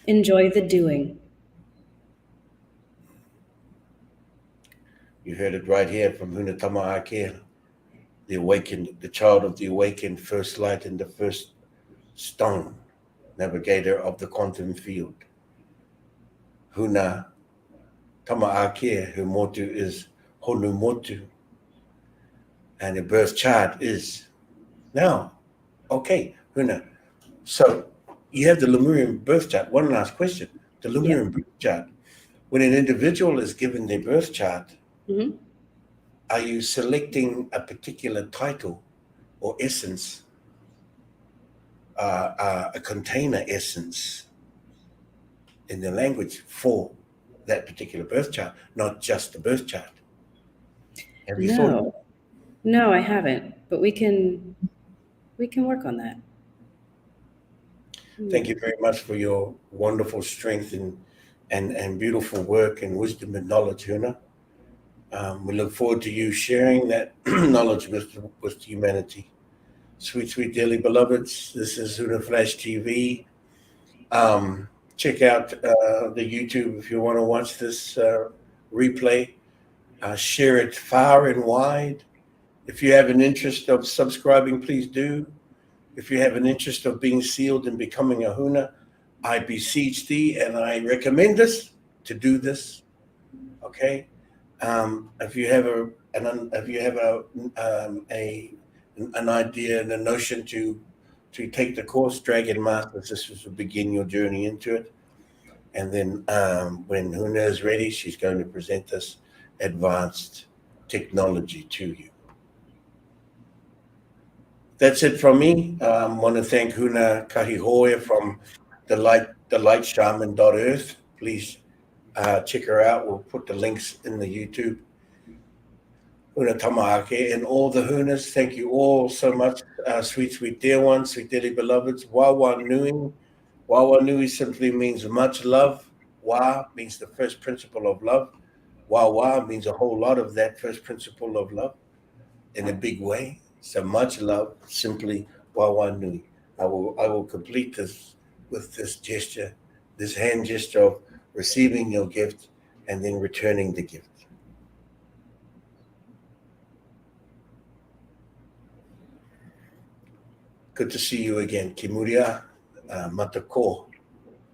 Enjoy the doing. You heard it right here from Huna Tama'ake, the awakened, the child of the awakened, first light and the first stone, navigator of the quantum field. Huna Tama'ake, her motu is Honu Motu, and the birth chart is now. Okay, Huna. So you have the Lemurian birth chart. One last question. The Lemurian birth chart. When an individual is given their birth chart, are you selecting a particular title or essence, a container essence in the language for that particular birth chart, not just the birth chart? Have you thought? No, I haven't, but we can work on that. Thank you very much for your wonderful strength and beautiful work and wisdom and knowledge, Huna. We look forward to you sharing that knowledge with humanity. Sweet, dearly beloveds, this is Huna Flash TV. Check out the YouTube if you want to watch this replay. Share it far and wide. If you have an interest of subscribing, please do. If you have an interest of being sealed and becoming a Huna, I beseech thee and I recommend us to do this. Okay. If you have an idea and a notion to take the course, Dragon Masters, this is to begin your journey into it. And then when Huna is ready, she's going to present us advanced technology to you. that's it from me. I want to thank Huna Kahihoe from the light shaman.earth. Please check her out. We'll put the links in the YouTube. Huna Tamahake and all the Hunas. Thank you all so much, sweet dear ones, sweet dearly beloveds. Wawa Nui. Wawa Nui simply means much love. Wa means the first principle of love. Wawa means a whole lot of that first principle of love in a big way. So much love, simply Wawa Nui. I will complete this with this gesture, this hand gesture of receiving your gift and then returning the gift. Good to see you again, Kimuria Matako.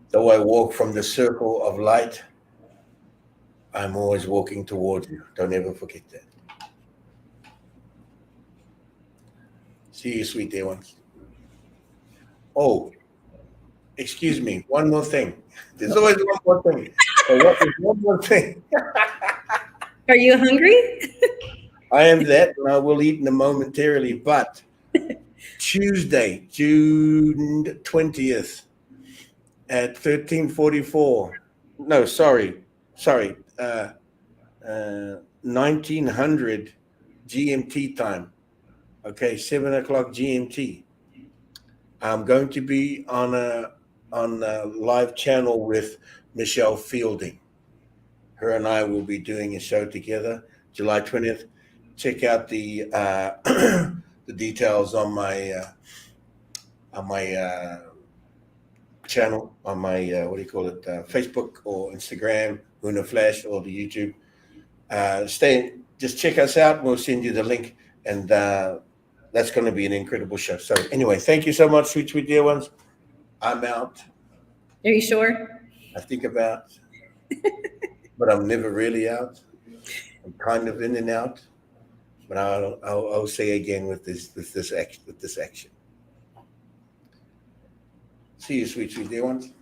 Though I walk from the circle of light, I'm always walking towards you. Don't ever forget that. See you, sweet dear ones. Oh, excuse me. One more thing. There's always one more thing. One more thing. Are you hungry? I am that, and I will eat momentarily. But Tuesday, June 20th at 13:44. No, sorry. 1900 GMT time. Okay, 7 o'clock GMT. I'm going to be on a live channel with Michelle Fielding. Her and I will be doing a show together, July 20th. Check out the the details on my channel, on my Facebook or Instagram, Huna Flash, or the YouTube. Just check us out. We'll send you the link, and that's going to be an incredible show. So anyway, thank you so much, sweet dear ones. I'm out. Are you sure? I think about, but I'm never really out. I'm kind of in and out, but I'll say again with this action. See you, sweet dear ones.